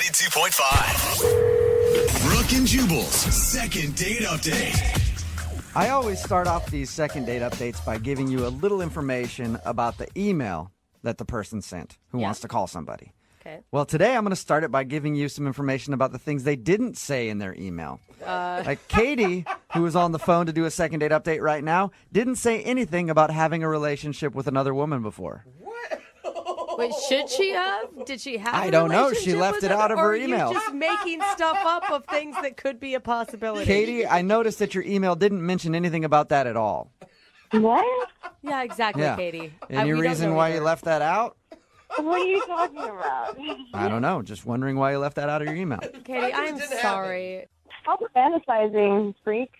92.5. Brooke and Jubal's second date update. I always start off these second date updates by giving you a little information about the email that the person sent who wants to call somebody. Okay. Well, today I'm going to start it by giving you some information about the things they didn't say in their email. Like Katie, who is on the phone to do a second date update right now, didn't say anything about having a relationship with another woman before. Wait, should she have? Did she have? I don't know. She left it out of her Or email. are you just making stuff up of things that could be a possibility? Katie, I noticed that your email didn't mention anything about that at all. What? Yeah, exactly, Yeah. Katie. Any We don't reason know why you either. left that out? What are you talking about? I don't know. Just wondering why you left that out of your email. Katie, I'm sorry. Stop fantasizing, freak.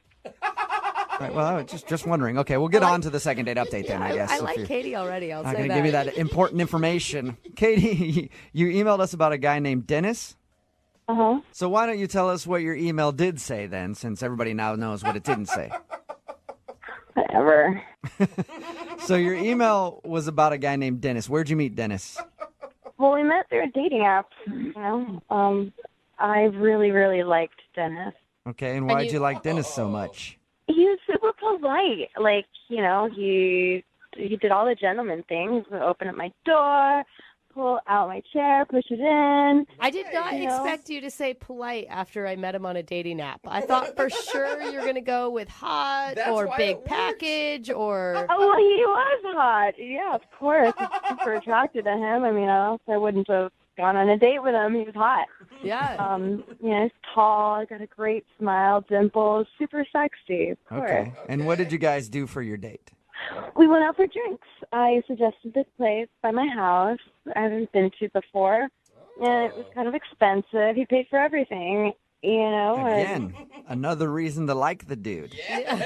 Right, well, just wondering. Okay, we'll get on to the second date update then, I guess. I if like you're Katie already. I'll not say going to that. give you that important information. Katie, you emailed us about a guy named Dennis. Uh-huh. So why don't you tell us what your email did say then, since everybody now knows what it didn't say. Whatever. So your email was about a guy named Dennis. Where'd you meet Dennis? Well, we met through a dating app, you know. I really, really liked Dennis. Okay, and why'd you like Dennis so much? He was super polite. Like, you know, he did all the gentleman things. Open up my door, pull out my chair, push it in. I did not You know? expect you to say polite after I met him on a dating app. I thought for sure you're going to go with hot or big package or... Oh, well, he was hot. Yeah, of course. I was super attracted to him. I mean, I wouldn't have gone on a date with him. He was hot. Yeah. You know, he's tall, got a great smile, dimples, super sexy, of course. Okay, and what did you guys do for your date? We went out for drinks. I suggested this place by my house I haven't been to before, and it was kind of expensive. He paid for everything, you know. Again, another reason to like the dude,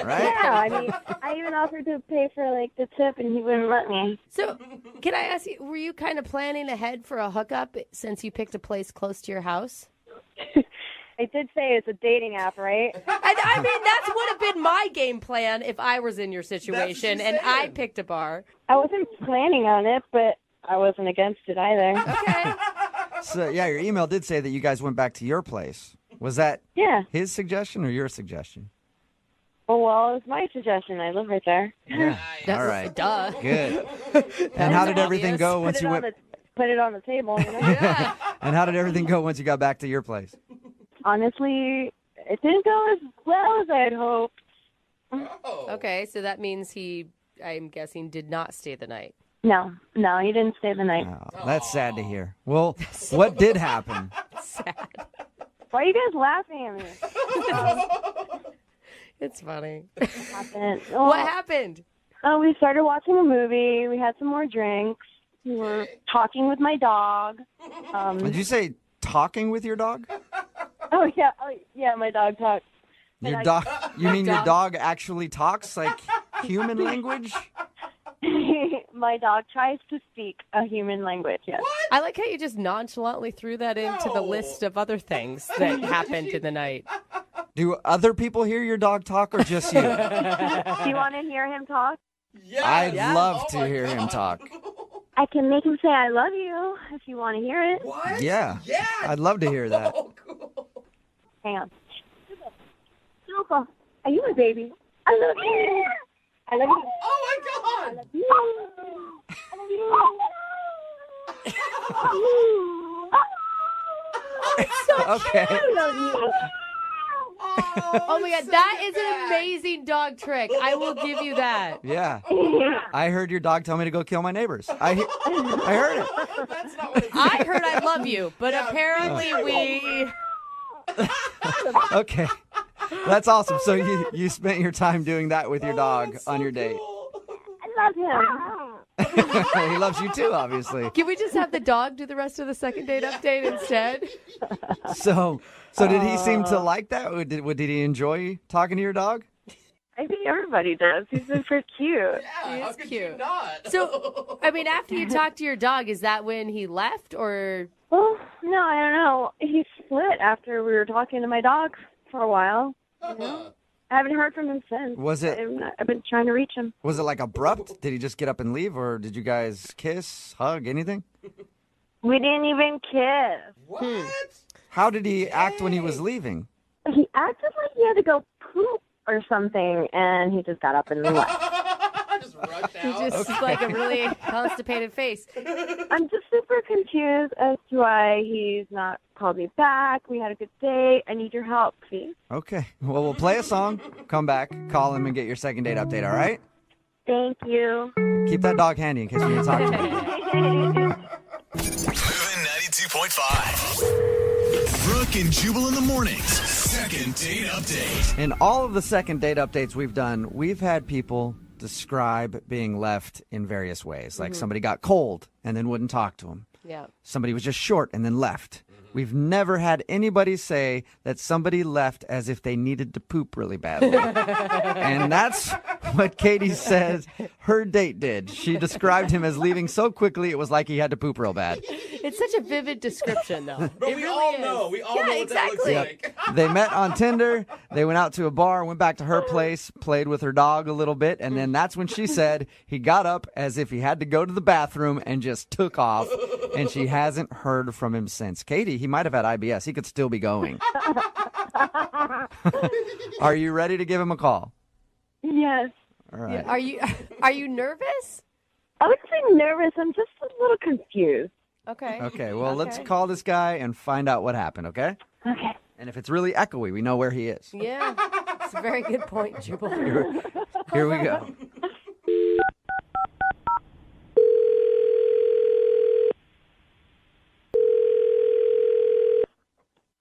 right? Yeah, I mean, I even offered to pay for, like, the tip, and he wouldn't let me. So, can I ask you, were you kind of planning ahead for a hookup since you picked a place close to your house? I did say it's a dating app, right? I mean, that's would have been my game plan if I was in your situation and I picked a bar. I wasn't planning on it, but I wasn't against it either. Okay. So, yeah, your email did say that you guys went back to your place. Was that Yeah. his suggestion or your suggestion? Well, it was my suggestion. I live right there. Yeah. That's, All right. Duh. Good. And how did everything go once you went? Put it on the table, you know? Yeah. And how did everything go once you got back to your place? Honestly, it didn't go as well as I had hoped. Okay, so that means he, I'm guessing, did not stay the night. No, he didn't stay the night. Oh, that's sad to hear. Well, what did happen? Sad. Why are you guys laughing at me? It's funny. What What happened? We started watching a movie. We had some more drinks. We were talking with my dog. Did you say talking with your dog? Oh, yeah, my dog talks. Your dog? You mean your dog actually talks like human language? My dog tries to speak a human language, yes. I like how you just nonchalantly threw that into the list of other things that happened in the night. Do other people hear your dog talk or just you? Do you want to hear him talk? I'd love to hear him talk. I can make him say I love you if you want to hear it. What? Yeah. I'd love to hear that. Oh, cool. Hang on. Super, are you a baby? I love you. I love you. Oh, my God. I love you. I love you. Okay. I love you. Oh my God, that is an amazing dog trick. I will give you that. Yeah. I heard your dog tell me to go kill my neighbors. I heard it. That's not what it I heard I love you, but apparently we... Okay. That's awesome. So you spent your time doing that with your dog on your date. I love him. He loves you too, obviously. Can we just have the dog do the rest of the second date update instead? So did he seem to like that? Did he enjoy talking to your dog? I think everybody does. He's super cute. Yeah, how It's could cute. you not? So, I mean, after you talked to your dog, is that when he left or... Well, no, I don't know. He split after we were talking to my dog for a while. You know? I haven't heard from him since. I've been trying to reach him. Was it like abrupt? Did he just get up and leave, or did you guys kiss, hug, anything? We didn't even kiss. What? How did he act when he was leaving? He acted like he had to go poop or something, and he just got up and left. Just rushed He's out. just like a really constipated face. I'm just super confused as to why he's not called me back. We had a good date. I need your help, please. Okay. Well, we'll play a song, come back, call him, and get your second date update, all right? Thank you. Keep that dog handy in case we need to talk to him. Moving 92.5. Brooke and Jubal in the mornings. Second date update. In all of the second date updates we've done, we've had people describe being left in various ways. Like somebody got cold and then wouldn't talk to him. Yeah. Somebody was just short and then left. We've never had anybody say that somebody left as if they needed to poop really badly. And that's what Katie says her date did. She described him as leaving so quickly it was like he had to poop real bad. It's such a vivid description, though. But It we really all is. know. We all Yeah, know what exactly. that looks like. They met on Tinder. They went out to a bar, went back to her place, played with her dog a little bit, and then that's when she said he got up as if he had to go to the bathroom and just took off, and she hasn't heard from him since. Katie, he might have had IBS. He could still be going. Are you ready to give him a call? Yes. All right. Are you nervous? I wouldn't say nervous. I'm just a little confused. Okay. Okay, well, let's call this guy and find out what happened, okay? Okay. And if it's really echoey, we know where he is. Yeah. It's a very good point, Jubal. Here we go.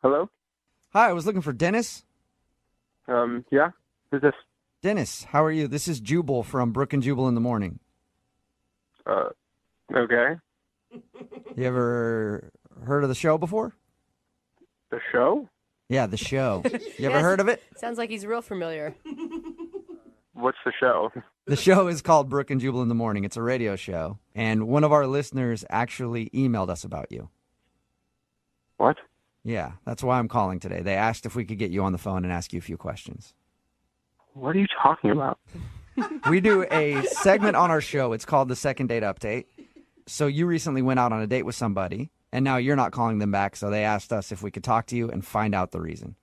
Hello? Hi, I was looking for Dennis. Yeah? Who's this? Dennis, how are you? This is Jubal from Brooke and Jubal in the morning. Okay. You ever heard of the show before? The show? Yeah, the show. You ever Yes. heard of it? Sounds like he's real familiar. What's the show? The show is called Brooke and Jubal in the Morning. It's a radio show. And one of our listeners actually emailed us about you. What? Yeah, that's why I'm calling today. They asked if we could get you on the phone and ask you a few questions. What are you talking about? We do a segment on our show. It's called the Second Date Update. So you recently went out on a date with somebody, and now you're not calling them back, so they asked us if we could talk to you and find out the reason.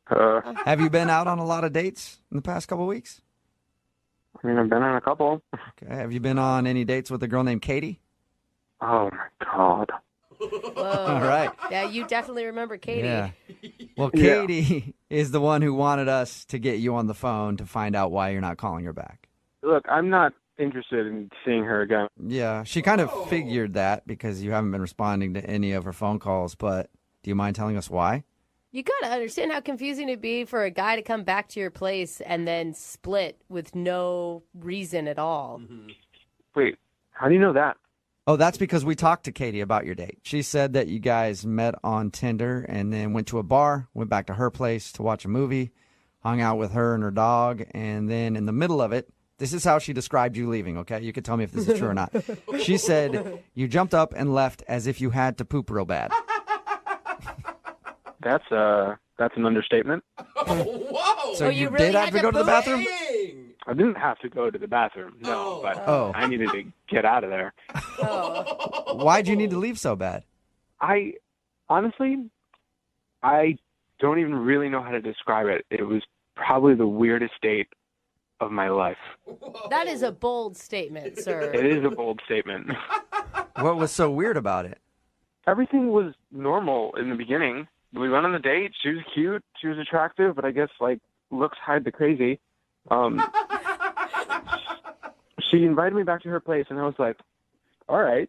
Have you been out on a lot of dates in the past couple of weeks? I mean, I've been on a couple. Okay. Have you been on any dates with a girl named Katie? Oh, my God. Whoa. All right. Yeah, you definitely remember Katie. Yeah. Well, Yeah. Katie is the one who wanted us to get you on the phone to find out why you're not calling her back. Look, I'm not interested in seeing her again. Yeah, she kind of figured that because you haven't been responding to any of her phone calls, but do you mind telling us why? You gotta understand how confusing it'd be for a guy to come back to your place and then split with no reason at all. Wait, how do you know that? Oh, that's because we talked to Katie about your date. She said that you guys met on Tinder and then went to a bar, went back to her place to watch a movie, hung out with her and her dog, and then in the middle of it, this is how she described you leaving, okay? You could tell me if this is true or not. She said you jumped up and left as if you had to poop real bad. That's an understatement. Whoa! So you you really did have had to to go to the poop? bathroom? Dang. I didn't have to go to the bathroom, no, but I needed to get out of there. Oh. Why'd you need to leave so bad? I honestly don't even really know how to describe it. It was probably the weirdest date of my life. That is a bold statement, sir. It is a bold statement. What was so weird about it? Everything was normal in the beginning. We went on the date. She was cute. She was attractive, but I guess like looks hide the crazy. She invited me back to her place, and I was like, all right,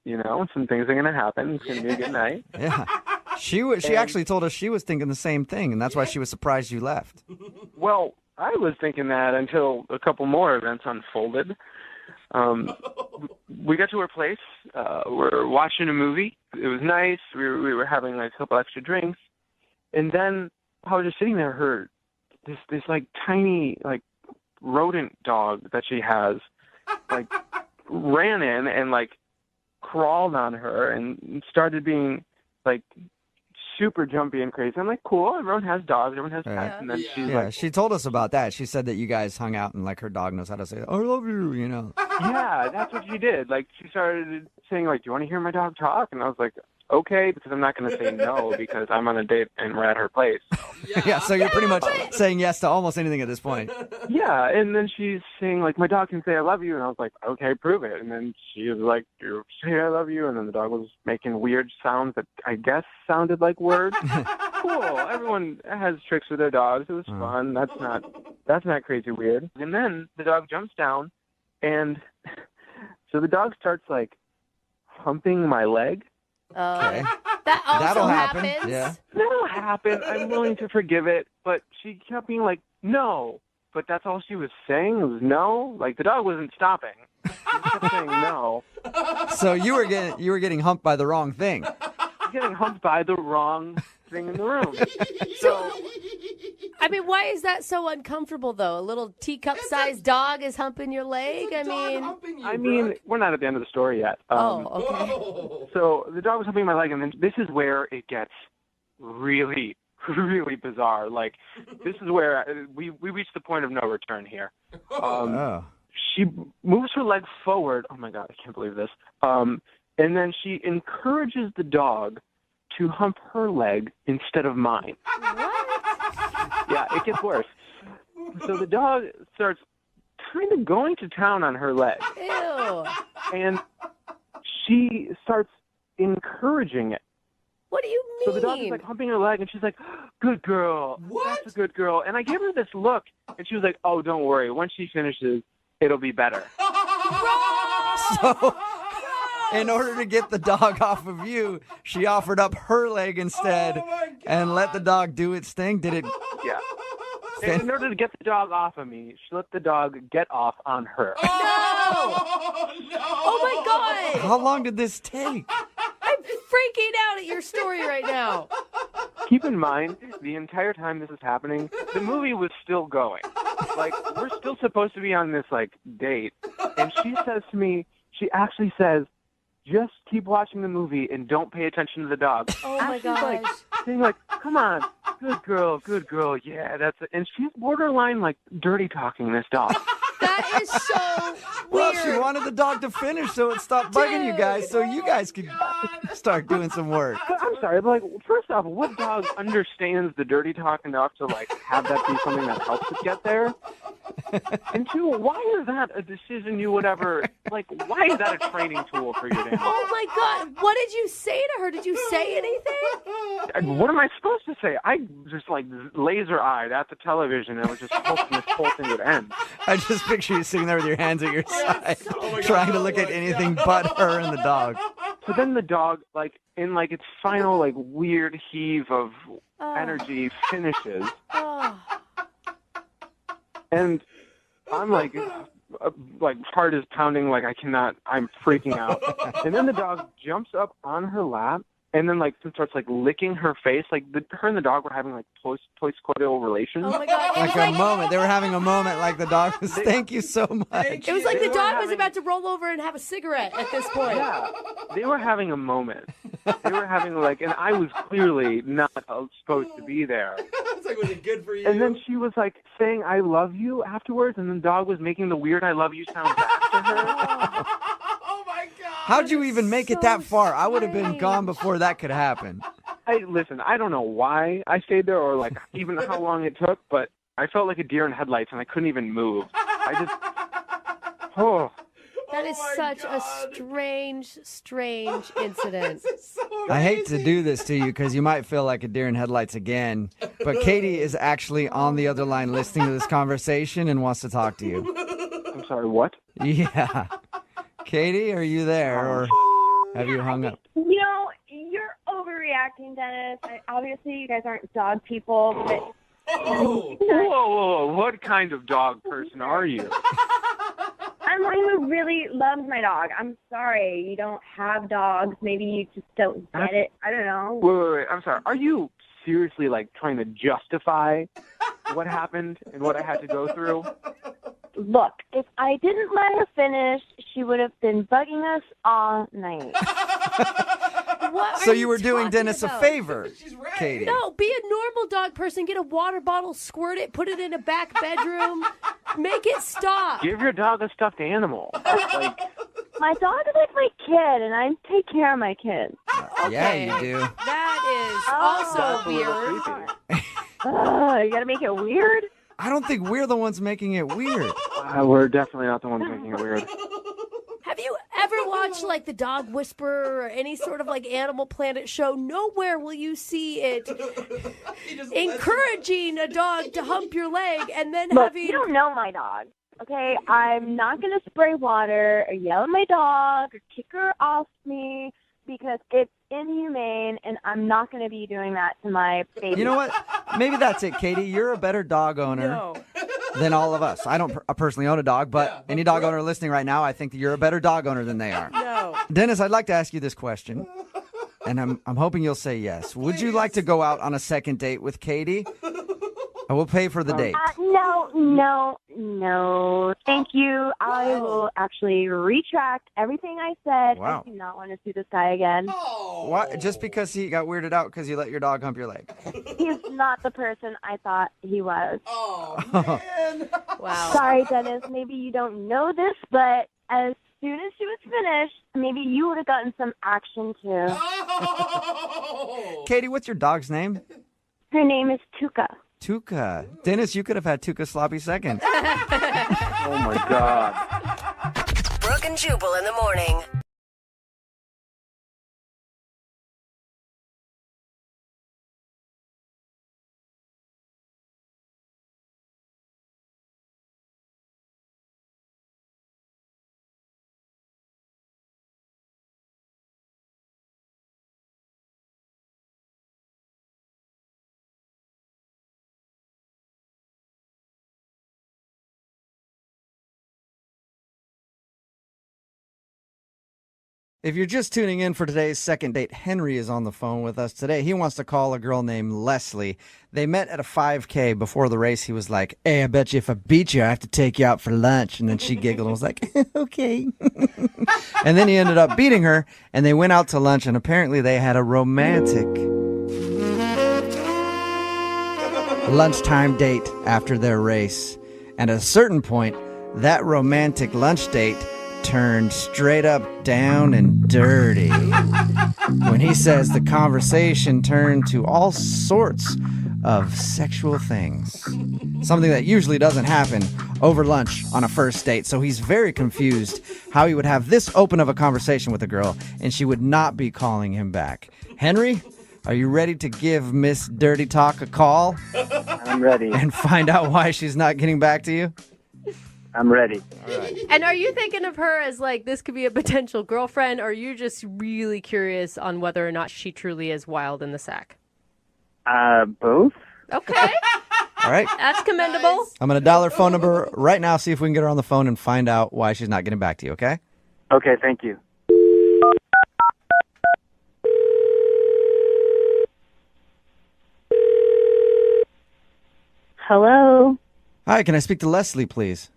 some things are going to happen. It's going to be a good night. Yeah. She actually told us she was thinking the same thing, and that's why she was surprised you left. Well, I was thinking that until a couple more events unfolded. We got to her place. We're watching a movie. It was nice. We were having like a couple extra drinks. And then I was just sitting there, this like tiny like rodent dog that she has like ran in and like crawled on her and started being like super jumpy and crazy. I'm like, cool, everyone has dogs, everyone has pets. Right. And then she's Yeah, like, she told us about that. She said that you guys hung out and like her dog knows how to say, I love you, yeah, that's what she did. Like she started saying like, do you want to hear my dog talk? And I was like, okay, because I'm not going to say no because I'm on a date and we're at her place. Yeah, so you're pretty much saying yes to almost anything at this point. Yeah, and then she's saying, like, my dog can say I love you, and I was like, okay, prove it. And then she was like, you say I love you, and then the dog was making weird sounds that I guess sounded like words. Cool. Everyone has tricks with their dogs. It was fun. That's not crazy weird. And then the dog jumps down, and so the dog starts, like, humping my leg. Okay. That also That'll happen. happens. Yeah. That'll happen. I'm willing to forgive it, but she kept being like, no. But that's all she was saying was no. Like, the dog wasn't stopping. She kept saying no. So you were getting humped by the wrong thing. Getting humped by the wrong thing in the room. So, I mean, why is that so uncomfortable, though? A little teacup-sized dog is humping your leg? I mean, we're not at the end of the story yet. Okay. So the dog was humping my leg, and then this is where it gets really, really bizarre. Like, this is where we reached the point of no return here. She moves her leg forward. Oh, my God, I can't believe this. And then she encourages the dog to hump her leg instead of mine. What? Yeah, it gets worse. So the dog starts kind of going to town on her leg. Ew. And she starts encouraging it. What do you mean? So the dog is like humping her leg, and she's like, good girl. What? That's a good girl. And I gave her this look, and she was like, oh, don't worry. Once she finishes, it'll be better. So, in order to get the dog off of you, she offered up her leg instead and let the dog do its thing. Did it? Yeah. And in order to get the dog off of me, she let the dog get off on her. No! Oh, my God! How long did this take? I'm freaking out at your story right now. Keep in mind, the entire time this is happening, the movie was still going. Like, we're still supposed to be on this, like, date. And she says to me, she actually says, just keep watching the movie and don't pay attention to the dog. Oh, my She's like, gosh. saying like, come on, good girl, yeah, that's it. And she's borderline, like, dirty talking this dog. That is so Well, weird. she wanted the dog to finish so it stopped bugging you guys so you guys could start doing some work. I'm sorry, but, like, first off, what dog understands the dirty talk enough to, like, have that be something that helps it get there? And two, why is that a decision you would ever, like, why is that a training tool for your animal? Oh, my God. What did you say to her? Did you say anything? What am I supposed to say? I just, like, laser-eyed at the television and was just hoping this whole thing would end. I just picture you sitting there with your hands at your side, trying to look at anything but her and the dog. So then the dog, like, in, like, its final, like, weird heave of energy finishes. Oh. And I'm like heart is pounding, like I cannot, I'm freaking out. And then the dog jumps up on her lap and then like starts like licking her face. Like her and the dog were having like post-coital relations. Oh, my God. Like a moment. They were having a moment like the dog was, thank you so much. It was like They the were dog was having- about to roll over and have a cigarette at this point. Yeah, they were having a moment. They were having like, and I was clearly not supposed to be there. It's like, was it good for you? And then she was like saying "I love you" afterwards, and then the dog was making the weird "I love you" sound back to her. Oh, my God. How'd you even make it that far? I would have been gone before that could happen. Listen, I don't know why I stayed there or like even how long it took, but I felt like a deer in headlights and I couldn't even move. That is such a strange incident. I hate to do this to you because you might feel like a deer in headlights again, but Katie is actually on the other line listening to this conversation and wants to talk to you. I'm sorry, what? Yeah. Katie, are you there or have you hung up? You know, you're overreacting, Dennis. Obviously, you guys aren't dog people, but Whoa, what kind of dog person are you? I'm one who really loves my dog. I'm sorry, you don't have dogs. Maybe you just don't get it. I don't know. Wait, I'm sorry. Are you seriously like trying to justify what happened and what I had to go through? Look, if I didn't let her finish, she would have been bugging us all night. What So are you were doing talking Dennis about? a favor, She's right. Katie. No, be a normal dog person. Get a water bottle, squirt it, put it in a back bedroom. Make it stop. Give your dog a stuffed animal. Like, My dog is like my kid, and I take care of my kids. Yeah, you do. That is also That's a little weird. creepy. You gotta make it weird? I don't think we're the ones making it weird. We're definitely not the ones making it weird. Have you ever watched like the Dog Whisperer or any sort of like Animal Planet show? Nowhere will you see it encouraging a dog to hump your leg and then Look, having. you don't know my dog, okay? I'm not gonna spray water or yell at my dog or kick her off me because it's inhumane, and I'm not gonna be doing that to my baby. You know what? Maybe that's it, Katie. You're a better dog owner No. than all of us. I don't personally own a dog, but any dog owner listening right now, I think that you're a better dog owner than they are. No. Dennis, I'd like to ask you this question, and I'm hoping you'll say yes. Would you like to go out on a second date with Katie? I will pay for the date. No. Thank you. I will actually retract everything I said. Wow. I do not want to see this guy again. Why? Just because he got weirded out because you let your dog hump your leg? He's not the person I thought he was. Oh, man. Wow. Sorry, Dennis. Maybe you don't know this, but as soon as she was finished, maybe you would have gotten some action too. Oh. Katie, what's your dog's name? Her name is Tuka. Tuka. Dennis, you could have had Tuka sloppy seconds. Oh, my God. Brooke and Jubal in the morning. If you're just tuning in for today's second date, Henry is on the phone with us today. He wants to call a girl named Leslie. They met at a 5K. Before the race, he was like, "Hey, I bet you if I beat you, I have to take you out for lunch." And then she giggled and was like, "Okay." And then he ended up beating her, and they went out to lunch, and apparently they had a romantic lunchtime date after their race. And at a certain point, that romantic lunch date turned straight up down and dirty. When he says the conversation turned to all sorts of sexual things. Something that usually doesn't happen over lunch on a first date. So he's very confused how he would have this open of a conversation with a girl and she would not be calling him back. Henry, are you ready to give Miss Dirty Talk a call I'm ready. and find out why she's not getting back to you? I'm ready. And are you thinking of her as like this could be a potential girlfriend, or are you just really curious on whether or not she truly is wild in the sack? Both? Okay. All right. That's commendable. I'm going to dial her phone number right now, see if we can get her on the phone and find out why she's not getting back to you, okay? Okay, thank you. Hello. Hi, can I speak to Leslie, please?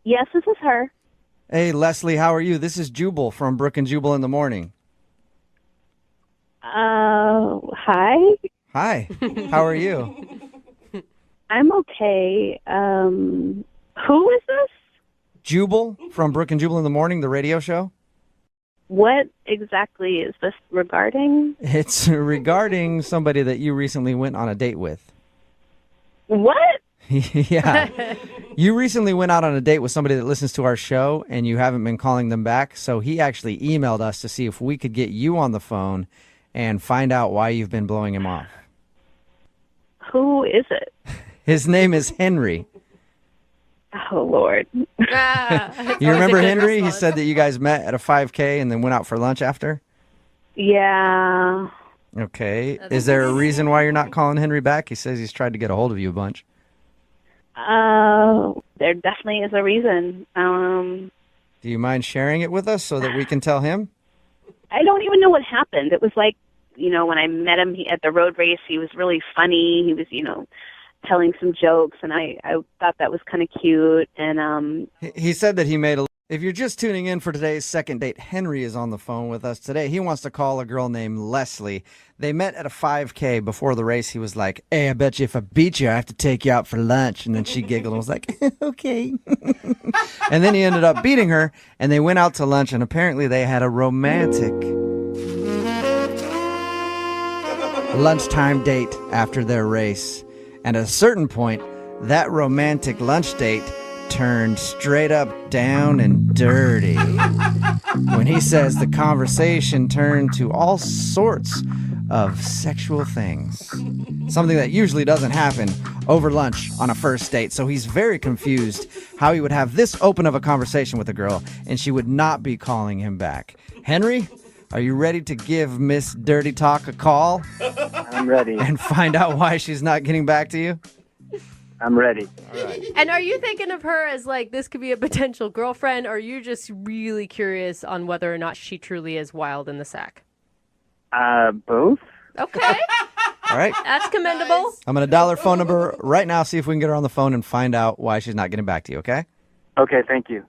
Yes, this is her. Hey, Leslie, how are you? This is Jubal from Brooke and Jubal in the morning. Hi. Hi, how are you? I'm okay. Who is this? Jubal from Brooke and Jubal in the morning, the radio show. What exactly is this regarding? It's regarding somebody that you recently went on a date with. What? Yeah. You recently went out on a date with somebody that listens to our show and you haven't been calling them back. So he actually emailed us to see if we could get you on the phone and find out why you've been blowing him off. Who is it? His name is Henry. Oh, Lord. You remember Henry? He said that you guys met at a 5K and then went out for lunch after? Yeah. Okay. Is there a reason why you're not calling Henry back? He says he's tried to get a hold of you a bunch. There definitely is a reason. Do you mind sharing it with us so that we can tell him? I don't even know what happened. It was like, when I met him at the road race, he was really funny. He was, telling some jokes, and I thought that was kind of cute. And He said that he made a... If you're just tuning in for today's second date, Henry is on the phone with us today. He wants to call a girl named Leslie. They met at a 5K. Before the race, he was like, "Hey, I bet you if I beat you, I have to take you out for lunch." And then she giggled and was like, "Okay." And then he ended up beating her, and they went out to lunch, and apparently they had a romantic lunchtime date after their race. And at a certain point, that romantic lunch date turned straight up down and dirty. When he says the conversation turned to all sorts of sexual things. Something that usually doesn't happen over lunch on a first date. So he's very confused how he would have this open of a conversation with a girl and she would not be calling him back. Henry, are you ready to give Miss Dirty Talk a call? I'm ready. And find out why she's not getting back to you? I'm ready. All right. And are you thinking of her as like this could be a potential girlfriend, or are you just really curious on whether or not she truly is wild in the sack? Both? Okay. All right. That's commendable. I'm going to dial her phone number right now, see if we can get her on the phone and find out why she's not getting back to you, okay? Okay, thank you.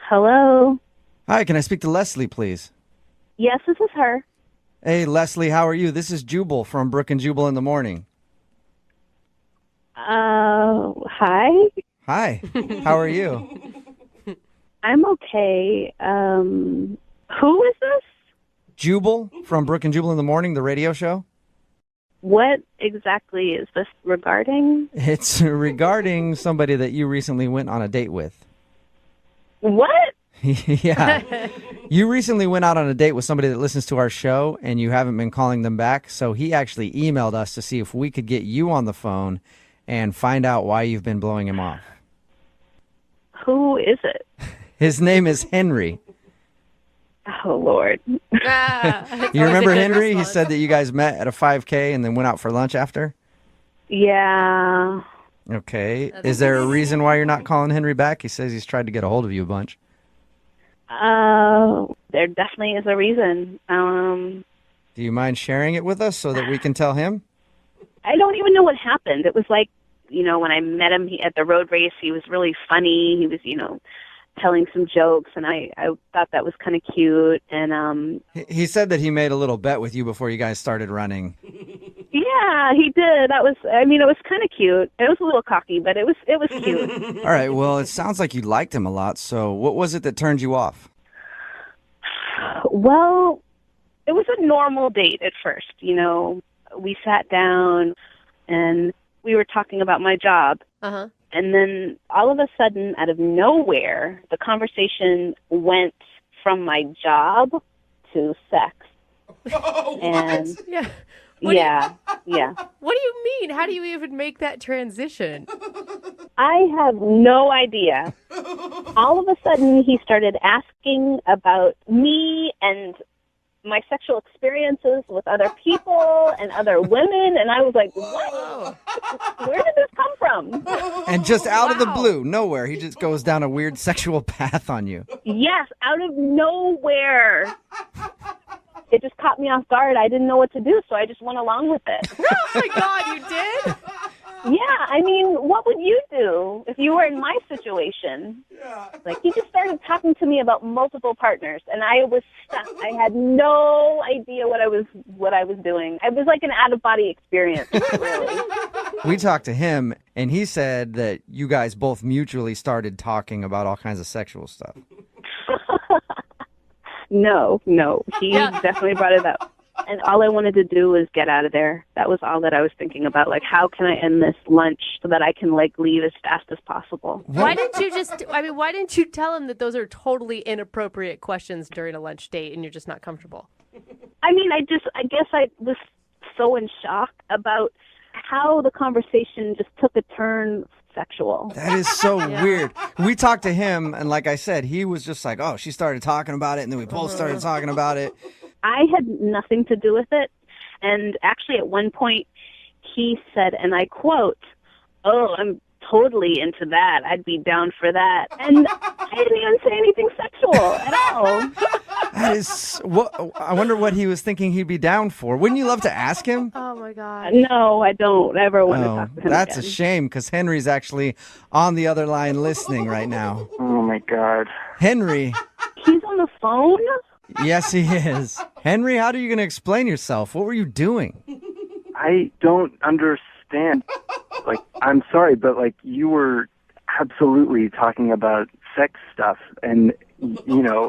Hello. Hi, can I speak to Leslie, please? Yes, this is her. Hey, Leslie, how are you? This is Jubal from Brooke And Jubal in the morning. Hi. Hi, how are you? I'm okay. Who is this? Jubal from Brooke and Jubal in the morning, the radio show. What exactly is this regarding? It's regarding somebody that you recently went on a date with. What? Yeah. You recently went out on a date with somebody that listens to our show and you haven't been calling them back. So he actually emailed us to see if we could get you on the phone and find out why you've been blowing him off. Who is it? His name is Henry. Oh, Lord. You remember Henry? He said that you guys met at a 5K and then went out for lunch after? Yeah. Okay. Is there a reason why you're not calling Henry back? He says he's tried to get a hold of you a bunch. There definitely is a reason. Do you mind sharing it with us so that we can tell him? I don't even know what happened. It was like, when I met him at the road race, he was really funny. He was, telling some jokes, and I thought that was kind of cute. And He said that he made a little bet with you before you guys started running. yeah, he did. That was, it was kind of cute. It was a little cocky, but it was cute. All right, well, it sounds like you liked him a lot, so what was it that turned you off? Well, it was a normal date at first. We sat down and we were talking about my job. Uh-huh. And then all of a sudden, out of nowhere, the conversation went from my job to sex. And Yeah. yeah. What do you mean? How do you even make that transition? I have no idea. All of a sudden, he started asking about me and my sexual experiences with other people and other women, and I was like, what? Where did this come from? And just out of the blue, nowhere, he just goes down a weird sexual path on you. Yes, out of nowhere. It just caught me off guard. I didn't know what to do, so I just went along with it. Oh my God, you did? Yeah, what would you do if you were in my situation? Yeah. Like, he just started talking to me about multiple partners, and I was stuck. I had no idea what I was doing. It was like an out-of-body experience, really. We talked to him, and he said that you guys both mutually started talking about all kinds of sexual stuff. No. He definitely brought it up. And all I wanted to do was get out of there. That was all that I was thinking about. Like, how can I end this lunch so that I can, leave as fast as possible? Why didn't you tell him that those are totally inappropriate questions during a lunch date and you're just not comfortable? I guess I was so in shock about how the conversation just took a turn sexual. That is so weird. We talked to him, and like I said, he was just like, oh, she started talking about it, and then we both started talking about it. I had nothing to do with it. And actually, at one point, he said, and I quote, "Oh, I'm totally into that. I'd be down for that." And I didn't even say anything sexual at all. That is I wonder what he was thinking he'd be down for. Wouldn't you love to ask him? Oh my God. No, I don't ever want to talk to him that's again. a shame, because Henry's actually on the other line listening right now. Oh, my God. Henry. He's on the phone? Yes, he is. Henry, how are you going to explain yourself? What were you doing? I don't understand. I'm sorry, but, you were absolutely talking about sex stuff, and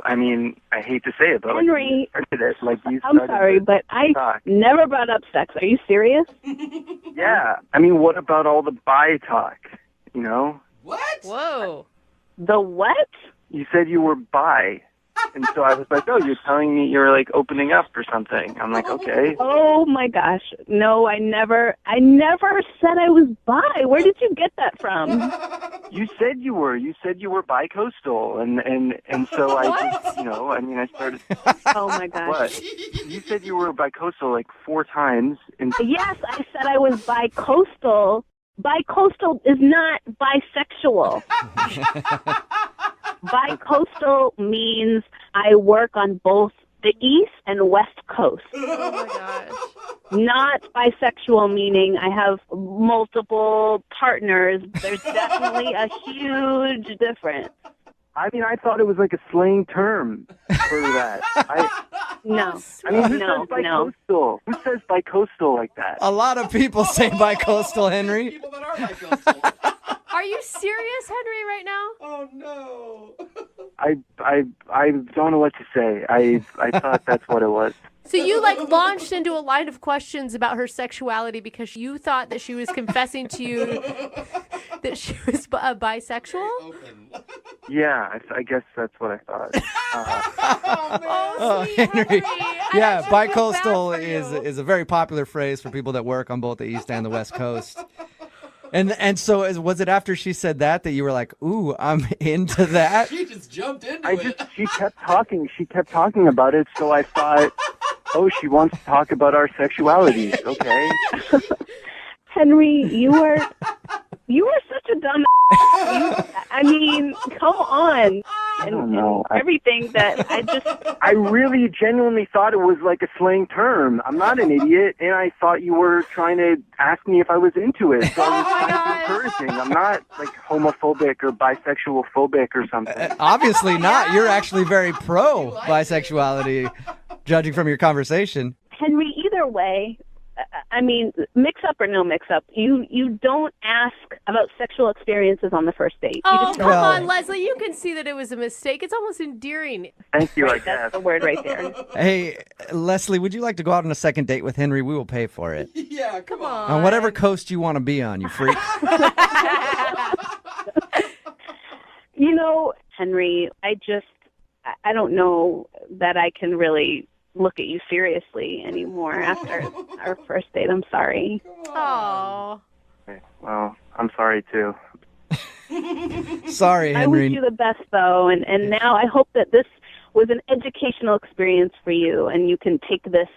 I mean, I hate to say it, but Henry, you I'm started sorry, this but I talk. never brought up sex. Are you serious? Yeah, I mean, what about all the bi talk? What? Whoa. The what? You said you were bi. And so I was like, oh, you're telling me you're like opening up or something. I'm like, okay. Oh my gosh. No, I never said I was bi. Where did you get that from? You said you were. You said you were bi-coastal. And so I just, I started. Oh my gosh. What? You said you were bi-coastal like 4 times. And Yes, I said I was bi-coastal. Bi-coastal is not bisexual. Bi-coastal means I work on both the East and West Coast. Oh my gosh. Not bisexual, meaning I have multiple partners. There's definitely a huge difference. I mean, I thought it was like a slang term for that. No. I mean, who No, says bi-coastal? Who says bi-coastal like that? A lot of people say bi-coastal, Henry. People that are bi-coastal. Are you serious, Henry, right now? Oh, no. I don't know what to say. I thought that's what it was. So you launched into a line of questions about her sexuality because you thought that she was confessing to you that she was bisexual? Open. Yeah, I guess that's what I thought. Oh, sweet Henry. I Yeah, actually feel bad bi-coastal for you. is a very popular phrase for people that work on both the East and the West Coast. And so was it after she said that you were like, ooh, I'm into that? She just jumped into it. She kept talking. She kept talking about it, so I thought, oh, she wants to talk about our sexualities. Okay. Henry, you are such a dumb I mean, come on. I don't know. Everything that I really genuinely thought it was like a slang term. I'm not an idiot, and I thought you were trying to ask me if I was into it. So I was trying to be encouraging. I'm not like homophobic or bisexual phobic or something. Obviously not. You're actually very pro bisexuality, judging from your conversation. Henry, either way, I mean, mix up or no mix up, you don't ask about sexual experiences on the first date. You Oh, just come Well- on, Leslie. You can see that it was a mistake. It's almost endearing. Thank you, I That's guess. the word right there. Hey, Leslie, would you like to go out on a second date with Henry? We will pay for it. Yeah, come on. On whatever coast you want to be on, you freak. Henry, I don't know that I can really look at you seriously anymore after our first date. I'm sorry. Oh. Okay, well, I'm sorry too. Sorry, I wish Henry. you the best, though, and now I hope that this was an educational experience for you, and you can take this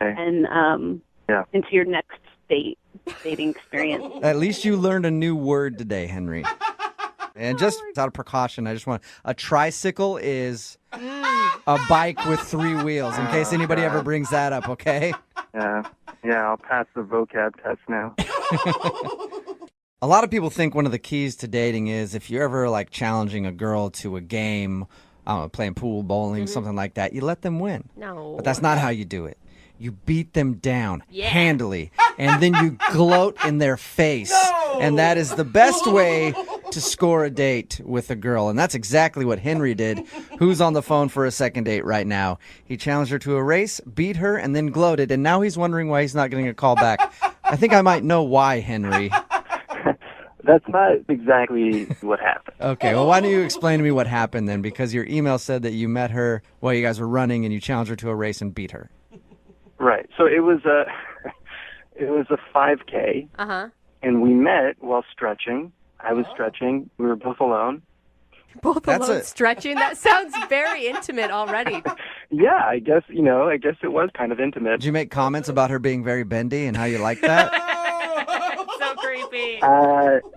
Okay. and Yeah. into your next dating experience. At least you learned a new word today, Henry. And just out of precaution, I just want a tricycle is a bike with 3 wheels. In case anybody ever brings that up, okay? Yeah, I'll pass the vocab test now. A lot of people think one of the keys to dating is if you're ever challenging a girl to a game, I don't know, playing pool, bowling, something like that, you let them win. No. But that's not how you do it. You beat them down Yeah. handily, and then you gloat in their face. And that is the best way to score a date with a girl. And that's exactly what Henry did, who's on the phone for a second date right now. He challenged her to a race, beat her, and then gloated. And now he's wondering why he's not getting a call back. I think I might know why, Henry. That's not exactly what happened. Okay, well, why don't you explain to me what happened then? Because your email said that you met her while you guys were running and you challenged her to a race and beat her. Right. So it was a 5K, Uh-huh. and we met while stretching. I was stretching. We were both alone. Both That's alone a- stretching. That sounds very intimate already. Yeah, I guess it was kind of intimate. Did you make comments about her being very bendy and how you like that? So creepy.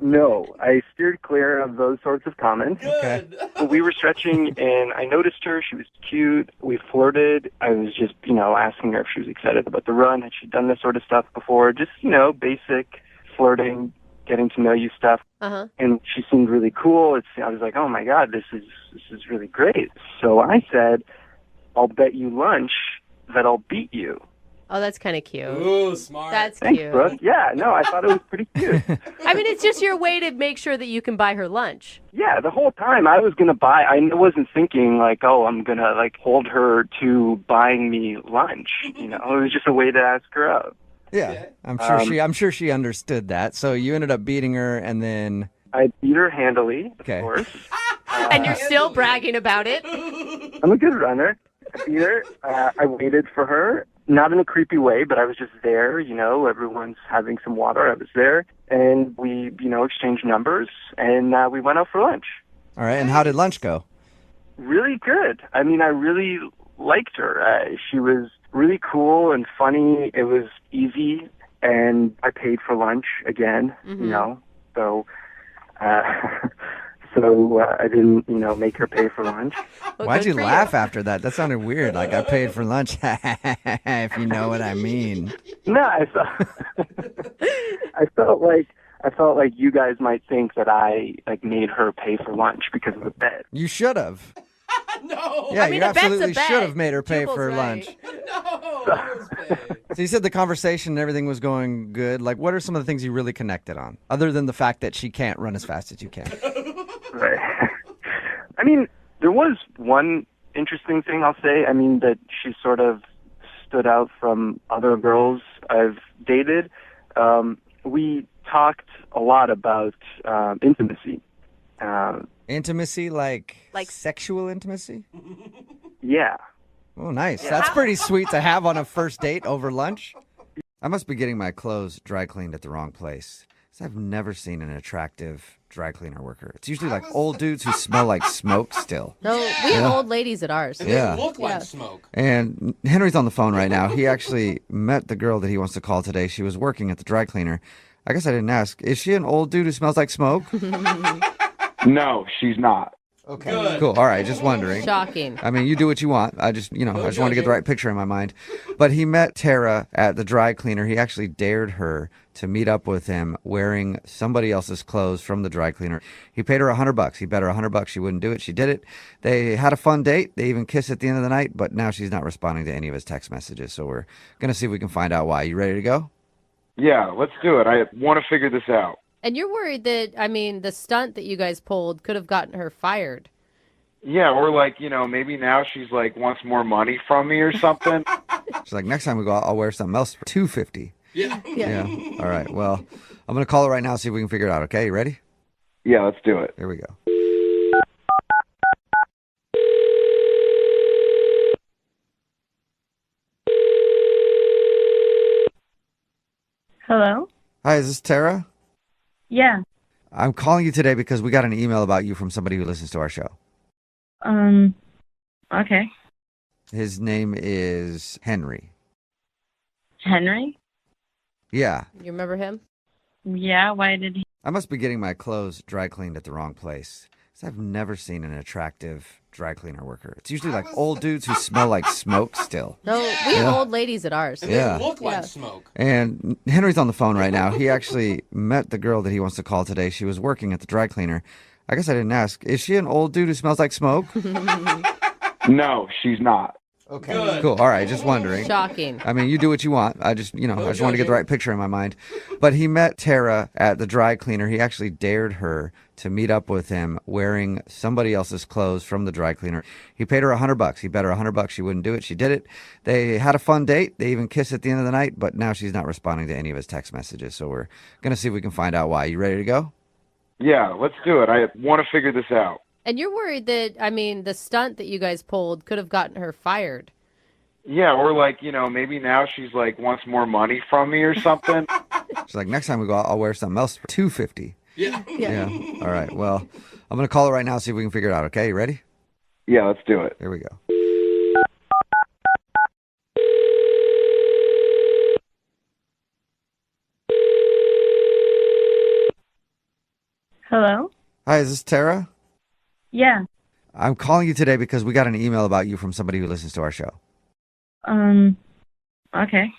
No, I steered clear of those sorts of comments. Okay. But we were stretching, and I noticed her. She was cute. We flirted. I was just, asking her if she was excited about the run. Had she done this sort of stuff before? Just, basic flirting, getting to know you stuff. Uh-huh. And she seemed really cool. I was like, oh my God, this is really great. So I said, I'll bet you lunch that I'll beat you. Oh, that's kind of cute. Ooh, smart. That's Thanks, cute. Brooke. Yeah, no, I thought it was pretty cute. I mean, it's just your way to make sure that you can buy her lunch. Yeah, the whole time I was gonna buy. I wasn't thinking like, oh, I'm gonna like hold her to buying me lunch. You know, it was just a way to ask her out. Yeah, I'm sure she understood that. So you ended up beating her, and then I beat her handily, of Okay. course. And you're still bragging about it. I'm a good runner. I beat her. I waited for her, not in a creepy way, but I was just there. You know, everyone's having some water. I was there, and we, exchanged numbers, and we went out for lunch. all right. And how did lunch go? Really good. I mean, I really liked her. She was really cool and funny. It was easy, and I paid for lunch again. So. So I didn't, make her pay for lunch. Well, Why'd good you for laugh after that? That sounded weird. Like I paid for lunch, if you know what I mean. No, I felt like you guys might think that I made her pay for lunch because of the bet. You should have. No. Yeah, I mean, you a bet's a absolutely bet. should have made her pay Jubal's for right. lunch. No. That was bad. So you said the conversation and everything was going good. Like, what are some of the things you really connected on, other than the fact that she can't run as fast as you can? Right. I mean, there was one interesting thing I'll say. I mean, that she sort of stood out from other girls I've dated. We talked a lot about intimacy. Intimacy, like Like- sexual intimacy? Yeah. Oh, nice. That's pretty sweet to have on a first date over lunch. I must be getting my clothes dry cleaned at the wrong place. 'Cause I've never seen an attractive dry cleaner worker. It's usually like old dudes who smell like smoke still. No, we have old ladies at ours. And Yeah. they look like Yeah. smoke. And Henry's on the phone right now. He actually met the girl that he wants to call today. She was working at the dry cleaner. I guess I didn't ask. Is she an old dude who smells like smoke? No, she's not. Okay. Good. Cool. All right. Just wondering. Shocking. I mean, you do what you want. I just want to get judging. the right picture in my mind. But he met Tara at the dry cleaner. He actually dared her to meet up with him wearing somebody else's clothes from the dry cleaner. He paid her $100. He bet her $100 she wouldn't do it. She did it. They had a fun date. They even kissed at the end of the night, but now she's not responding to any of his text messages. So we're going to see if we can find out why. You ready to go? Yeah, let's do it. I want to figure this out. And you're worried that, the stunt that you guys pulled could have gotten her fired. Yeah, or maybe now she's wants more money from me or something. She's like, next time we go, I'll wear something else for $250. Yeah. Yeah. All right. Well, I'm going to call her right now and see if we can figure it out. Okay. You ready? Yeah, let's do it. Here we go. Hello? Hi, is this Tara? Yeah. I'm calling you today because we got an email about you from somebody who listens to our show. Okay. His name is Henry. Henry? Yeah. You remember him? Yeah, why did he? I must be getting my clothes dry cleaned at the wrong place. 'Cause I've never seen an attractive dry cleaner worker. It's usually like old dudes who smell like smoke still. No, we have old ladies at ours. And Yeah. they look Yeah. like smoke. And Henry's on the phone right now. He actually met the girl that he wants to call today. She was working at the dry cleaner. I guess I didn't ask. Is she an old dude who smells like smoke? No, she's not. Okay. Good. Cool. All right. Just wondering. Shocking. I mean, you do what you want. I just want to get the judging. right picture in my mind. But he met Tara at the dry cleaner. He actually dared her to meet up with him wearing somebody else's clothes from the dry cleaner. He paid her $100. He bet her $100 she wouldn't do it. She did it. They had a fun date. They even kissed at the end of the night, but now she's not responding to any of his text messages. So we're going to see if we can find out why. You ready to go? Yeah, let's do it. I want to figure this out. And you're worried that, the stunt that you guys pulled could have gotten her fired. Yeah, or maybe now she's wants more money from me or something. She's like, next time we go, I'll wear something else for $250. Yeah. Yeah. All right. Well, I'm going to call her right now and see if we can figure it out. Okay. You ready? Yeah, let's do it. Here we go. Hello? Hi, is this Tara? Yeah. I'm calling you today because we got an email about you from somebody who listens to our show. Okay.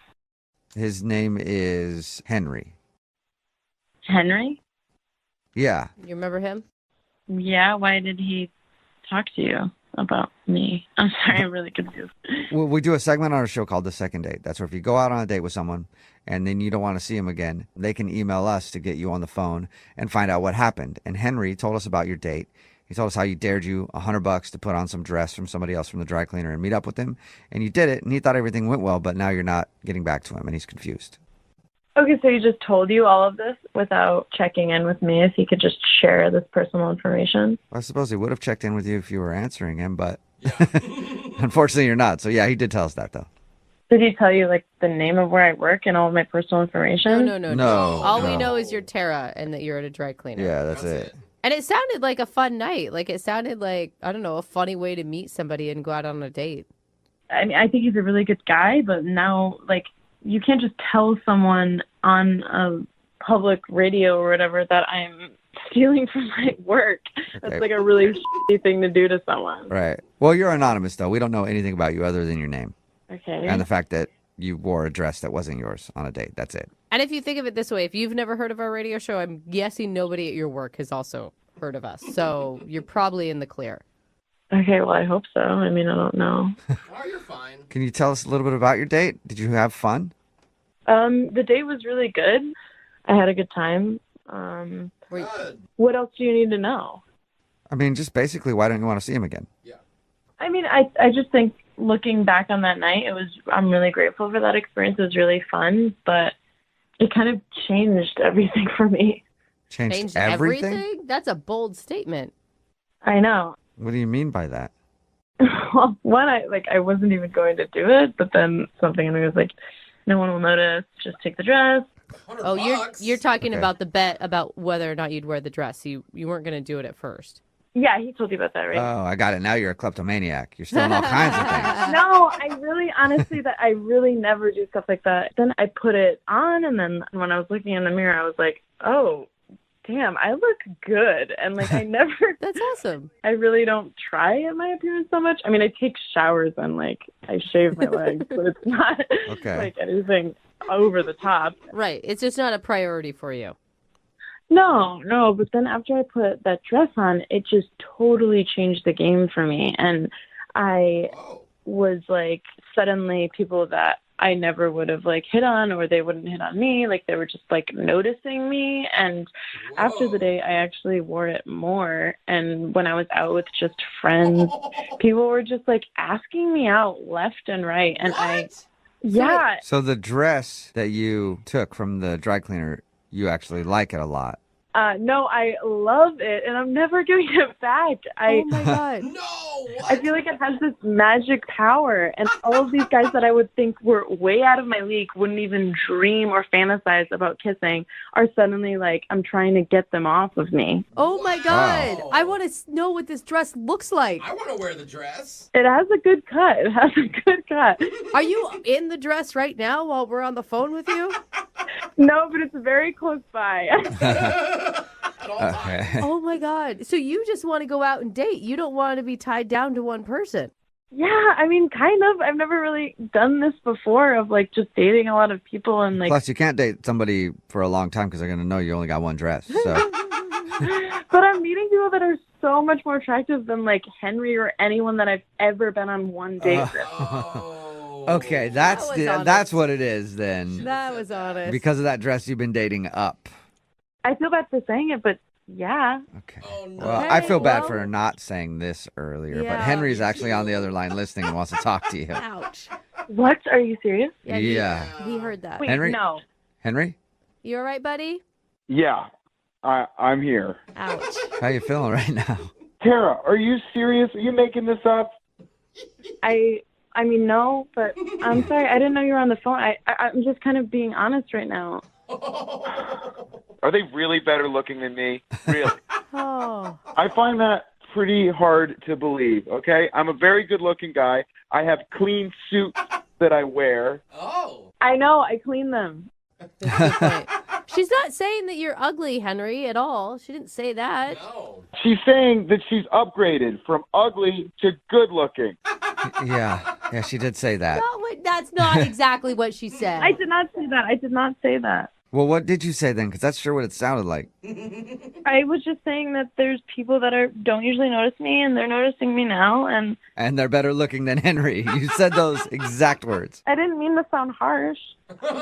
His name is Henry. Henry? Yeah. You remember him? Yeah, why did he talk to you? about me? I'm sorry, I'm really confused. Well, we do a segment on our show called The Second Date. That's where if you go out on a date with someone and then you don't want to see them again, they can email us to get you on the phone and find out what happened. And Henry told us about your date. He told us how you dared you $100 to put on some dress from somebody else from the dry cleaner and meet up with him. And you did it, and he thought everything went well, but now you're not getting back to him, and he's confused. Okay, so he just told you all of this without checking in with me if he could just share this personal information? I suppose he would have checked in with you if you were answering him, but unfortunately you're not. So, yeah, he did tell us that, though. Did he tell you, like, the name of where I work and all of my personal information? No. All we know is you're Tara and that you're at a dry cleaner. Yeah, that's it. And it sounded like a fun night. Like, it sounded like, I don't know, a funny way to meet somebody and go out on a date. I mean, I think he's a really good guy, but now, like, you can't just tell someone on a public radio or whatever that I'm stealing from my work. Okay. That's like a really shitty thing to do to someone. Right. Well, you're anonymous, though. We don't know anything about you other than your name. Okay. And the fact that you wore a dress that wasn't yours on a date. That's it. And if you think of it this way, if you've never heard of our radio show, I'm guessing nobody at your work has also heard of us. So you're probably in the clear. Okay, well, I hope so. I mean, I don't know. Oh, you're fine. Can you tell us a little bit about your date? Did you have fun? The date was really good. I had a good time. What else do you need to know? I mean, just basically, why don't you want to see him again? I mean, I just think looking back on that night, I'm really grateful for that experience. It was really fun, but it kind of changed everything for me. Changed everything? That's a bold statement. I know. What do you mean by that? Well, one, I wasn't even going to do it, but then something in me was like, no one will notice. Just take the dress. Oh, you're talking Okay. about the bet about whether or not you'd wear the dress. You weren't going to do it at first. Yeah, he told you about that, right? Oh, I got it. Now you're a kleptomaniac. You're stealing all kinds of things. No, I really never do stuff like that. Then I put it on, and then when I was looking in the mirror, I was like, oh, damn, I look good. And like, I never. That's awesome. I really don't try at my appearance so much. I mean, I take showers and like I shave my legs, but it's not like anything over the top. Right. It's just not a priority for you. No, but then after I put that dress on, it just totally changed the game for me. And I was like, suddenly people that I never would have like hit on, or they wouldn't hit on me, like they were just like noticing me. And after the day, I actually wore it more. And when I was out with just friends, people were just like asking me out left and right. And yeah. So the dress that you took from the dry cleaner, you actually like it a lot. No, I love it, and I'm never giving it back. Oh my God. I feel like it has this magic power, and all of these guys that I would think were way out of my league, wouldn't even dream or fantasize about kissing, are suddenly like, I'm trying to get them off of me. Oh my God. Wow. I want to know what this dress looks like. I want to wear the dress. It has a good cut. Are you in the dress right now while we're on the phone with you? No, but it's very close by. Okay. Oh my God. So you just want to go out and date. You don't want to be tied down to one person. Yeah, I mean, kind of. I've never really done this before of like just dating a lot of people and like. Plus, you can't date somebody for a long time because they're going to know you only got one dress. So. But I'm meeting people that are so much more attractive than like Henry or anyone that I've ever been on one date with. Okay, that's what it is then. That was honest. Because of that dress you've been dating up. I feel bad for saying it, but yeah. Okay. Oh, no. Well, I feel bad for not saying this earlier, but Henry's actually on the other line listening and wants to talk to you. Ouch. What? Are you serious? Yeah. He heard that. Wait, Henry? no. Henry? You all right, buddy? Yeah, I'm here. Ouch. How you feeling right now? Tara, are you serious? Are you making this up? I mean, no, but I'm sorry. I didn't know you were on the phone. I'm just kind of being honest right now. Are they really better looking than me? Really? Oh. I find that pretty hard to believe, okay? I'm a very good-looking guy. I have clean suits that I wear. Oh. I know. I clean them. She's not saying that you're ugly, Henry, at all. She didn't say that. No. She's saying that she's upgraded from ugly to good-looking. Yeah, she did say that. That's not exactly what she said. I did not say that. Well, what did you say then? Because that's sure what it sounded like. I was just saying that there's people that don't usually notice me, and they're noticing me now, and And they're better looking than Henry. You said those exact words. I didn't mean to sound harsh.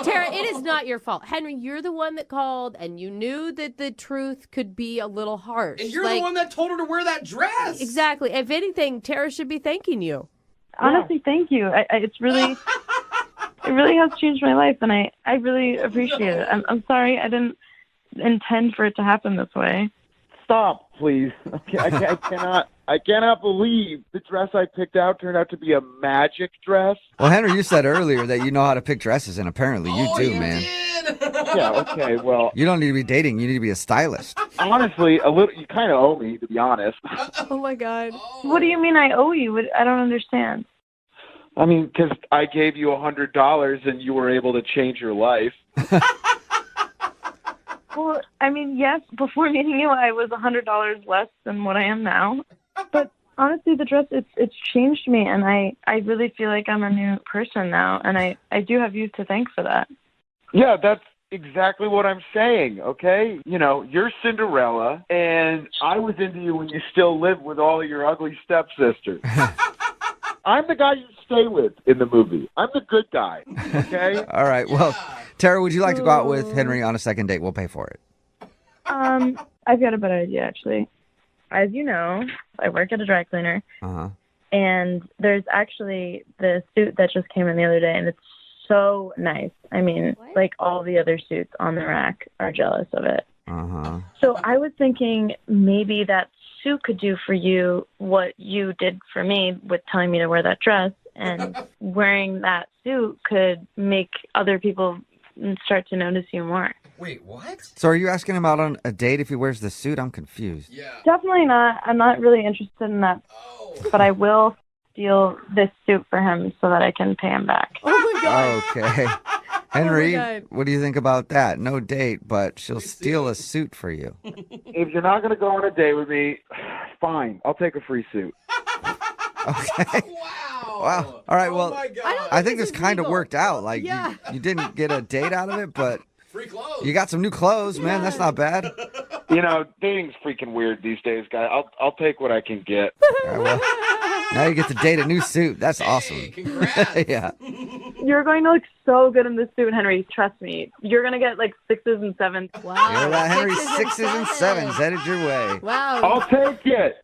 Tara, it is not your fault. Henry, you're the one that called, and you knew that the truth could be a little harsh. And you're the one that told her to wear that dress. Exactly. If anything, Tara should be thanking you. Honestly, thank you. It's really, it really has changed my life, and I really appreciate it. I'm sorry I didn't intend for it to happen this way. Stop, please. Okay, I cannot believe the dress I picked out turned out to be a magic dress. Well, Henry, you said earlier that you know how to pick dresses, and apparently you do, man. Yeah, okay, well, You don't need to be dating. You need to be a stylist. honestly, you kind of owe me, to be honest. Oh, my God. What do you mean I owe you? I don't understand. I mean, because I gave you $100 and you were able to change your life. Well, I mean, yes, before meeting you, I was $100 less than what I am now. But honestly, the dress, it's changed me, and I really feel like I'm a new person now, and I do have you to thank for that. Yeah, that's exactly what I'm saying, okay? You know, you're Cinderella, and I was into you when you still lived with all of your ugly stepsisters. I'm the guy you stay with in the movie. I'm the good guy, okay? All right. Well, Tara, would you like to go out with Henry on a second date? We'll pay for it. I've got a better idea, actually. As you know, I work at a dry cleaner, and there's actually the suit that just came in the other day, and it's so nice. I mean, like all the other suits on the rack are jealous of it. So I was thinking maybe that suit could do for you what you did for me with telling me to wear that dress, and wearing that suit could make other people start to notice you more. Wait, what? So are you asking him out on a date if he wears the suit? I'm confused. Yeah. Definitely not. I'm not really interested in that, but I will steal this suit for him so that I can pay him back. Oh, my God. Okay. Henry, God. what do you think about that? No date, but she'll steal a suit for you. If you're not going to go on a date with me, fine. I'll take a free suit. Okay. Wow. All right, Oh well, my God. I think this is kind of legal. worked out. Like, Yeah. you didn't get a date out of it, but Free clothes. you got some new clothes, man. That's not bad. You know, dating's freaking weird these days, guys. I'll take what I can get. All right, well, now you get to date a new suit. That's Hey, awesome. congrats. Yeah. You're going to look so good in this suit, Henry. Trust me. You're going to get like 6s and 7s. Wow. You're right, Henry. 6s and 7s headed your way. Wow. I'll take it.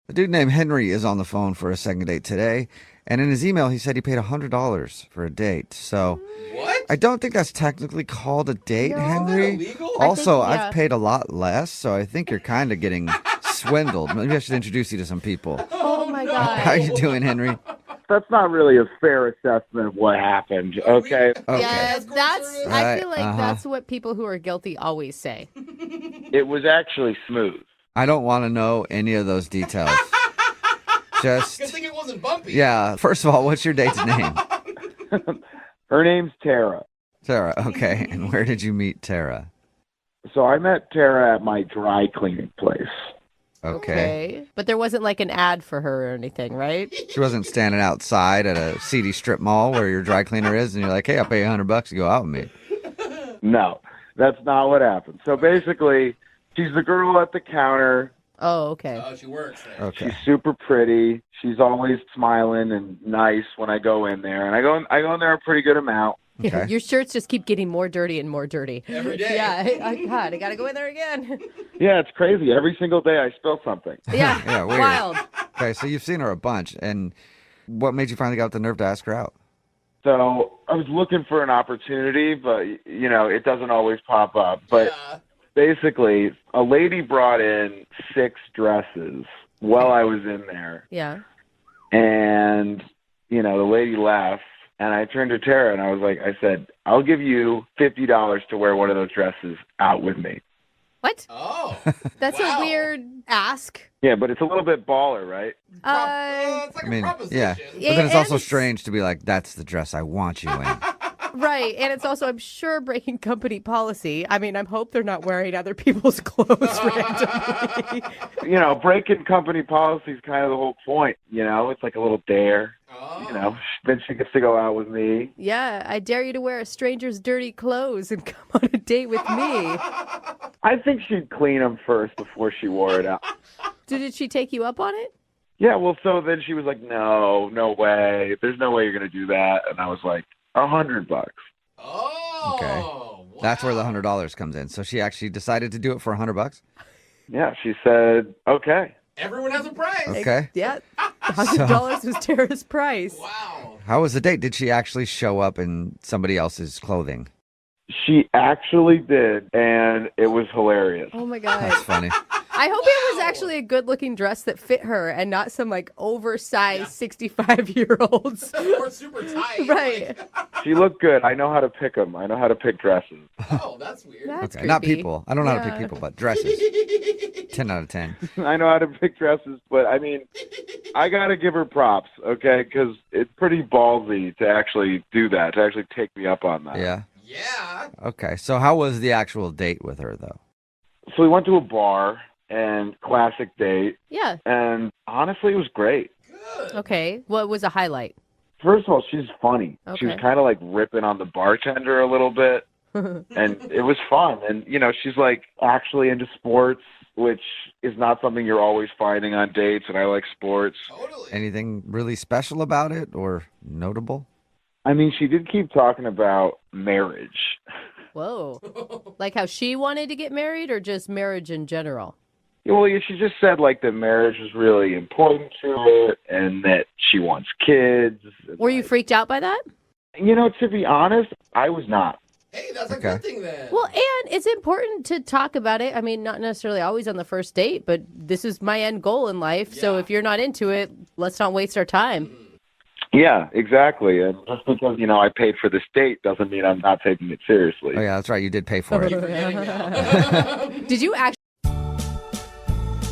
A dude named Henry is on the phone for a second date today, and in his email he said he paid $100 for a date. So What? I don't think that's technically called a date, No. Henry. Is that illegal? Also, I think, yeah. I've paid a lot less, so I think you're kind of getting swindled. Maybe I should introduce you to some people. Oh, my God. How you doing, Henry? That's not really a fair assessment of what happened, okay? Okay. Yeah, that's. I Right, feel like that's what people who are guilty always say. It was actually smooth. I don't want to know any of those details. Good Just, thing it wasn't bumpy. yeah. First of all, what's your date's name? Her name's Tara. Tara. Okay. And where did you meet Tara? So I met Tara at my dry cleaning place. Okay. But there wasn't like an ad for her or anything, right? She wasn't standing outside at a seedy strip mall where your dry cleaner is, and you're like, "Hey, I'll pay you $100 to go out with me." No, that's not what happened. So basically, she's the girl at the counter. Oh, okay. Oh, she works there. Okay. She's super pretty. She's always smiling and nice when I go in there, and I go in there a pretty good amount. Okay. Your shirts just keep getting more dirty and more dirty. Every day. Yeah. God, I got to go in there again. Yeah, it's crazy. Every single day I spill something. Yeah. Yeah, weird. Wild. Okay, so you've seen her a bunch, and what made you finally got the nerve to ask her out? So I was looking for an opportunity, but you know it doesn't always pop up. But Yeah. basically, a lady brought in 6 dresses while I was in there, Yeah. and you know the lady left. And I turned to Tara and I said, I'll give you $50 to wear one of those dresses out with me. What? Oh. That's wow. a weird ask. Yeah, but it's a little bit baller, right? It's like I mean, a proposition. yeah. But then it's also strange to be like, "That's the dress I want you in." Right. And it's also, I'm sure, breaking company policy. I mean, I hope they're not wearing other people's clothes randomly. You know, breaking company policy is kind of the whole point. You know, it's like a little dare. You know, then she gets to go out with me. Yeah, I dare you to wear a stranger's dirty clothes and come on a date with me. I think she'd clean them first before she wore it out. Did she take you up on it? Yeah, well, so then she was like, no way. There's no way you're going to do that. And I was like, $100. Oh. Okay. Wow. That's where the $100 comes in. So she actually decided to do it for $100? Yeah, she said, okay. Everyone has a price. Okay. Yeah. $100 was Tara's price. Wow. How was the date? Did she actually show up in somebody else's clothing? She actually did, and it was hilarious. Oh, my God. That's funny. I hope it was actually a good-looking dress that fit her and not some, like, oversized 65-year-olds. Or super tight. Right. She looked good. I know how to pick them. I know how to pick dresses. Oh, that's weird. That's Okay, not creepy. people. I don't know how to pick Yeah. people, but dresses. 10 out of 10. I know how to pick dresses, but I mean, I got to give her props, okay? Because it's pretty ballsy to actually do that, to actually take me up on that. Yeah. Yeah. Okay. So how was the actual date with her, though? So we went to a bar, and classic date, Yeah. and honestly, it was great. Okay. What was a highlight? First of all, she's funny. She was Okay. kind of like ripping on the bartender a little bit, and it was fun. And, you know, she's like actually into sports, which is not something you're always finding on dates, and I like sports. Totally. Anything really special about it or notable? I mean, she did keep talking about marriage. Whoa. Like how she wanted to get married or just marriage in general? Well, yeah, she just said like that marriage was really important to her and that she wants kids. Were you freaked out by that? You know, to be honest, I was not. Hey, that's a Okay. good thing then. Well, and it's important to talk about it. I mean, not necessarily always on the first date, but this is my end goal in life. So Yeah. if you're not into it, let's not waste our time. Yeah, exactly. And just because, you know, I paid for this date doesn't mean I'm not taking it seriously. Oh, yeah, that's right. You did pay for it. Forgetting now. Did you actually?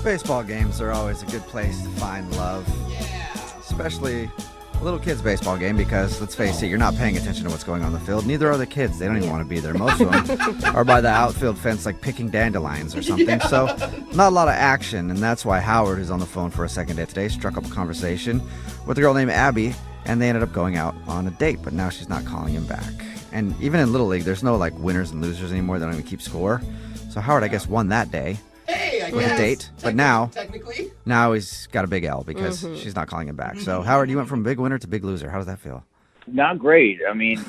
Baseball games are always a good place to find love. Yeah. Especially a little kid's baseball game because, let's face it, you're not paying attention to what's going on in the field. Neither are the kids. They don't even want to be there. Most of them are by the outfield fence like picking dandelions or something. So not a lot of action, and that's why Howard, who's on the phone for a second date today, struck up a conversation with a girl named Abby, and they ended up going out on a date, but now she's not calling him back. And even in Little League, there's no like winners and losers anymore. They don't even keep score. So Howard, I guess, won that day Hey, I with guess. a date, but now Technically. he's got a big L because she's not calling him back. So Howard, you went from big winner to big loser. How does that feel? Not great. I mean,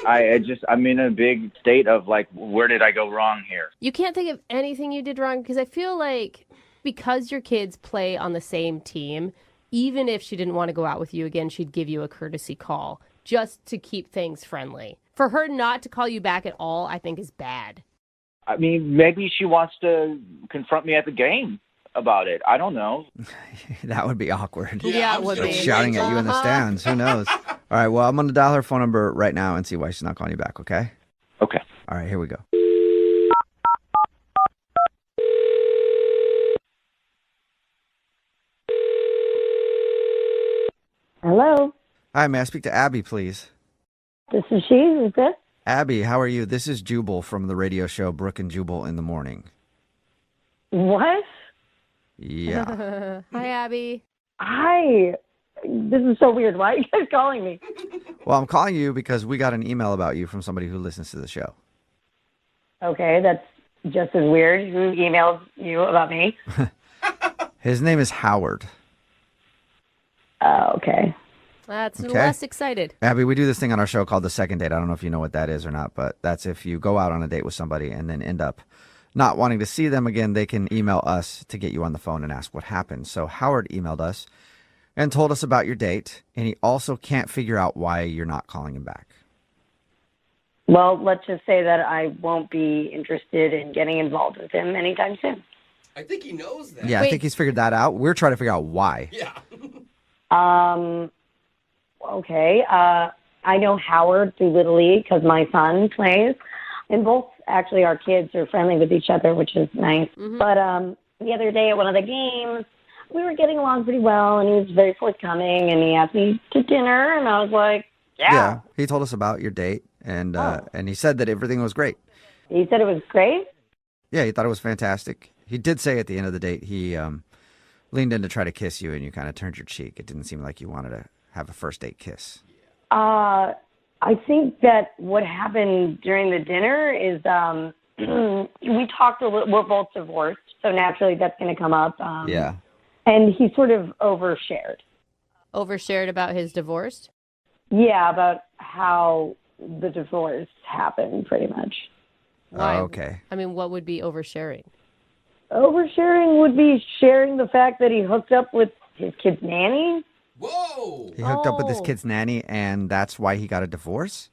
I'm in a big state of like, where did I go wrong here? You can't think of anything you did wrong because I feel like because your kids play on the same team, even if she didn't want to go out with you again, she'd give you a courtesy call just to keep things friendly. For her not to call you back at all, I think is bad. I mean, maybe she wants to confront me at the game about it. I don't know. That would be awkward. Yeah, I'm it would just be. gonna Shouting wait at you in the Uh-huh. stands. Who knows? All right, well, I'm going to dial her phone number right now and see why she's not calling you back, okay? Okay. All right, here we go. Hello, Hi, may I speak to Abby, please? this is she. Who's this? Abby, how are you? This is Jubal from the radio show Brooke and Jubal in the Morning. What? Yeah. Hi, Abby. Hi. This is so weird. Why are you guys calling me? Well, I'm calling you because we got an email about you from somebody who listens to the show. Okay, that's just as weird. Who emailed you about me? His name is Howard. Okay. That's Okay. less excited. Abby, we do this thing on our show called the second date. I don't know if you know what that is or not, but that's if you go out on a date with somebody and then end up not wanting to see them again, they can email us to get you on the phone and ask what happened. So Howard emailed us and told us about your date, and he also can't figure out why you're not calling him back. Well, let's just say that I won't be interested in getting involved with him anytime soon. I think he knows that. Yeah, I think he's figured that out. We're trying to figure out why. Yeah. Okay. I know Howard through Little League because my son plays, and both actually our kids are friendly with each other, which is nice. But the other day at one of the games, we were getting along pretty well, and he was very forthcoming, and he asked me to dinner, and I was like, yeah. He told us about your date, and he said that everything was great. He said it was great? Yeah, he thought it was fantastic. He did say at the end of the date he leaned in to try to kiss you, and you kind of turned your cheek. It didn't seem like you wanted to have a first date kiss. I think that what happened during the dinner is we talked a little. We're both divorced, so naturally that's going to come up. Yeah. And he sort of overshared. Overshared about his divorce? Yeah, about how the divorce happened, pretty much. Why? Okay. I mean, what would be oversharing? Oversharing would be sharing the fact that he hooked up with his kid's nanny. Whoa! He hooked up with his kid's nanny, and that's why he got a divorce?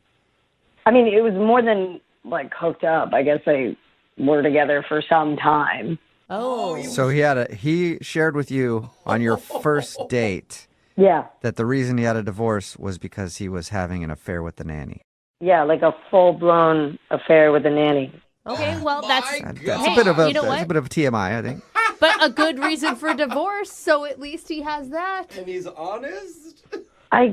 I mean, it was more than, like, hooked up. I guess they were together for some time. Oh. So he shared with you on your first date Yeah. that the reason he had a divorce was because he was having an affair with the nanny. Yeah, like a full-blown affair with a nanny. Okay, well, that's That's a bit of a you know that's a what? bit of a TMI, I think. But a good reason for divorce, so at least he has that. And he's honest? I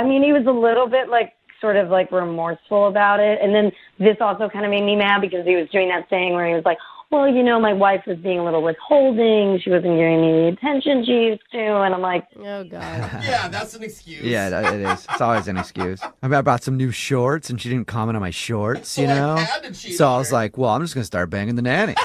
mean, he was a little bit, like, sort of, like, remorseful about it. And then this also kind of made me mad because he was doing that thing where he was like, well, you know, my wife was being a little withholding. She wasn't giving me the attention she used to. And I'm like, oh, God. Yeah, that's an excuse. Yeah, it is. It's always an excuse. I mean, I bought some new shorts, and she didn't comment on my shorts, you know? So I was like, well, I'm just going to start banging the nanny.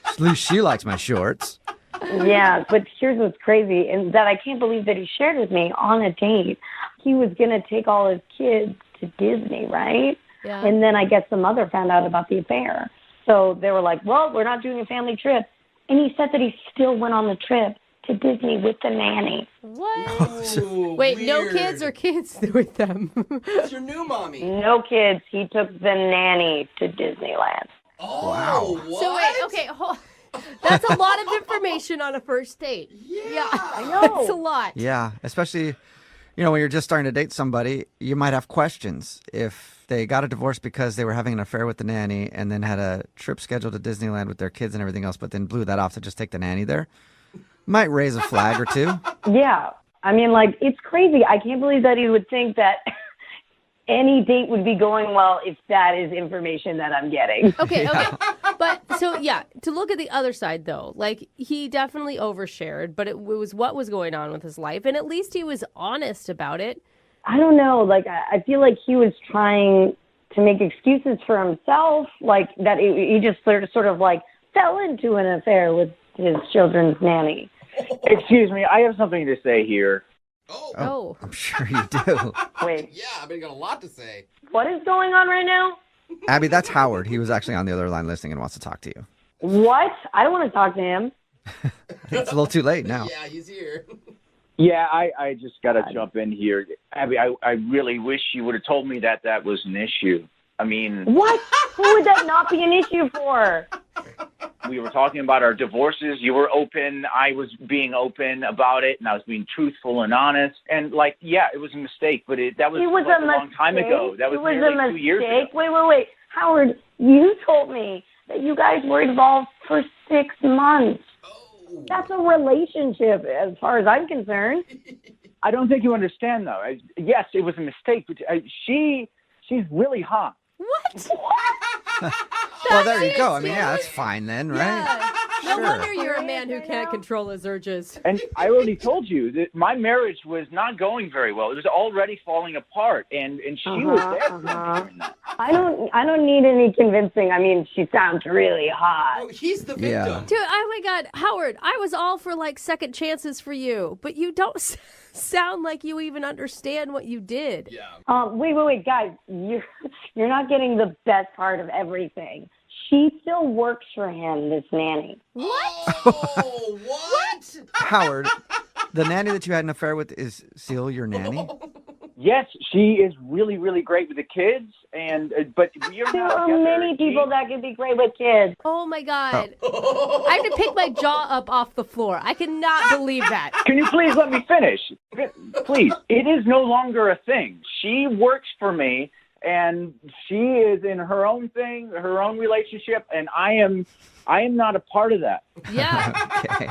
At least she likes my shorts. yeah, but here's what's crazy, and that I can't believe that he shared with me on a date. He was going to take all his kids to Disney, right? Yeah. And then I guess the mother found out about the affair. So they were like, well, we're not doing a family trip. And he said that he still went on the trip to Disney with the nanny. What? Ooh, Wait, no weird. kids or kids with them? It's your new mommy. No kids. He took the nanny to Disneyland. Oh, Wow. what? So wait, okay, that's a lot of information on a first date. Yeah, I know. That's a lot. Yeah, especially, you know, when you're just starting to date somebody, you might have questions. If they got a divorce because they were having an affair with the nanny and then had a trip scheduled to Disneyland with their kids and everything else, but then blew that off to just take the nanny there, might raise a flag or two. Yeah. I mean, like, it's crazy. I can't believe that he would think that any date would be going well if that is information that I'm getting. Okay. But so, yeah, to look at the other side, though, like, he definitely overshared, but it was what was going on with his life, and at least he was honest about it. I don't know. Like, I feel like he was trying to make excuses for himself, like that he just sort of like fell into an affair with his children's nanny. Excuse me, I have something to say here. Oh. I'm sure you do. Wait, Yeah, I mean, you got a lot to say. what is going on right now? Abby, that's Howard. He was actually on the other line listening and wants to talk to you. What? I don't want to talk to him. I think it's a little too late now. Yeah, he's here. Yeah, I just got to jump in here. Abby, I really wish you would have told me that was an issue. I mean, What? Who would that not be an issue for? we were talking about our divorces. You were open. I was being open about it, and I was being truthful and honest. And, like, yeah, it was a mistake, but that was, It was like, a a long time ago. That was It was nearly a 2 years ago. mistake. Wait. Howard, you told me that you guys were involved for 6 months. That's a relationship as far as I'm concerned. I don't think you understand, though. Yes, it was a mistake, but she's really hot. What? Well, there you go. I mean, yeah, that's fine then, right? Yeah. No Sure. wonder you're a man who can't control his urges. And I already told you that my marriage was not going very well. It was already falling apart, and she was there for me during that. I don't need any convincing. I mean, she sounds really hot. Oh, he's the victim. Yeah. Dude, oh my God, Howard, I was all for like second chances for you, but you don't sound like you even understand what you did. Yeah. Wait, guys, you're not getting the best part of everything. She still works for him, this nanny. What? Oh, what? Howard, the nanny that you had an affair with is still your nanny? Yes, she is really, really great with the kids, but you're There not are together. many people that could be great with kids. Oh my God. I have to pick my jaw up off the floor. I cannot believe that. Can you please let me finish? Please. It is no longer a thing. She works for me, and she is in her own thing, her own relationship, and I am not a part of that. Yeah. Okay.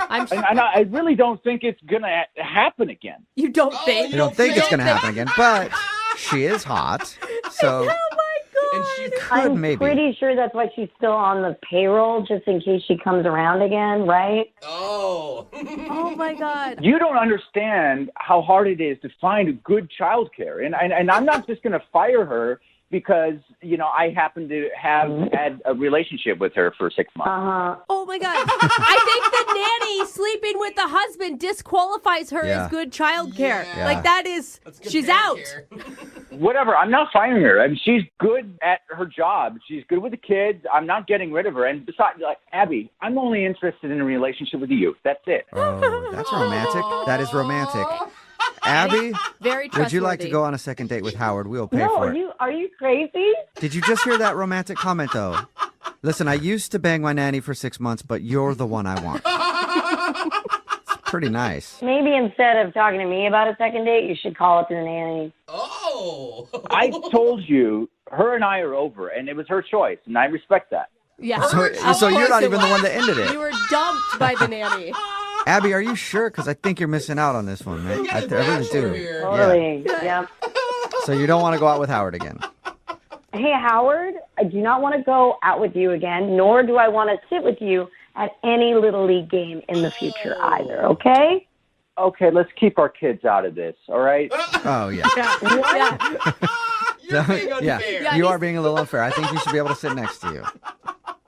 And I really don't think it's going to happen again. You don't think? I don't think it's going to happen again, but she is hot. So Oh my And she's Could I'm maybe. pretty sure that's why she's still on the payroll, just in case she comes around again, right? oh. Oh my God. You don't understand how hard it is to find good childcare. And I'm not just going to fire her because, I happen to have had a relationship with her for 6 months. Oh my God. I think the nanny sleeping with the husband disqualifies her Yeah. as good childcare. Yeah. Like that is, she's out. Whatever. I'm not firing her. I mean, she's good at her job. She's good with the kids. I'm not getting rid of her. And besides, Abby, I'm only interested in a relationship with you. That's it. Oh, that's romantic. That is romantic. Abby, Very trustworthy. would you like to go on a second date with Howard? We'll pay No, for it. are you crazy? Did you just hear that romantic comment, though? Listen, I used to bang my nanny for 6 months, but you're the one I want. It's pretty nice. Maybe instead of talking to me about a second date, you should call up to the nanny. Oh. I told you, her and I are over, and it was her choice, and I respect that. Yeah. So you're not even the one that ended it. You were dumped by the nanny. Abby, are you sure? Because I think you're missing out on this one, man. I really do. Here. Totally. Yeah. So you don't want to go out with Howard again? Hey, Howard, I do not want to go out with you again, nor do I want to sit with you at any Little League game in the future either, okay? Okay, let's keep our kids out of this, all right? Oh, yeah. You're being Yeah, unfair. you are being a little unfair. I think you should be able to sit next to you.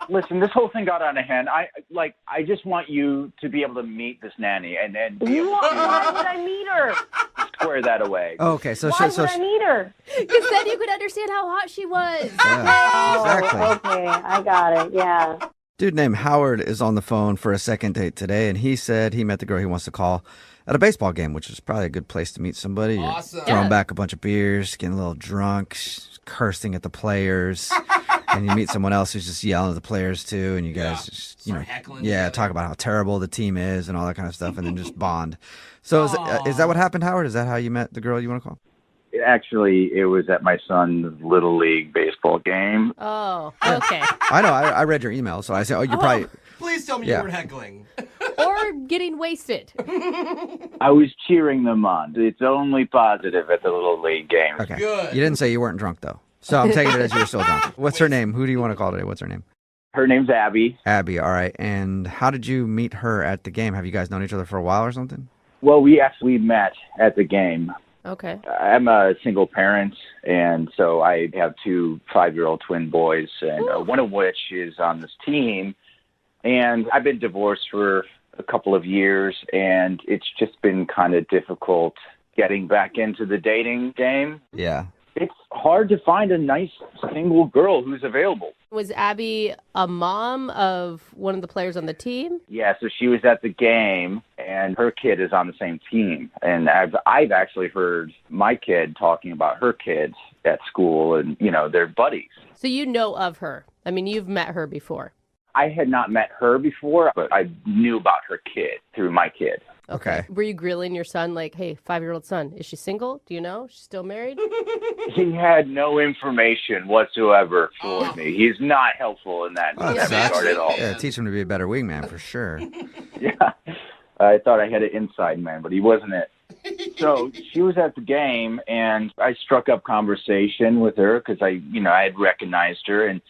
Listen, this whole thing got out of hand. I just want you to be able to meet this nanny and be able Why would I meet her? to square that away. Okay, so Why would I meet her? Because then you could understand how hot she was. yeah, exactly. Okay, I got it, yeah. Dude named Howard is on the phone for a second date today, and he said he met the girl he wants to call at a baseball game, which is probably a good place to meet somebody. You're Awesome. throwing back a bunch of beers, getting a little drunk, cursing at the players, and you meet someone else who's just yelling at the players too, and you guys just, Start heckling yeah, together. talk about how terrible the team is and all that kind of stuff, and then just bond. So is that what happened, Howard? Is that how you met the girl you want to call? Actually, it was at my son's Little League baseball game. Oh, okay. I know. I read your email, so I said, you're probably... Please tell me Yeah. you weren't heckling. Or getting wasted. I was cheering them on. It's only positive at the Little League game. Okay. Good. You didn't say you weren't drunk, though. So I'm taking it as you were still drunk. What's her name? Who do you want to call today? What's her name? Her name's Abby. Abby, all right. And how did you meet her at the game? Have you guys known each other for a while or something? Well, we actually met at the game. Okay. I'm a single parent, and so I have 2 5-year-old twin boys, and one of which is on this team. And I've been divorced for a couple of years, and it's just been kind of difficult getting back into the dating game. Yeah. It's hard to find a nice single girl who's available. Was Abby a mom of one of the players on the team? Yeah, so she was at the game, and her kid is on the same team. And I've actually heard my kid talking about her kids at school, and, they're buddies. So you know of her. I mean, you've met her before. I had not met her before, but I knew about her kid through my kid. Okay. Were you grilling your son like, hey, 5-year-old son, is she single? Do you know? She's still married? He had no information whatsoever for me. He's not helpful in that, Oh, that that regard at all. Yeah, teach him to be a better wingman for sure. Yeah. I thought I had an inside man, but he wasn't it. So she was at the game, and I struck up conversation with her because I had recognized her, and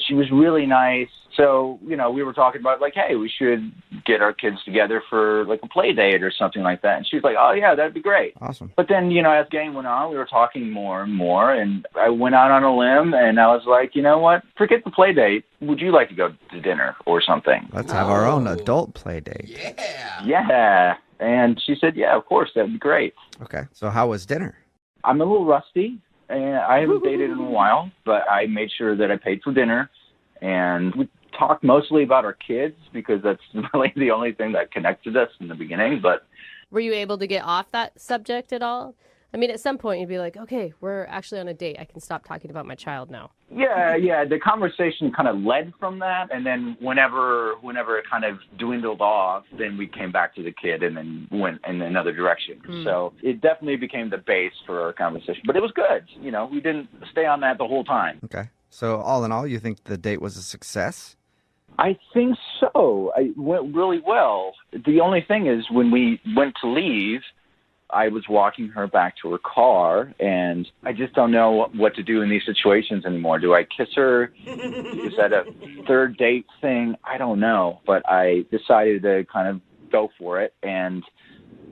she was really nice. So, we were talking about, hey, we should get our kids together for, a play date or something like that. And she was like, oh, yeah, that'd be great. Awesome. But then, as the game went on, we were talking more and more. And I went out on a limb, and I was like, you know what? Forget the play date. Would you like to go to dinner or something? Let's have our own adult play date. Yeah. Yeah. And she said, yeah, of course, that'd be great. Okay. So how was dinner? I'm a little rusty, and I haven't dated in a while, but I made sure that I paid for dinner. And we talked mostly about our kids because that's really the only thing that connected us in the beginning. But Were you able to get off that subject at all? I mean, at some point you'd be like, okay, we're actually on a date. I can stop talking about my child now. yeah, the conversation kind of led from that. And then whenever it kind of dwindled off, then we came back to the kid and then went in another direction. So it definitely became the base for our conversation. But it was good. We didn't stay on that the whole time. Okay. So all in all, you think the date was a success? I think so. It went really well. The only thing is when we went to leave, I was walking her back to her car, and I just don't know what to do in these situations anymore. Do I kiss her? Is that a third date thing? I don't know. But I decided to kind of go for it, and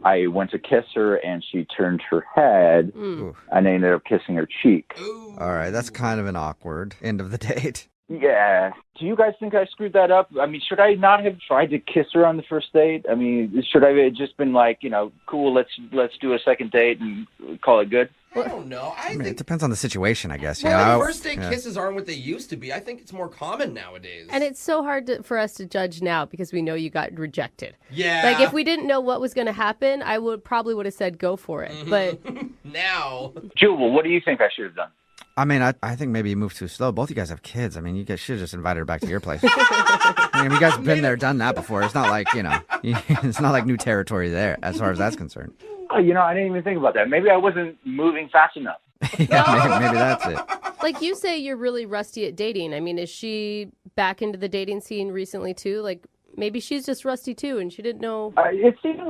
I went to kiss her, and she turned her head, and I ended up kissing her cheek. All right, that's kind of an awkward end of the date. Yeah. Do you guys think I screwed that up? I mean, should I not have tried to kiss her on the first date? I mean, should I have just been like, cool, let's do a second date and call it good? I don't know. I mean, it depends on the situation, I guess. Well, first date kisses aren't what they used to be. I think it's more common nowadays. And it's so hard for us to judge now because we know you got rejected. Yeah. Like, if we didn't know what was going to happen, I probably would have said go for it. But now. Jubal, what do you think I should have done? I mean, I think maybe you moved too slow. Both of you guys have kids. I mean, you guys should have just invited her back to your place. I mean, you guys have been there, done that before. It's not like, it's not like new territory there as far as that's concerned. I didn't even think about that. Maybe I wasn't moving fast enough. Yeah, maybe that's it. like you say, you're really rusty at dating. I mean, is she back into the dating scene recently too? Like, maybe she's just rusty too, and she didn't know. It seemed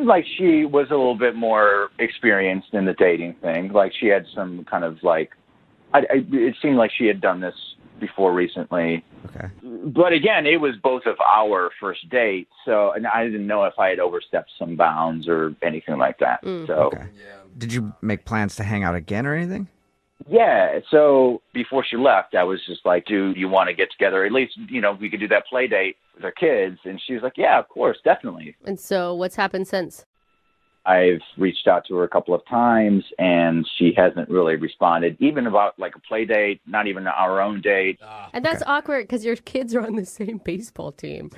like she was a little bit more experienced in the dating thing. Like she had some kind of like, it seemed like she had done this before recently. Okay. But again, it was both of our first date, and I didn't know if I had overstepped some bounds or anything like that. So. Okay. Did you make plans to hang out again or anything? Yeah, so before she left, I was just like, do you want to get together? At least, we could do that play date with our kids. And she was like, yeah, of course, definitely. And so what's happened since? I've reached out to her a couple of times, and she hasn't really responded, even about like a play date, not even our own date. And that's awkward because your kids are on the same baseball team.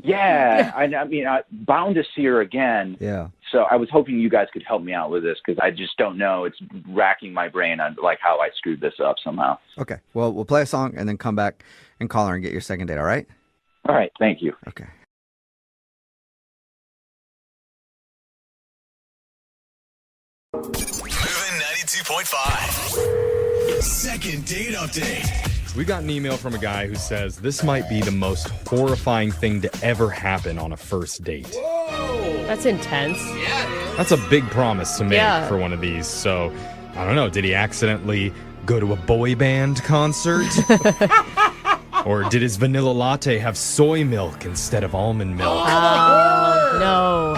Yeah, I mean, I'm bound to see her again. Yeah. So I was hoping you guys could help me out with this because I just don't know. It's racking my brain on like how I screwed this up somehow. Okay. Well, we'll play a song and then come back and call her and get your second date, all right? All right. Thank you. Okay. Moving 92.5. Second date update. We got an email from a guy who says this might be the most horrifying thing to ever happen on a first date. Whoa. That's intense. Yeah, it is. That's a big promise to make Yeah. for one of these. So, I don't know. Did he accidentally go to a boy band concert? Or did his vanilla latte have soy milk instead of almond milk? Oh, no.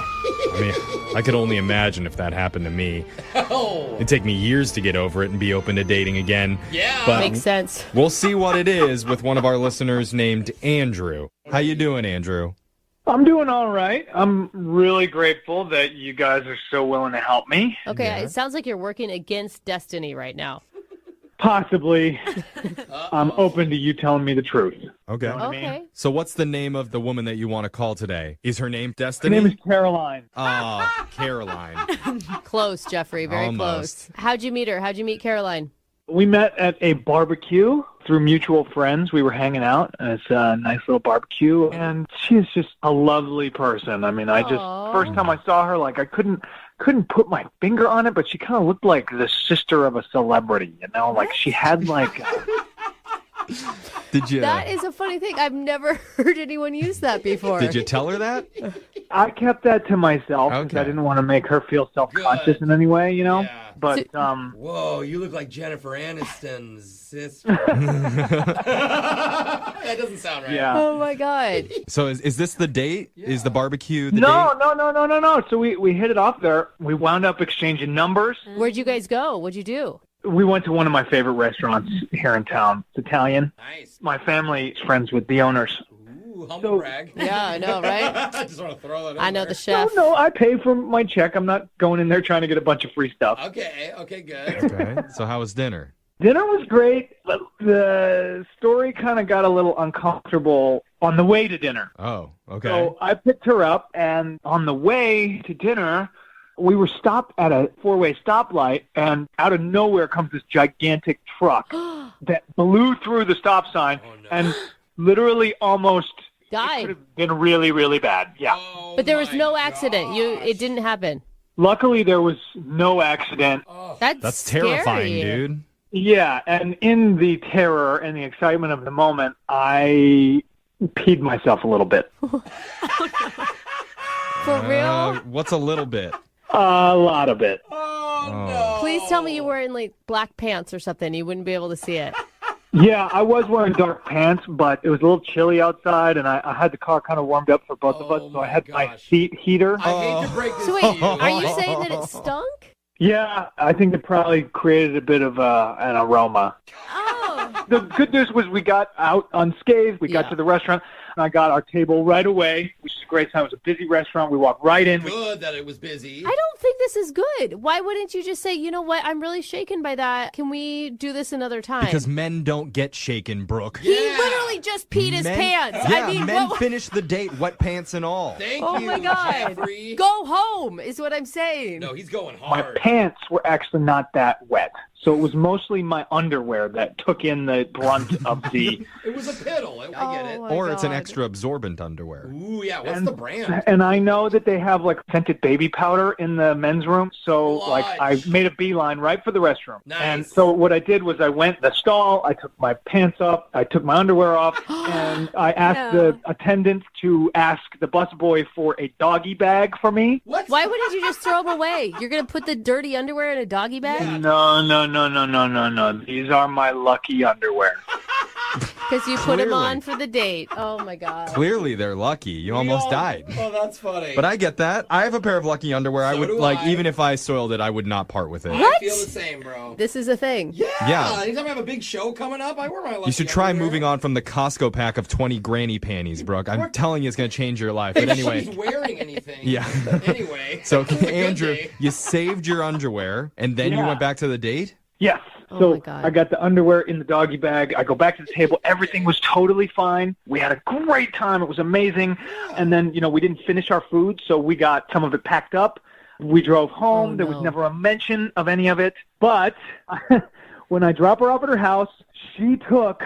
I mean, I could only imagine if that happened to me. Oh. It'd take me years to get over it and be open to dating again. Yeah. But Makes sense. we'll see what it is with one of our listeners named Andrew. How you doing, Andrew? I'm doing all right. I'm really grateful that you guys are so willing to help me. Okay, It sounds like you're working against destiny right now. Possibly. I'm open to you telling me the truth. Okay. You know what I mean? Okay. So what's the name of the woman that you want to call today? Is her name Her Destiny? name is Caroline. Caroline. Close, Jeffrey. Very Almost. close. How'd you meet her? How'd you meet Caroline? We met at a barbecue through mutual friends. We were hanging out, and it's a nice little barbecue, and she's just a lovely person. I mean, first time I saw her, like I couldn't put my finger on it, but she kind of looked like the sister of a celebrity, like she had like... Did you? That is a funny thing. I've never heard anyone use that before. Did you tell her that? I kept that to myself because I didn't want to make her feel self-conscious in any way, Yeah. But, Whoa, you look like Jennifer Aniston's sister. That doesn't sound right. Yeah. Oh, my God. So is this the date? Yeah. Is the barbecue the No. So we hit it off there. We wound up exchanging numbers. Where'd you guys go? What'd you do? We went to one of my favorite restaurants here in town. It's Italian. Nice. My family's friends with the owners. Ooh, humble brag. Yeah, I know, right? I just want to throw that in I know there. the chef. No, I pay for my check. I'm not going in there trying to get a bunch of free stuff. Okay, good. Okay. So how was dinner? Dinner was great, but the story kind of got a little uncomfortable on the way to dinner. Oh, okay. So I picked her up, and on the way to dinner, we were stopped at a four-way stoplight, and out of nowhere comes this gigantic truck that blew through the stop sign and literally almost died. It could have been really, really bad. Yeah. Oh, But there was no accident. It didn't happen. Luckily, there was no accident. That's terrifying, scary. dude. Yeah, and in the terror and the excitement of the moment, I peed myself a little bit. For real? What's a little bit? A lot of it. Please tell me you were in like black pants or something. You wouldn't be able to see it. Yeah, I was wearing dark pants, but it was a little chilly outside, and I had the car kind of warmed up for both of us, so I had my heater. I hate to break this So wait, to you. are you saying that it stunk? Yeah, I think it probably created a bit of an aroma. Oh. The good news was we got out unscathed. We got to the restaurant, and I got our table right away, which is a great time. It was a busy restaurant. We walked right in. Good that it was busy. I don't think this is good. Why wouldn't you just say, you know what, I'm really shaken by that. Can we do this another time? Because men don't get shaken, Brooke. He literally just peed his pants. Yeah, I mean, men finish the date wet pants and all. Thank oh you, my God. Jeffrey. Go home is what I'm saying. No, he's going My hard. pants were actually not that wet, so it was mostly my underwear that took in the brunt of the... It was a piddle. I get it. Or it's an extra absorbent underwear. Ooh, yeah. What's the brand? And I know that they have like scented baby powder in the men's room, so like I made a beeline right for the restroom. Nice. And so what I did was I went in the stall, I took my pants off, I took my underwear off, and I asked the attendant to ask the busboy for a doggy bag for me. What? Why wouldn't you just throw them away? You're going to put the dirty underwear in a doggy bag? No. These are my lucky underwear. Because you put them Clearly. on for the date. Oh, my God. Clearly, they're lucky. You almost died. Oh, that's funny. But I get that. I have a pair of lucky underwear. I would do like, I. even if I soiled it, I would not part with it. I feel the same, bro. This is a thing. Yeah. Anytime I have a big show coming up, I wear my lucky You should try underwear. moving on from the Costco pack of 20 granny panties, Brooke. I'm telling you, it's going to change your life. But If anyway. she's wearing anything. Yeah. Anyway. So, it was a good Andrew, day. you saved your underwear, and then you Yeah. went back to the date? Yes. Oh So my God. I got the underwear in the doggy bag. I go back to the table. Everything was totally fine. We had a great time. It was amazing. And then, we didn't finish our food, so we got some of it packed up. We drove home. There was never a mention of any of it. But when I drop her off at her house, she took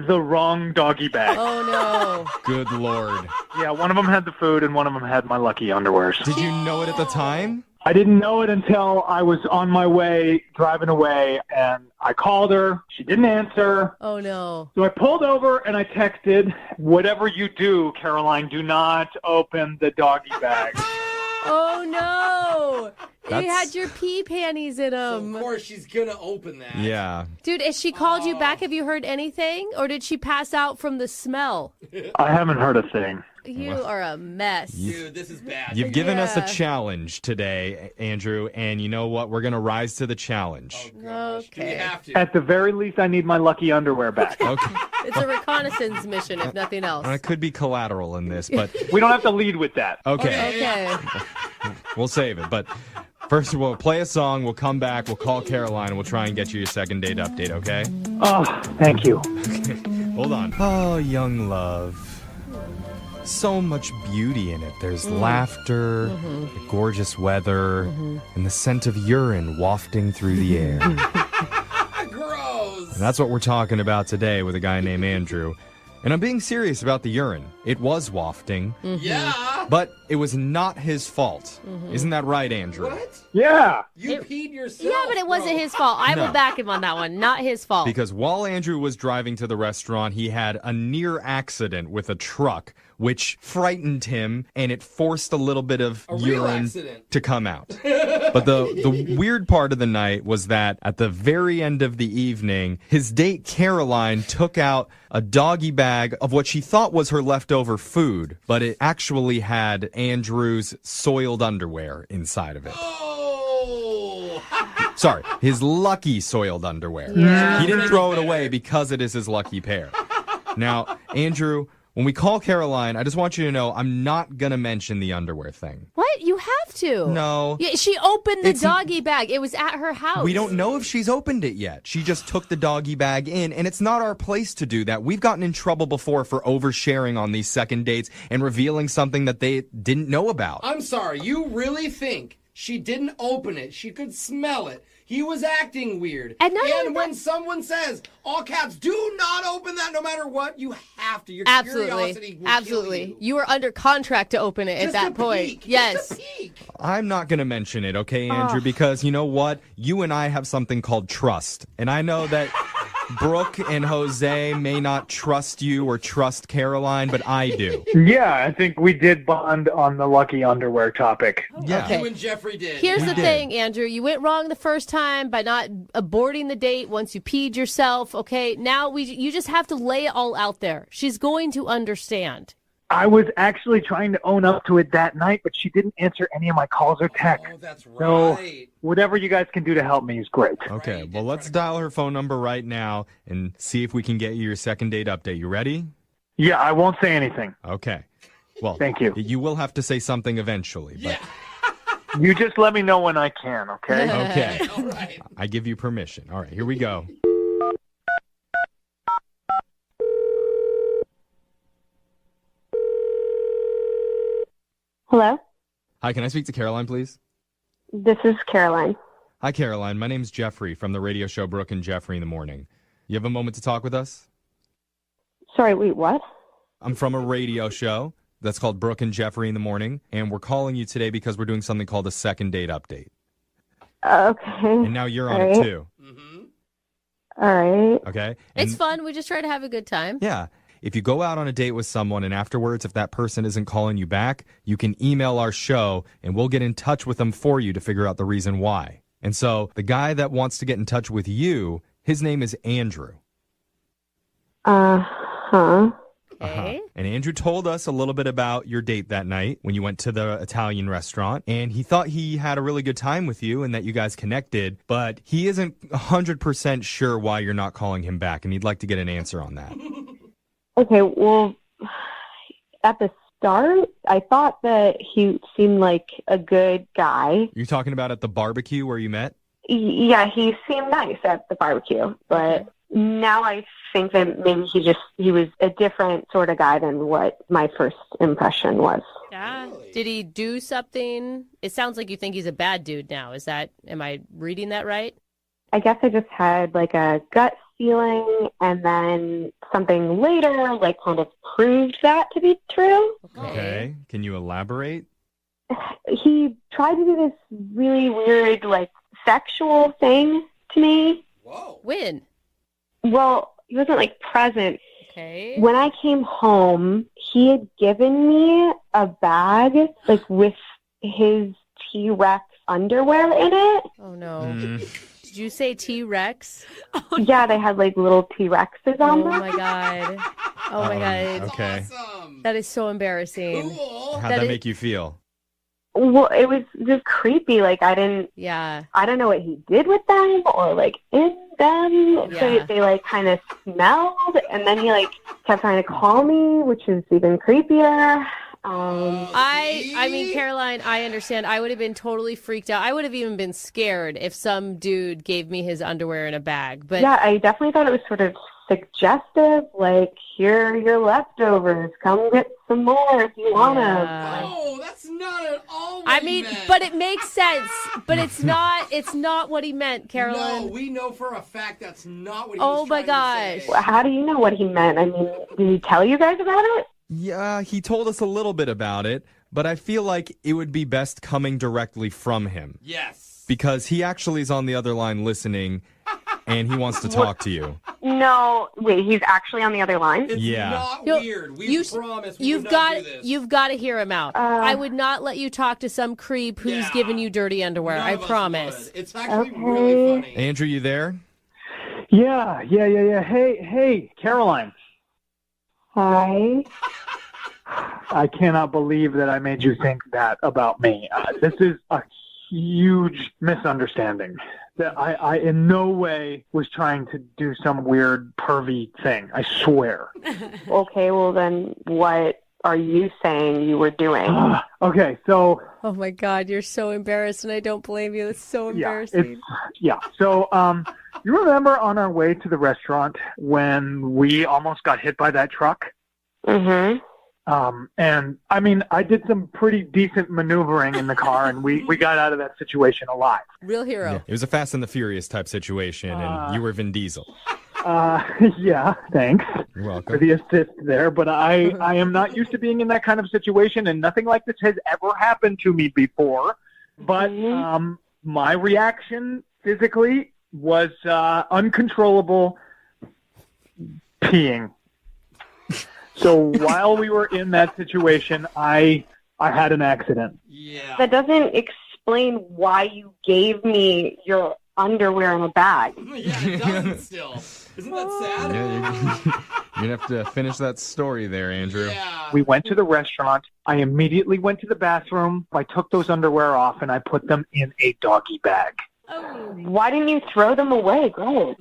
the wrong doggy bag. Oh, no. Good Lord. Yeah, one of them had the food, and one of them had my lucky underwears. Did you know it at the time? I didn't know it until I was on my way, driving away, and I called her. She didn't answer. Oh, no. So I pulled over and I texted, "Whatever you do, Caroline, do not open the doggy bag." Oh, no. You That's- had your pee panties in them. Of course, she's going to open that. Yeah. Dude, has she called you back? Have you heard anything? Or did she pass out from the smell? I haven't heard a thing. You are a mess. Dude, this is bad. You've given us a Yeah. challenge today, Andrew, and you know what? We're going to rise to the challenge. Do we Okay. have to? At the very least, I need my lucky underwear back. Okay. It's a reconnaissance mission, if nothing else. It could be collateral in this, but We don't have to lead with that. okay. Okay. We'll save it. But first, we'll play a song, we'll come back, we'll call Caroline, and we'll try and get you your second date update, okay? Oh, thank you. Hold on. Oh, young love. So much beauty in it. There's laughter, the gorgeous weather, and the scent of urine wafting through the air. And Gross. that's what we're talking about today with a guy named Andrew. And I'm being serious about the urine. It was wafting, Yeah. but it was not his fault. Isn't that right, Andrew? What? Yeah. You peed yourself. Yeah, but it wasn't bro. his fault. I No. will back him on that one. Not his fault. Because while Andrew was driving to the restaurant, he had a near accident with a truck, which frightened him, and it forced a little bit of A real urine accident. to come out. But the weird part of the night was that at the very end of the evening, his date Caroline took out a doggy bag of what she thought was her leftover food, but it actually had Andrew's soiled underwear inside of it. Oh. Sorry, his lucky soiled underwear. Yeah. He didn't throw it away because it is his lucky pair. Now, Andrew, when we call Caroline, I just want you to know I'm not going to mention the underwear thing. What? You have to. No. Yeah, she opened the It's- doggy bag. It was at her house. We don't know if she's opened it yet. She just took the doggy bag in, and it's not our place to do that. We've gotten in trouble before for oversharing on these second dates and revealing something that they didn't know about. I'm sorry. You really think she didn't open it? She could smell it. He was acting weird. And not only when someone says, all caps, do not open that no matter what, you have to. Your curiosity Absolutely. will Absolutely. kill you. You were under contract to open it at Just that a point. peek. Yes. Just a peek. I'm not going to mention it, okay, Andrew, because you know what? You and I have something called trust. And I know that Brooke and Jose may not trust you or trust Caroline, but I do. Yeah, I think we did bond on the lucky underwear topic. Yeah. Okay. You and Jeffrey did. Here's We the did. thing, Andrew. You went wrong the first time by not aborting the date once you peed yourself. Okay, now you just have to lay it all out there. She's going to understand. I was actually trying to own up to it that night, but she didn't answer any of my calls or texts. Oh, that's right. So whatever you guys can do to help me is great. Okay, well, let's dial her phone number right now and see if we can get you your second date update. You ready? Yeah, I won't say anything. Okay. Well, thank you. You will have to say something eventually. But You just let me know when I can, okay? Okay. All right. I give you permission. All right, here we go. Hello? Hi, can I speak to Caroline, please? This is Caroline. Hi, Caroline. My name's Jeffrey from the radio show Brooke and Jeffrey in the Morning. You have a moment to talk with us? Sorry, wait, what? I'm from a radio show that's called Brooke and Jeffrey in the Morning, and we're calling you today because we're doing something called a second date update. Okay. And now you're on it, All right. too. All right. Okay? It's And- fun. We just try to have a good time. Yeah. If you go out on a date with someone and afterwards, if that person isn't calling you back, you can email our show and we'll get in touch with them for you to figure out the reason why. And so the guy that wants to get in touch with you, his name is Andrew. Uh-huh. Okay. And Andrew told us a little bit about your date that night when you went to the Italian restaurant. And he thought he had a really good time with you and that you guys connected, but he isn't 100% sure why you're not calling him back. And he'd like to get an answer on that. Okay, well, at the start, I thought that he seemed like a good guy. You're talking about at the barbecue where you met? Yeah, he seemed nice at the barbecue, but now I think that maybe he was a different sort of guy than what my first impression was. Yeah. Did he do something? It sounds like you think he's a bad dude now. Am I reading that right? I guess I just had like a gut feeling, and then something later like kind of proved that to be true. Okay. Can you elaborate? He tried to do this really weird like sexual thing to me. Whoa. When? Well, he wasn't like present. Okay. When I came home, he had given me a bag like with his T-Rex underwear in it. Oh, no. Did you say T-Rex? Yeah, they had like little T-Rexes on Oh, them. my God. Oh, my God. Okay. That is so embarrassing. How'd that make you feel? Well, it was just creepy. Like I don't know what he did with them or like in them. Yeah. So they like kind of smelled, and then he like kept trying to call me, which is even creepier. I mean, Caroline, I understand. I would have been totally freaked out. I would have even been scared if some dude gave me his underwear in a bag. But yeah, I definitely thought it was sort of suggestive, like, here are your leftovers. Come get some more if you want to. Oh, that's not at all what I he mean, meant. but it makes sense. But it's not what he meant, Caroline. No, we know for a fact that's not what he Oh was my trying to gosh. say. How do you know what he meant? I mean, did he tell you guys about it? Yeah, he told us a little bit about it, but I feel like it would be best coming directly from him. Yes. Because he actually is on the other line listening, and he wants to talk to you. No, wait, he's actually on the other line? It's Yeah. not weird. We promise we You've would got not do this. you've got to hear him out. I would not let you talk to some creep who's giving you dirty underwear. None I of us promise. would. It's actually really funny. Andrew, you there? Yeah. Hey, Caroline. Hi. I cannot believe that I made you think that about me. This is a huge misunderstanding. That I in no way was trying to do some weird pervy thing. I swear. Okay, well then what are you saying you were doing? Okay, so Oh my God, you're so embarrassed, and I don't blame you. It's so embarrassing. So you remember on our way to the restaurant when we almost got hit by that truck? Mm-hmm. And I mean, I did some pretty decent maneuvering in the car, and we got out of that situation alive. Real hero. Yeah, it was a Fast and the Furious type situation, and you were Vin Diesel. Yeah, thanks You're welcome. for the assist there, but I am not used to being in that kind of situation, and nothing like this has ever happened to me before. But my reaction physically was uncontrollable, peeing. So while we were in that situation, I had an accident. Yeah. That doesn't explain why you gave me your underwear in a bag. Yeah, it doesn't still. Isn't that sad? Yeah, you're going to have to finish that story there, Andrew. Yeah. We went to the restaurant. I immediately went to the bathroom. I took those underwear off, and I put them in a doggy bag. Why didn't you throw them away? Great.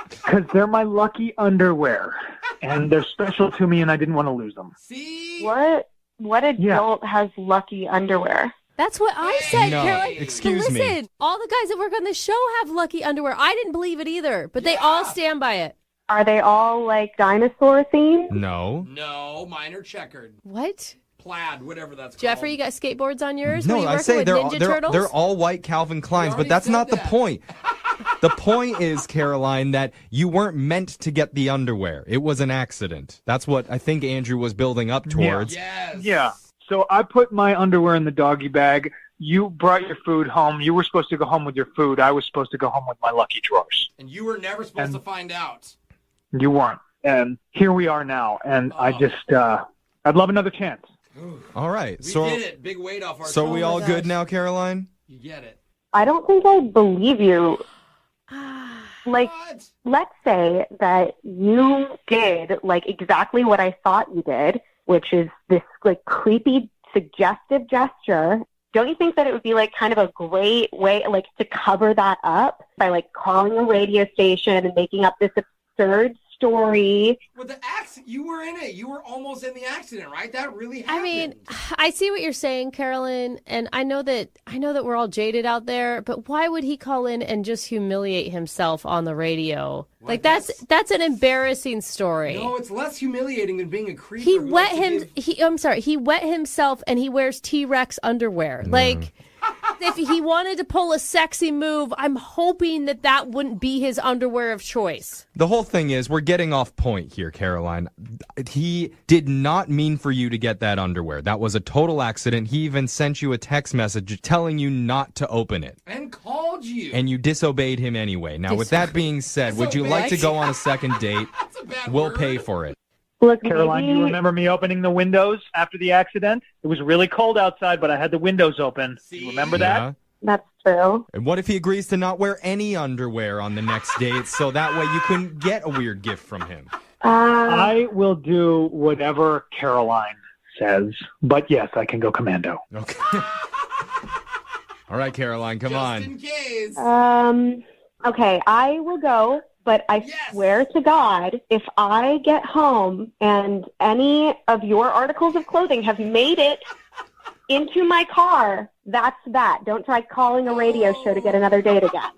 Because they're my lucky underwear, and they're special to me, and I didn't want to lose them. See? What adult has lucky underwear? That's what I said, No, Caroline. excuse but me. listen, all the guys that work on the show have lucky underwear. I didn't believe it either, but they all stand by it. Are they all like dinosaur themed? No. No, mine are checkered. What? Plaid, whatever that's called. Jeffrey, you got skateboards on yours? Were No, you I working say with Ninja Turtles? they're all white Calvin Kleins, but that's said not the that. point. The point is, Caroline, that you weren't meant to get the underwear. It was an accident. That's what I think Andrew was building up towards. Yes. Yeah. So I put my underwear in the doggy bag. You brought your food home. You were supposed to go home with your food. I was supposed to go home with my lucky drawers. And you were never supposed to find out. You weren't. And here we are now. And I just, I'd love another chance. All right. We so did it. Big weight off our So shoulders. we all good now, Caroline? You get it. I don't think I believe you. Like, let's say that you did like exactly what I thought you did, which is this like creepy, suggestive gesture. Don't you think that it would be like kind of a great way like to cover that up by like calling a radio station and making up this absurd story? Well, the accident, you were in it. You were almost in the accident, right? That really happened. I mean, I see what you're saying, Carolyn, and I know that we're all jaded out there, but why would he call in and just humiliate himself on the radio? Well, like that's an embarrassing story. No, it's less humiliating than being a creeper. He who wet likes to him. He wet himself, and he wears T-Rex underwear. Like, if he wanted to pull a sexy move, I'm hoping that wouldn't be his underwear of choice. The whole thing is, we're getting off point here, Caroline. He did not mean for you to get that underwear. That was a total accident. He even sent you a text message telling you not to open it. And called you. And you disobeyed him anyway. Now, with that being said, would you like to go on a second date? We'll pay for it. Look, Caroline, maybe... you remember me opening the windows after the accident? It was really cold outside, but I had the windows open. You remember that? That's true. And what if he agrees to not wear any underwear on the next date, so that way you couldn't get a weird gift from him? I will do whatever Caroline says, but yes, I can go commando. Okay. All right, Caroline, come on. in case. Okay, I will go. But I swear to God, if I get home and any of your articles of clothing have made it into my car, that's that. Don't try calling a radio show to get another date again.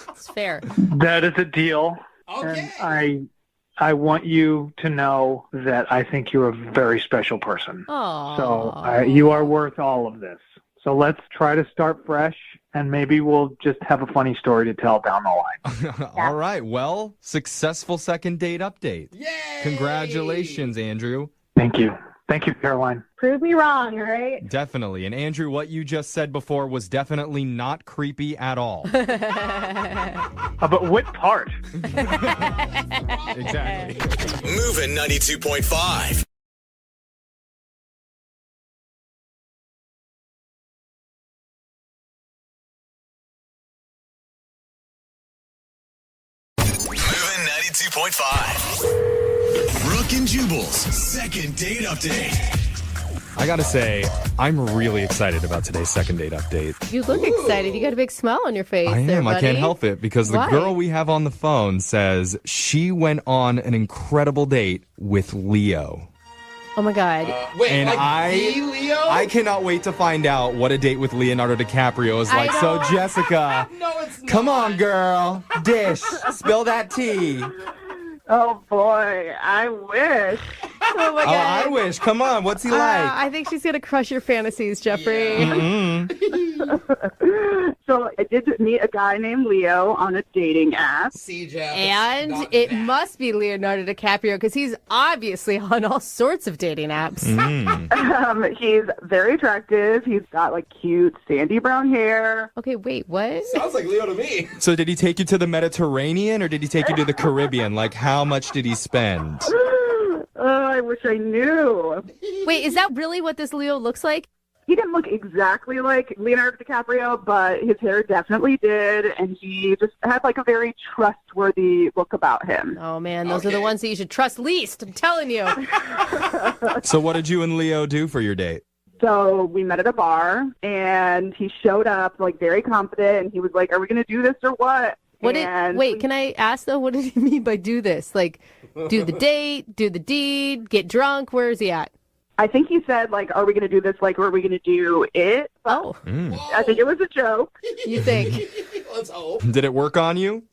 It's fair. That is a deal. Okay. And I want you to know that I think you're a very special person. Aww. So you are worth all of this. So let's try to start fresh, and maybe we'll just have a funny story to tell down the line. All right. Well, successful second date update. Yay! Congratulations, Andrew. Thank you. Thank you, Caroline. Prove me wrong, all right? Definitely. And Andrew, what you just said before was definitely not creepy at all. But what part? Exactly. Moving 92.5. Moving 92.5. Brooke and Jubal's second date update. I gotta say, I'm really excited about today's second date update. You look excited. You got a big smile on your face. I there, am. I buddy. can't help it because the Why? girl we have on the phone says she went on an incredible date with Leo. Oh my God. Wait, And like the Leo? I cannot wait to find out what a date with Leonardo DiCaprio is like. So, Jessica, No, it's not. come on, girl. Dish. Spill that tea. Oh boy, I wish. Oh my Oh, God. I wish. Come on. What's he like? I think she's gonna crush your fantasies, Jeffrey. Mm-mm. So I did meet a guy named Leo on a dating app. And it must be Leonardo DiCaprio because he's obviously on all sorts of dating apps. He's very attractive. He's got like cute sandy brown hair. Okay, wait, what? Sounds like Leo to me. So did he take you to the Mediterranean or did he take you to the Caribbean? Like, how much did he spend? I wish I knew. Wait, is that really what this Leo looks like? He didn't look exactly like Leonardo DiCaprio, but his hair definitely did, and he just had like a very trustworthy look about him. Oh man, those are the ones that you should trust least, I'm telling you. So what did you and Leo do for your date? So we met at a bar, and he showed up like very confident, and he was like, "Are we going to do this or what?" Wait, can I ask though, what did he mean by do this? Like, do the date, do the deed, get drunk? Where is he at? I think he said, like, are we going to do this, like, or are we going to do it? Oh. I think it was a joke. You think? Let's hope. Did it work on you?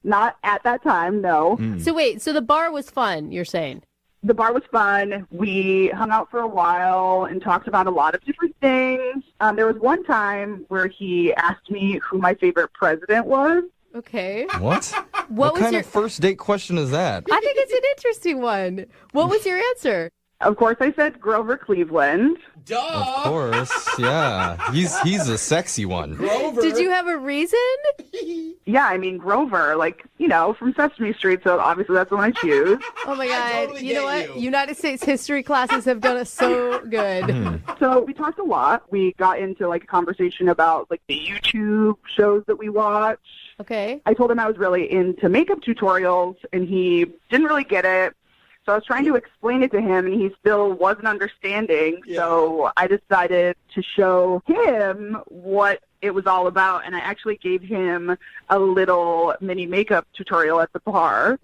Not at that time, no. So wait, so the bar was fun, you're saying? The bar was fun. We hung out for a while and talked about a lot of different things. There was one time where he asked me who my favorite president was. Okay. What? What was kind your of first date question is that? I think it's an interesting one. What was your answer? Of course, I said Grover Cleveland. Duh! Of course, yeah. He's a sexy one. Grover. Did you have a reason? Yeah, I mean, Grover, like, you know, from Sesame Street, so obviously that's the one I choose. Oh my God. totally You know get what? you. United States history classes have done us so good. So we talked a lot. We got into, like, a conversation about, like, the YouTube shows that we watch. Okay. I told him I was really into makeup tutorials, and he didn't really get it. So I was trying to explain it to him, and he still wasn't understanding. Yeah. So I decided to show him what it was all about, and I actually gave him a little mini makeup tutorial at the bar.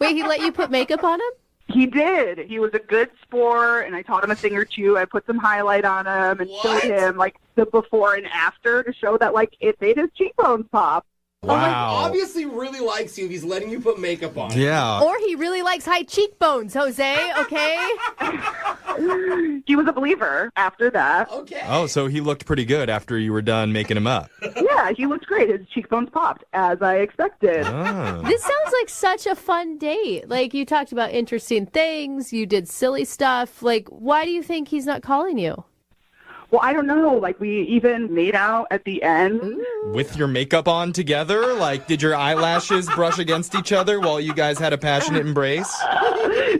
Wait, he let you put makeup on him? He did. He was a good sport, and I taught him a thing or two. I put some highlight on him and showed him, like, the before and after to show that, like, it made his cheekbones pop. Wow. Obviously really likes you if he's letting you put makeup on. Yeah. Or he really likes high cheekbones, Jose, okay? He was a believer after that. Okay. Oh, so he looked pretty good after you were done making him up. Yeah, he looked great. His cheekbones popped, as I expected. Oh. This sounds like such a fun date. Like, you talked about interesting things, you did silly stuff. Like, why do you think he's not calling you? Well, I don't know. Like, we even made out at the end. With your makeup on together? Like, did your eyelashes brush against each other while you guys had a passionate embrace?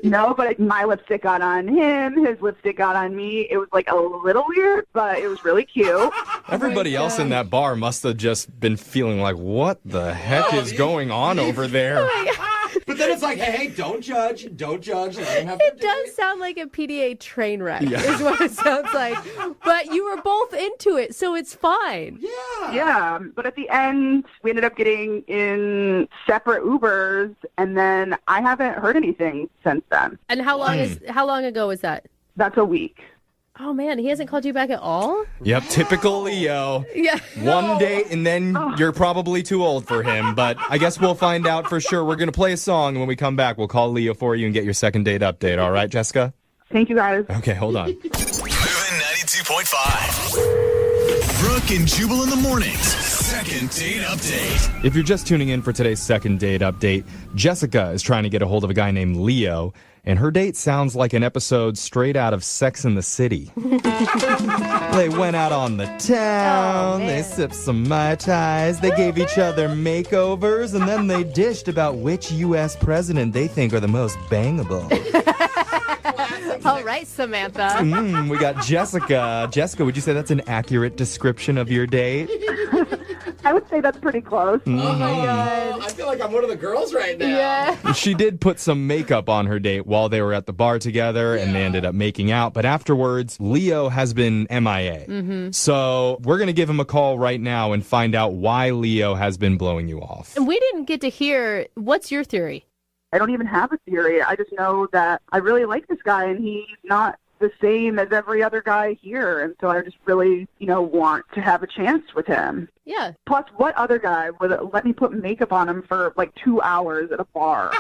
No, but my lipstick got on him. His lipstick got on me. It was, like, a little weird, but it was really cute. Everybody else in that bar must have just been feeling like, what the heck is going on over there? But then it's like, hey, don't judge. Let him have It does sound like a PDA train wreck, is what it sounds like. But you were both into it, so it's fine. Yeah, but at the end, we ended up getting in separate Ubers, and then I haven't heard anything since then. And how long ago was that? That's a week. Oh man, he hasn't called you back at all? Yep, typical Leo. Yeah. One date and then you're probably too old for him, but I guess we'll find out for sure. We're going to play a song, and when we come back, we'll call Leo for you and get your second date update. All right, Jessica? Thank you, guys. Okay, hold on. Moving 92.5. Brooke and Jubal in the mornings. Second date update. If you're just tuning in for today's second date update, Jessica is trying to get a hold of a guy named Leo, and her date sounds like an episode straight out of Sex and the City. They went out on the town, they sipped some Mai Tais, they gave each other makeovers, and then they dished about which U.S. president they think are the most bangable. All right, Samantha. We got Jessica. Jessica, would you say that's an accurate description of your date? I would say that's pretty close. Oh my God. I feel like I'm one of the girls right now. Yeah. She did put some makeup on her date while they were at the bar together, and they ended up making out. But afterwards, Leo has been MIA. So we're going to give him a call right now and find out why Leo has been blowing you off. And we didn't get to hear, what's your theory? I don't even have a theory. I just know that I really like this guy, and he's not the same as every other guy here. And so I just really, want to have a chance with him. Yeah. Plus, what other guy would let me put makeup on him for like 2 hours at a bar?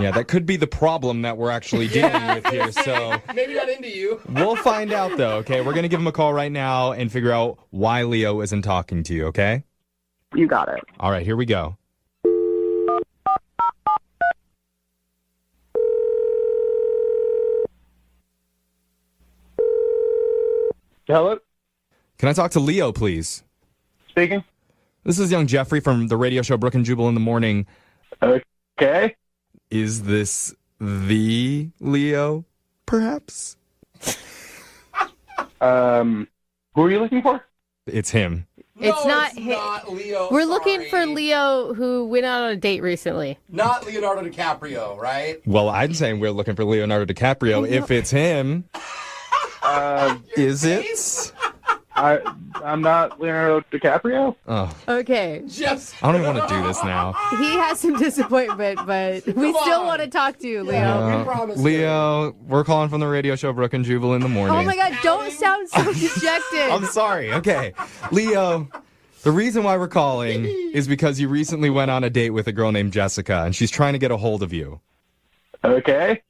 Yeah, that could be the problem that we're actually dealing with here. So Maybe not into you. we'll find out, though, okay? We're going to give him a call right now and figure out why Leo isn't talking to you, okay? You got it. All right, here we go. Hello? Can I talk to Leo, please? Speaking. This is young Jeffrey from the radio show Brooke and Jubal in the Morning. Okay. Is this the Leo, perhaps? Who are you looking for? It's him. It's not Leo. We're looking for Leo who went out on a date recently. Not Leonardo DiCaprio, right? Well, I'm saying we're looking for Leonardo DiCaprio. If it's him, is it? I'm not Leonardo DiCaprio. Oh, Okay. I don't even want to do this now. He has some disappointment, but we still want to talk to you, Leo. Leo, we're calling from the radio show Brooke and Jubal in the Morning. Oh my God, don't sound so dejected. I'm sorry. Okay. Leo, the reason why we're calling is because you recently went on a date with a girl named Jessica, and she's trying to get a hold of you. Okay.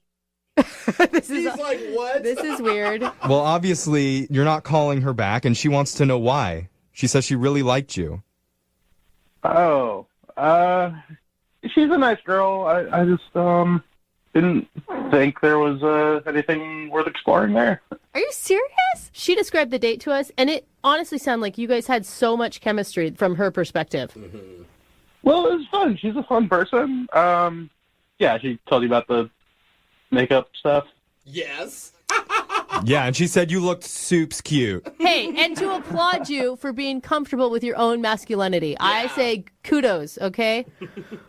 He's like, what? This is weird. Well, obviously, you're not calling her back, and she wants to know why. She says she really liked you. Oh. She's a nice girl. I just, didn't think there was, anything worth exploring there. Are you serious? She described the date to us, and it honestly sounded like you guys had so much chemistry from her perspective. Mm-hmm. Well, it was fun. She's a fun person. Yeah, she told you about the makeup stuff. Yes. Yeah, and she said you looked soups cute. Hey, and to applaud you for being comfortable with your own masculinity. I say kudos, okay?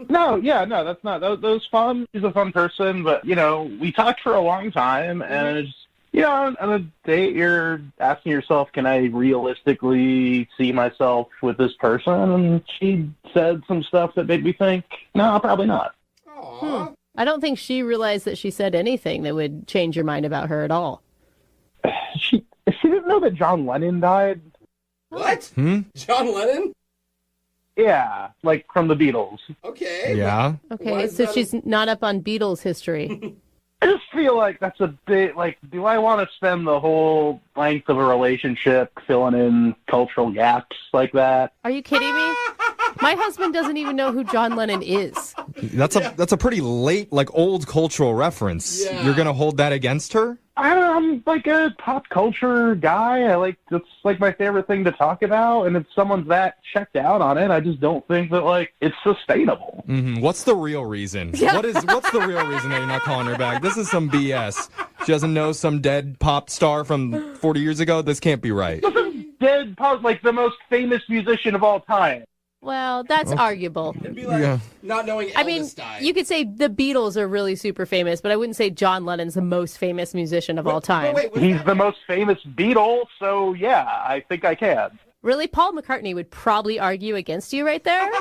No, that's not. That was fun. She's a fun person, but, we talked for a long time, and it's, on a date, you're asking yourself, can I realistically see myself with this person? And she said some stuff that made me think, no, probably not. I don't think she realized that she said anything that would change your mind about her at all. She didn't know that John Lennon died. What? John Lennon? Yeah, like from the Beatles. Okay. Yeah. Okay, so she's not up on Beatles history. I just feel like that's a bit, do I want to spend the whole length of a relationship filling in cultural gaps like that? Are you kidding me? My husband doesn't even know who John Lennon is. That's a pretty late, old cultural reference. Yeah. You're going to hold that against her? I'm like a pop culture guy. That's like my favorite thing to talk about. And if someone's that checked out on it, I just don't think that it's sustainable. Mm-hmm. What's the real reason? What's the real reason that you're not calling her back? This is some BS. She doesn't know some dead pop star from 40 years ago? This can't be right. Dead pop, the most famous musician of all time. Well, that's arguable. It'd be like not knowing Elvis died. You could say the Beatles are really super famous, but I wouldn't say John Lennon's the most famous musician of all time. He's the most famous Beatle, so yeah, I think I can. Really? Paul McCartney would probably argue against you right there?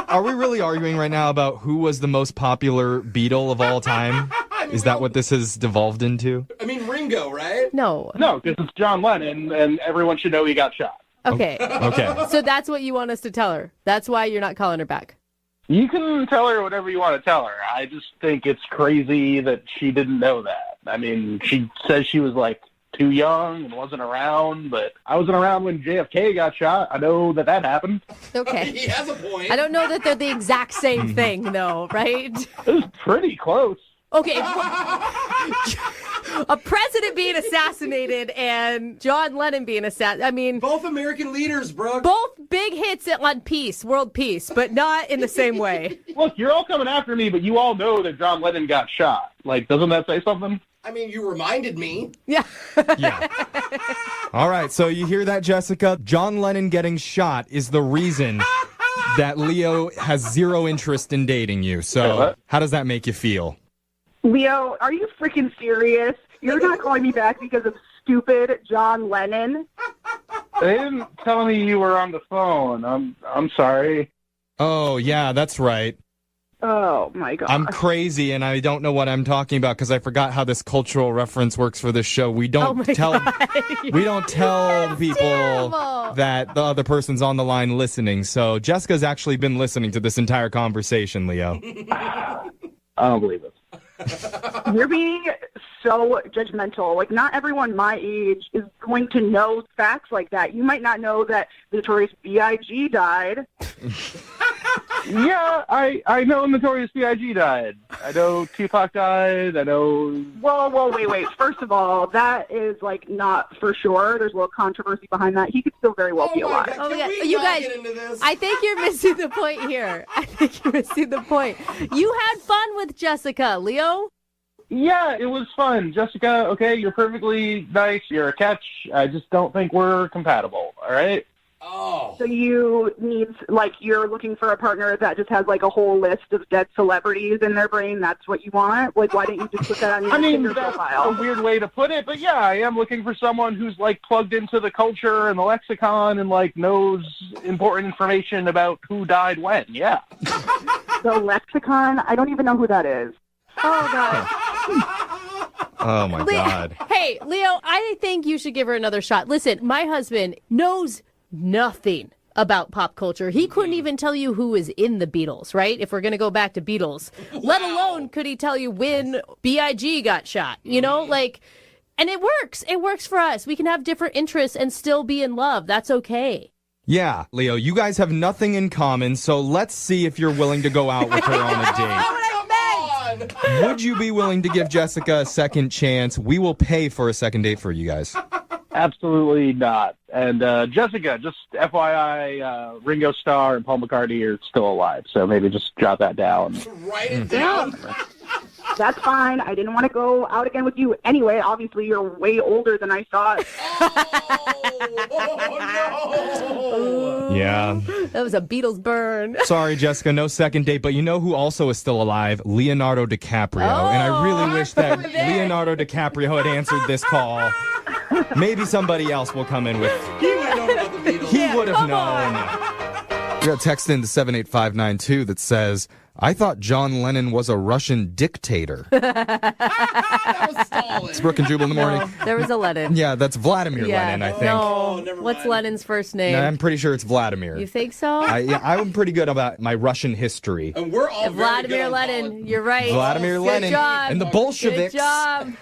Are we really arguing right now about who was the most popular Beatle of all time? Is that what this has devolved into? I mean, Ringo, right? No. No, because it's John Lennon, and everyone should know he got shot. Okay. Okay. So that's what you want us to tell her. That's why you're not calling her back. You can tell her whatever you want to tell her. I just think it's crazy that she didn't know that. I mean, she says she was too young and wasn't around, but I wasn't around when JFK got shot. I know that happened. Okay. He has a point. I don't know that they're the exact same thing, though, right? It was pretty close. Okay. A president being assassinated and John Lennon being assassinated. I mean, both American leaders, Brooke. Both big hits on peace, world peace, but not in the same way. Look, you're all coming after me, but you all know that John Lennon got shot. Doesn't that say something? I mean, you reminded me. Yeah. All right, so you hear that, Jessica? John Lennon getting shot is the reason that Leo has zero interest in dating you. So how does that make you feel? Leo, are you freaking serious? You're not calling me back because of stupid John Lennon? They didn't tell me you were on the phone. I'm sorry. Oh, yeah, that's right. Oh, my God. I'm crazy, and I don't know what I'm talking about because I forgot how this cultural reference works for this show. We don't tell people that the other person's on the line listening. So Jessica's actually been listening to this entire conversation, Leo. I don't believe it. You're being so judgmental. Not everyone my age is going to know facts like that. You might not know that the Notorious B.I.G. died. Yeah, I know Notorious B.I.G. died. I know Tupac died. I know. Whoa, wait. First of all, that is like not for sure. There's a little controversy behind that. He could still very well be alive. Oh my God. You guys, I think you're missing the point here. I think you're missing the point. You had fun with Jessica, Leo. Yeah, it was fun. Jessica, okay, you're perfectly nice. You're a catch. I just don't think we're compatible, all right? Oh. So you need, like, you're looking for a partner that just has, like, a whole list of dead celebrities in their brain. That's what you want? Like, why didn't you just put that on your Tinder that's profile? a weird way to put it, but yeah, I am looking for someone who's, like, plugged into the culture and the lexicon and, like, knows important information about who died when, yeah. The lexicon? I don't even know who that is. Oh, God. Oh, my God. Hey, Leo, I think you should give her another shot. Listen, my husband knows nothing about pop culture. He couldn't even tell you who is in the Beatles, right? If we're going to go back to Beatles. Wow. Let alone could he tell you when B.I.G. got shot, you know? Like, and it works. It works for us. We can have different interests and still be in love. That's okay. Yeah, Leo, you guys have nothing in common, so let's see if you're willing to go out with her on a date. Would you be willing to give Jessica a second chance? We will pay for a second date for you guys. Absolutely not. And Jessica, just FYI, Ringo Starr and Paul McCartney are still alive, so maybe just jot that down. Write it down. That's fine. I didn't want to go out again with you anyway. Obviously, you're way older than I thought. Oh, no. Yeah. That was a Beatles burn. Sorry, Jessica, no second date, but you know who also is still alive? Leonardo DiCaprio. And I really wish that Leonardo DiCaprio had answered this call. Maybe somebody else will come in with... He would have known about the Beatles. He would have known. We got a text into 78592 that says, I thought John Lennon was a Russian dictator. That was Stalin. It's Brooke and Jubal in the morning. No, there was a Lennon. Yeah, that's Vladimir Lenin, I think. No, never what's mind. Lennon's first name? No, I'm pretty sure it's Vladimir. You think so? I'm pretty good about my Russian history. And we're all Vladimir Lenin. You're right. Vladimir Lenin Good job. and the Bolsheviks. Good job.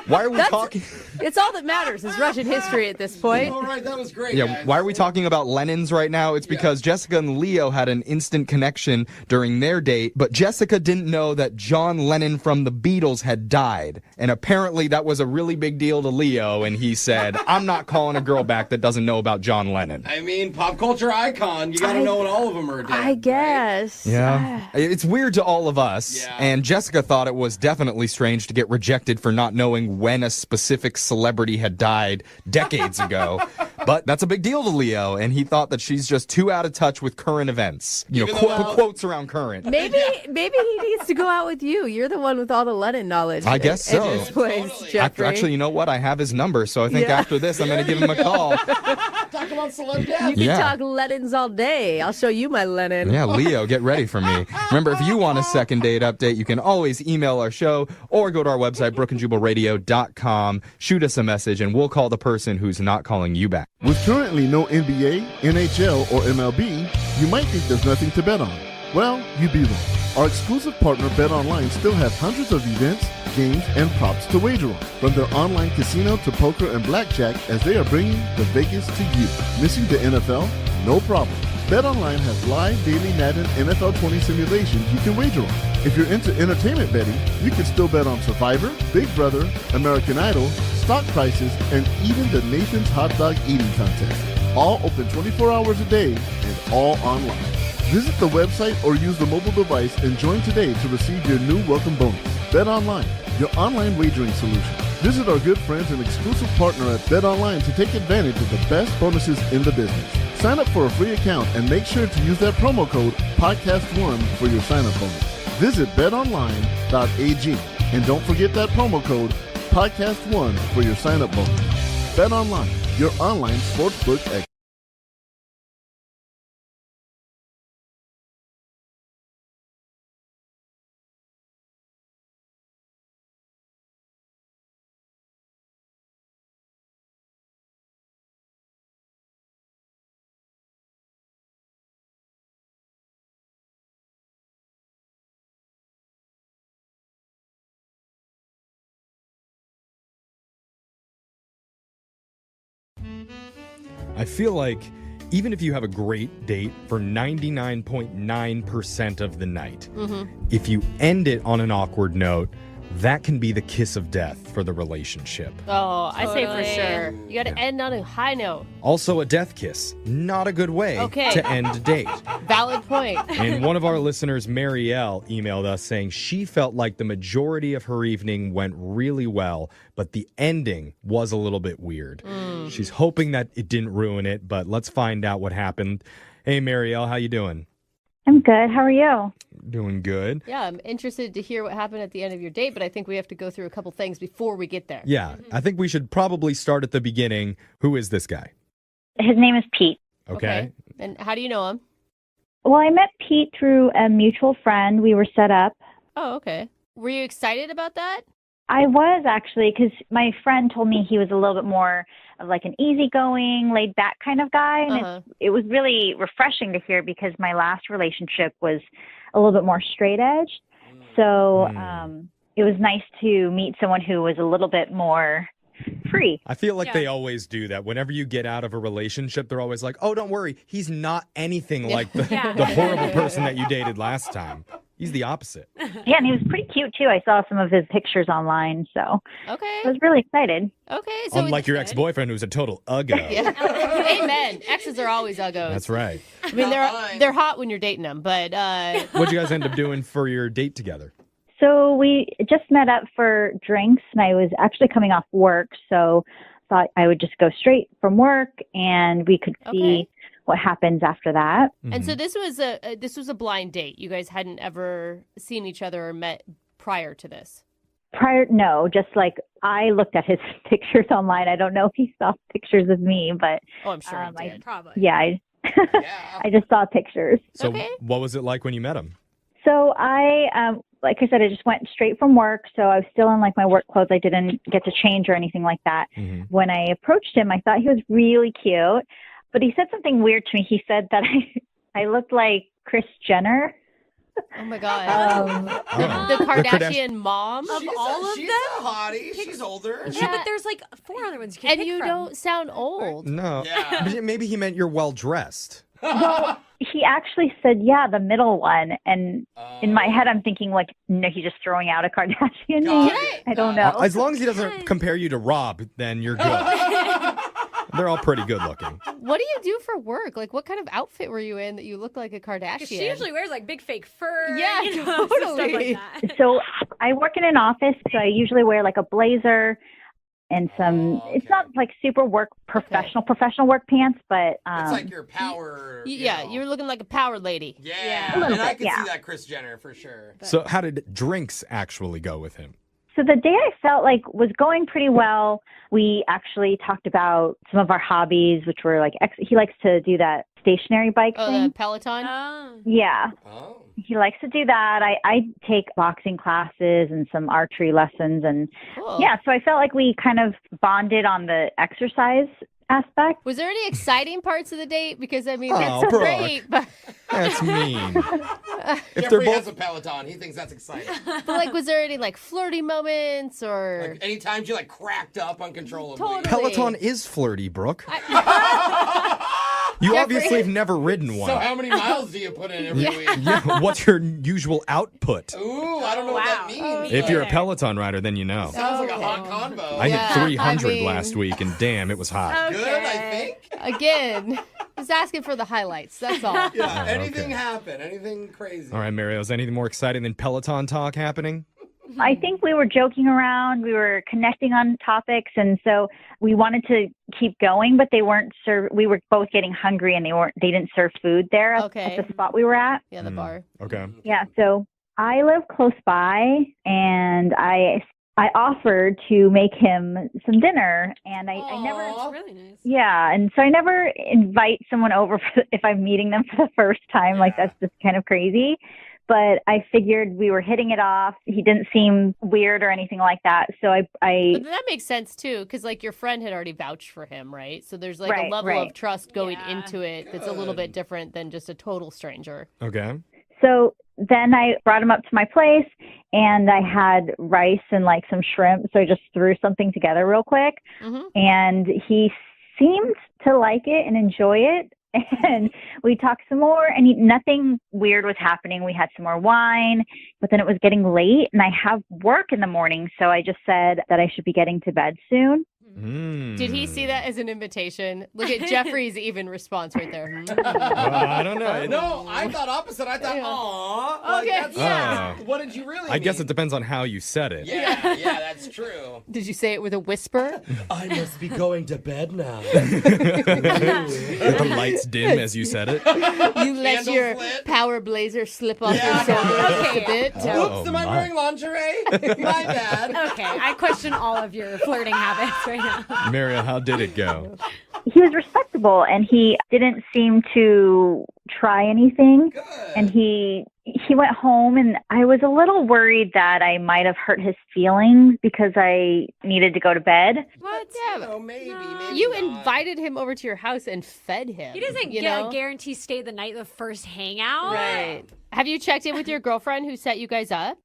Why are we talking? It's all that matters is Russian history at this point. All right, that was great. Yeah, guys. why are we talking about Lenins right now? It's because Jessica and Leo had an instant connection during their date, but Jessica didn't know that John Lennon from the Beatles had died. And apparently that was a really big deal to Leo, and he said, I'm not calling a girl back that doesn't know about John Lennon. I mean, pop culture icon. You got to know when all of them are dead. I guess. Yeah. It's weird to all of us, and Jessica thought it was definitely strange to get rejected for not knowing when a specific celebrity had died decades ago. But that's a big deal to Leo, and he thought that she's just too out of touch with current events. You know, quotes around current. Maybe he needs to go out with you. You're the one with all the Lennon knowledge. I guess so. In this place, Jeffrey. Actually, you know what? I have his number, so I think after this, I'm going to give him a call. Talk about celeb death. You can talk Lennons all day. I'll show you my Lennon. Yeah, Leo, get ready for me. Remember, if you want a second date update, you can always email our show or go to our website, brookandjubalradio.com. Shoot us a message, and we'll call the person who's not calling you back. With currently no NBA, NHL, or MLB, you might think there's nothing to bet on. Well, you'd be wrong. Our exclusive partner BetOnline still has hundreds of events, games, and props to wager on. From their online casino to poker and blackjack, as they are bringing the Vegas to you. Missing the NFL? No problem. BetOnline has live daily Madden NFL 20 simulations you can wager on. If you're into entertainment betting, you can still bet on Survivor, Big Brother, American Idol, stock prices, and even the Nathan's Hot Dog Eating Contest. All open 24 hours a day and all online. Visit the website or use the mobile device and join today to receive your new welcome bonus. BetOnline, your online wagering solution. Visit our good friends and exclusive partner at BetOnline to take advantage of the best bonuses in the business. Sign up for a free account and make sure to use that promo code PODCAST1 for your sign-up bonus. Visit betonline.ag and don't forget that promo code PODCAST1 for your sign-up bonus. BetOnline, your online sportsbook expert. I feel like even if you have a great date for 99.9% of the night, if you end it on an awkward note, that can be the kiss of death for the relationship. Oh, I say for Totally. sure. You got to end on a high note. Also, a death kiss. Not a good way to end a date. Valid point. And one of our listeners, Marielle, emailed us saying she felt like the majority of her evening went really well, but the ending was a little bit weird. She's hoping that it didn't ruin it, but let's find out what happened. Hey, Marielle, how you doing? I'm good. How are you? Doing good. Yeah, I'm interested to hear what happened at the end of your date, but I think we have to go through a couple things before we get there. Yeah, I think we should probably start at the beginning. Who is this guy? His name is Pete. Okay. And how do you know him? Well, I met Pete through a mutual friend. We were set up. Oh, okay. Were you excited about that? I was actually, because my friend told me he was a little bit more of like an easygoing, laid back kind of guy. And it was really refreshing to hear because my last relationship was a little bit more straight edge. So it was nice to meet someone who was a little bit more free. I feel like they always do that. Whenever you get out of a relationship, they're always like, oh, don't worry. He's not anything like the horrible person that you dated last time. He's the opposite. Yeah, and he was pretty cute too. I saw some of his pictures online, so okay. I was really excited. Okay, so unlike your ex-boyfriend who's a total uggo. Amen. Exes are always uggos. That's right. I mean, they're hot when you're dating them, but What'd you guys end up doing for your date together? So we just met up for drinks, and I was actually coming off work, so thought I would just go straight from work, and we could see what happens after that. And so this was a blind date. You guys hadn't ever seen each other or met prior to this. No, just like I looked at his pictures online. I don't know if he saw pictures of me, but oh, I'm sure he did. Probably. Yeah, I just saw pictures. So what was it like when you met him? So I, like I said, I just went straight from work. So I was still in like my work clothes. I didn't get to change or anything like that. When I approached him, I thought he was really cute, but he said something weird to me. He said that I looked like Kris Jenner. Oh my God. The Kardashian mom of all of them? She's a hottie. She's older. Yeah, but there's like 4 other ones you can And pick you from. don't sound old. No. Yeah. Maybe he meant you're well-dressed. Well, he actually said, yeah, the middle one. And in my head, I'm thinking like, no, he's just throwing out a Kardashian name. I don't know. As long as he doesn't compare you to Rob, then you're good. They're all pretty good looking. What do you do for work? Like, what kind of outfit were you in that you look like a Kardashian? 'Cause she usually wears like big fake fur. Yeah, you know, totally. stuff like that. So I work in an office, so I usually wear like a blazer and some, it's not like super professional work pants, but It's like your power. Yeah, you're looking like a power lady. Yeah, A little and I bit, can yeah. see that Kris Jenner for sure. So how did drinks actually go with him? So the day I felt like was going pretty well. We actually talked about some of our hobbies, which were like, he likes to do that stationary bike thing. The Peloton? Yeah. Oh. He likes to do that. I take boxing classes and some archery lessons. And yeah, so I felt like we kind of bonded on the exercise aspect. Was there any exciting parts of the date? Because, I mean, Oh, that's Brooke. great. But That's mean. Jeffrey has a Peloton. He thinks that's exciting. But, like, was there any, like, flirty moments or... Like, anytime you, like, cracked up uncontrollably. Totally. Peloton is flirty, Brooke. You obviously have never ridden one. So how many miles do you put in every week? Yeah, what's your usual output? Ooh, I don't know what that means. If you're a Peloton rider, then you know. Sounds like a hot convo. I hit 300 I mean- last week, and damn, it was hot. Good, I think. Again, just asking for the highlights. That's all. Yeah, Oh, anything okay. happen, anything crazy. All right, Mario, is anything more exciting than Peloton talk happening? I think we were joking around. We were connecting on topics, and so we wanted to keep going, but they weren't we were both getting hungry, and they didn't serve food there at the spot we were at. Yeah, the bar. Okay. Yeah, so I live close by, and I offered to make him some dinner, and I never. That's really nice. Yeah, and so I never invite someone over if I'm meeting them for the first time. Like, that's just kind of crazy. But I figured we were hitting it off. He didn't seem weird or anything like that. So I But that makes sense, too, because, like, your friend had already vouched for him, right? So there's, like, a level of trust going into it that's a little bit different than just a total stranger. Okay. So then I brought him up to my place, and I had rice and, like, some shrimp. So I just threw something together real quick. And he seemed to like it and enjoy it. And we talked some more, and nothing weird was happening. We had some more wine, but then it was getting late, and I have work in the morning, so I just said that I should be getting to bed soon. Did he see that as an invitation? Look at Jeffrey's even response right there. I don't know. No, I thought opposite. I thought, aw. Okay. What did you really mean? I guess it depends on how you said it. Yeah, that's true. Did you say it with a whisper? I must be going to bed now. The lights dim as you said it. You let your power blazer slip off your shoulder just a bit. Oops, am I wearing lingerie? My bad. Okay, I question all of your flirting habits right now. Mariel, how did it go? He was respectable, and he didn't seem to try anything. And he went home, and I was a little worried that I might have hurt his feelings because I needed to go to bed. What? Yeah, maybe you invited him over to your house and fed him. He doesn't guarantee stay the night the first hangout. Right. Have you checked in with your girlfriend who set you guys up?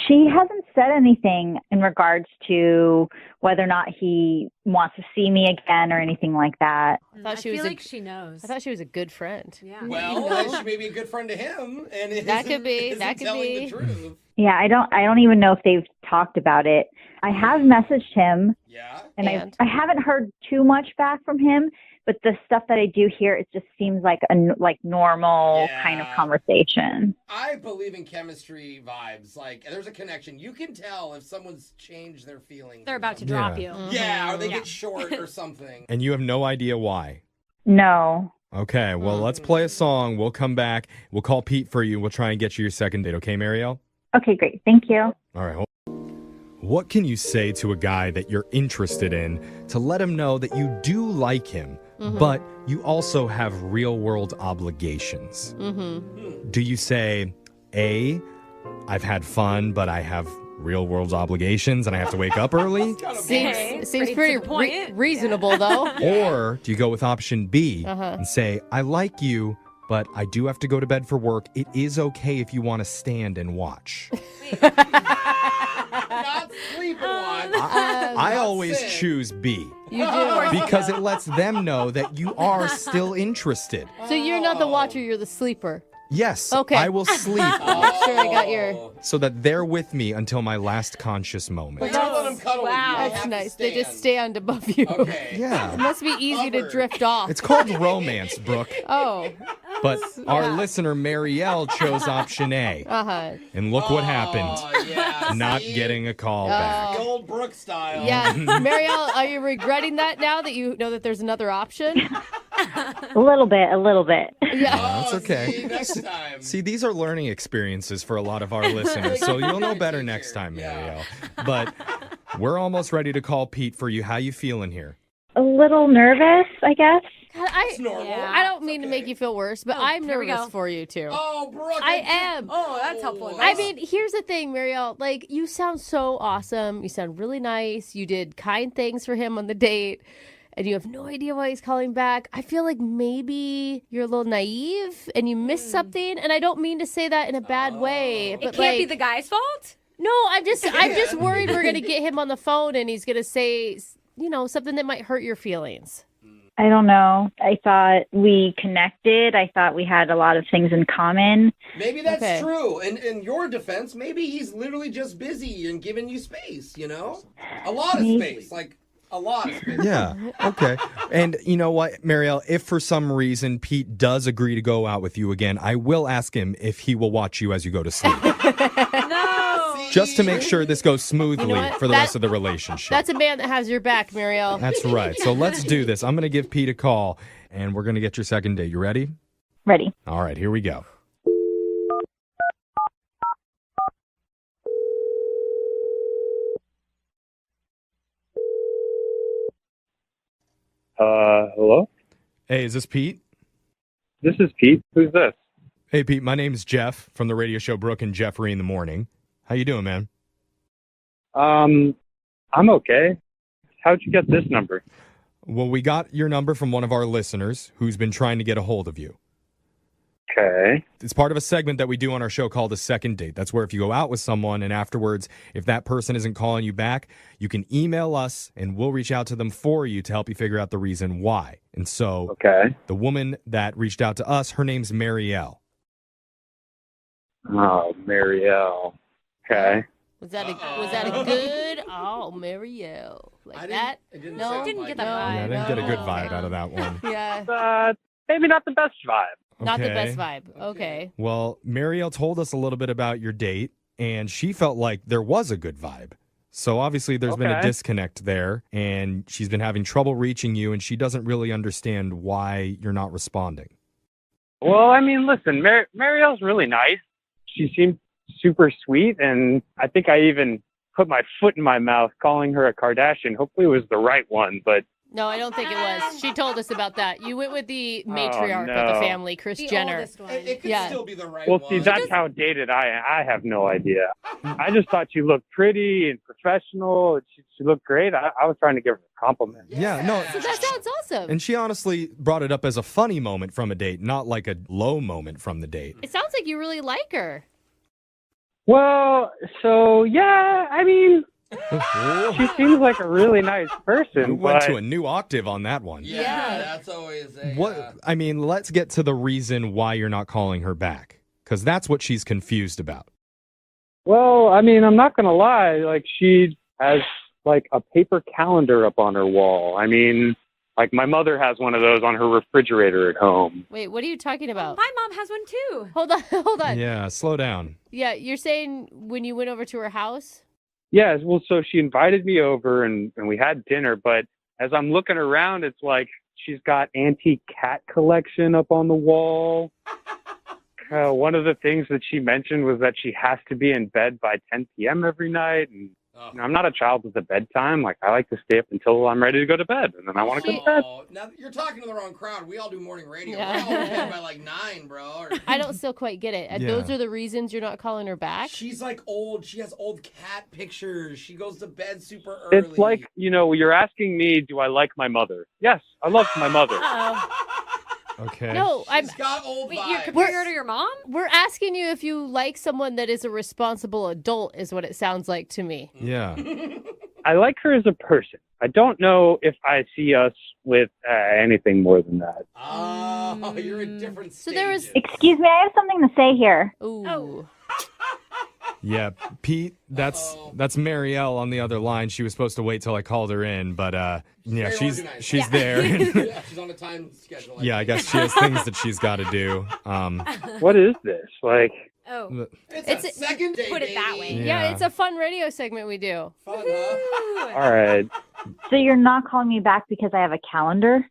She hasn't said anything in regards to whether or not he wants to see me again or anything like that. I thought feel like she knows. I thought she was a good friend. Yeah. Well, then she may be a good friend to him, and that could be. That could be the truth. Yeah, I don't even know if they've talked about it. I have messaged him. Yeah. And I haven't heard too much back from him, but the stuff that I do hear, it just seems like a normal kind of conversation. I believe in chemistry vibes. Like, there's a connection. You can tell if someone's changed their feelings. They're about to drop you. Yeah, or they get short or something. And you have no idea why? No. Okay, well, let's play a song. We'll come back. We'll call Pete for you. We'll try and get you your second date. Okay, Mariel? Okay, great. Thank you. All right, what can you say to a guy that you're interested in to let him know that you do like him, but you also have real-world obligations? Do you say, A, I've had fun, but I have real-world obligations and I have to wake up early? Seems pretty reasonable, though. Or do you go with option B and say, I like you, but I do have to go to bed for work. It is okay if you want to stand and watch. Not sleep and watch. I always choose B. You do. Because it lets them know that you are still interested. So you're not the watcher, you're the sleeper. Yes, Okay. I will sleep Make sure I got your... so that they're with me until my last conscious moment. Don't let them cuddle with you. You That's have to nice. They just stand. stand above you. Okay. Yeah. It must be easy to drift off. It's called romance, Brooke. Oh. But our listener, Marielle, chose option A. Uh-huh. And look what happened. Yeah, Not see? getting a call back. The old Brooke style. Yeah. Marielle, are you regretting that now that you know that there's another option? A little bit. Yeah. That's okay. See, next time. See, these are learning experiences for a lot of our listeners, so you'll know better next time, Marielle. But we're almost ready to call Pete for you. How you feeling here? A little nervous, I guess. God, I don't mean to make you feel worse, but I'm here we nervous go. for you too. Oh, Brooke. I am. Oh, that's helpful. I mean, here's the thing, Marielle. Like, you sound so awesome. You sound really nice. You did kind things for him on the date, and you have no idea why he's calling back. I feel like maybe you're a little naive and you missed something. And I don't mean to say that in a bad way, but it can't be the guy's fault? No, I'm just worried we're gonna get him on the phone and he's gonna say, something that might hurt your feelings. I don't know. I thought we connected. I thought we had a lot of things in common. Maybe that's true. In your defense, maybe he's literally just busy and giving you space, A lot of space. Like, a lot of space. Yeah, okay. And you know what, Marielle, if for some reason Pete does agree to go out with you again, I will ask him if he will watch you as you go to sleep. No. Just to make sure this goes smoothly for the rest of the relationship. That's a man that has your back, Marielle. That's right. So let's do this. I'm going to give Pete a call, and we're going to get your second date. You ready? Ready. All right, here we go. Hello? Hey, is this Pete? This is Pete. Who's this? Hey, Pete, my name's Jeff from the radio show Brooke and Jeffrey in the Morning. How you doing, man? I'm okay. How'd you get this number? Well, we got your number from one of our listeners who's been trying to get a hold of you. Okay. It's part of a segment that we do on our show called a second date. That's where if you go out with someone and afterwards, if that person isn't calling you back, you can email us and we'll reach out to them for you to help you figure out the reason why. And so the woman that reached out to us, her name's Marielle. Oh, Marielle. Okay. Was that a good? Oh, Marielle, that? No, didn't get that Yeah, I vibe. didn't get a good vibe out of that one. Yeah. Maybe not the best vibe. Not the Okay. best vibe. Okay. Well, Marielle told us a little bit about your date, and she felt like there was a good vibe. So obviously there's been a Okay. disconnect there, and she's been having trouble reaching you, and she doesn't really understand why you're not responding. Well, I mean, listen, Marielle's really nice. She seemed super sweet, and I think I even put my foot in my mouth calling her a Kardashian. Hopefully it was the right one, but No, I don't think it was. She told us about that. You went with the matriarch of no. the family, Kris Jenner. It could still be the right well, one. see, that's how dated I have no idea. I just thought she looked pretty and professional. She looked great. I was trying to give her a compliment. Yeah, no. So that sounds awesome. And she honestly brought it up as a funny moment from a date, not like a low moment from the date. It sounds like you really like her. Well, so, yeah, I mean, she seems like a really nice person. We went but to a new octave on that one. Yeah, that's always a... What? I mean, let's get to the reason why you're not calling her back, because that's what she's confused about. Well, I mean, I'm not going to lie. Like, she has, like, a paper calendar up on her wall. I mean, like, my mother has one of those on her refrigerator at home. Wait, what are you talking about? My mom has one too. Hold on. Yeah, slow down. Yeah, you're saying when you went over to her house? Yeah, well, so she invited me over, and we had dinner, but as I'm looking around, it's like she's got antique cat collection up on the wall. One of the things that she mentioned was that she has to be in bed by 10 p.m. every night, and you know, I'm not a child with a bedtime. Like, I like to stay up until I'm ready to go to bed, and then I want to go to bed. Now, you're talking to the wrong crowd. We all do morning radio. Yeah. We're all in bed by like 9, bro. I don't still quite get it. Yeah. Those are the reasons you're not calling her back? She's like old. She has old cat pictures. She goes to bed super early. It's like, you know, you're asking me, do I like my mother? Yes, I love my mother. Okay. No, She's got old Wait, vibes. you're comparing her to your mom? We're asking you if you like someone that is a responsible adult, is what it sounds like to me. Yeah. I like her as a person. I don't know if I see us with anything more than that. Oh, you're in different So there was. Excuse me, I have something to say here. Ooh. Yeah, Pete, that's Marielle on the other line. She was supposed to wait till I called her in, but yeah, Very she's organized. there. Yeah, she's on a time schedule. Yeah, I guess she has things that she's got to do. What is this? Like, Oh. It's a second day, Put it that way. baby. Yeah, it's a fun radio segment we do. Fun, huh? all right. So you're not calling me back because I have a calendar?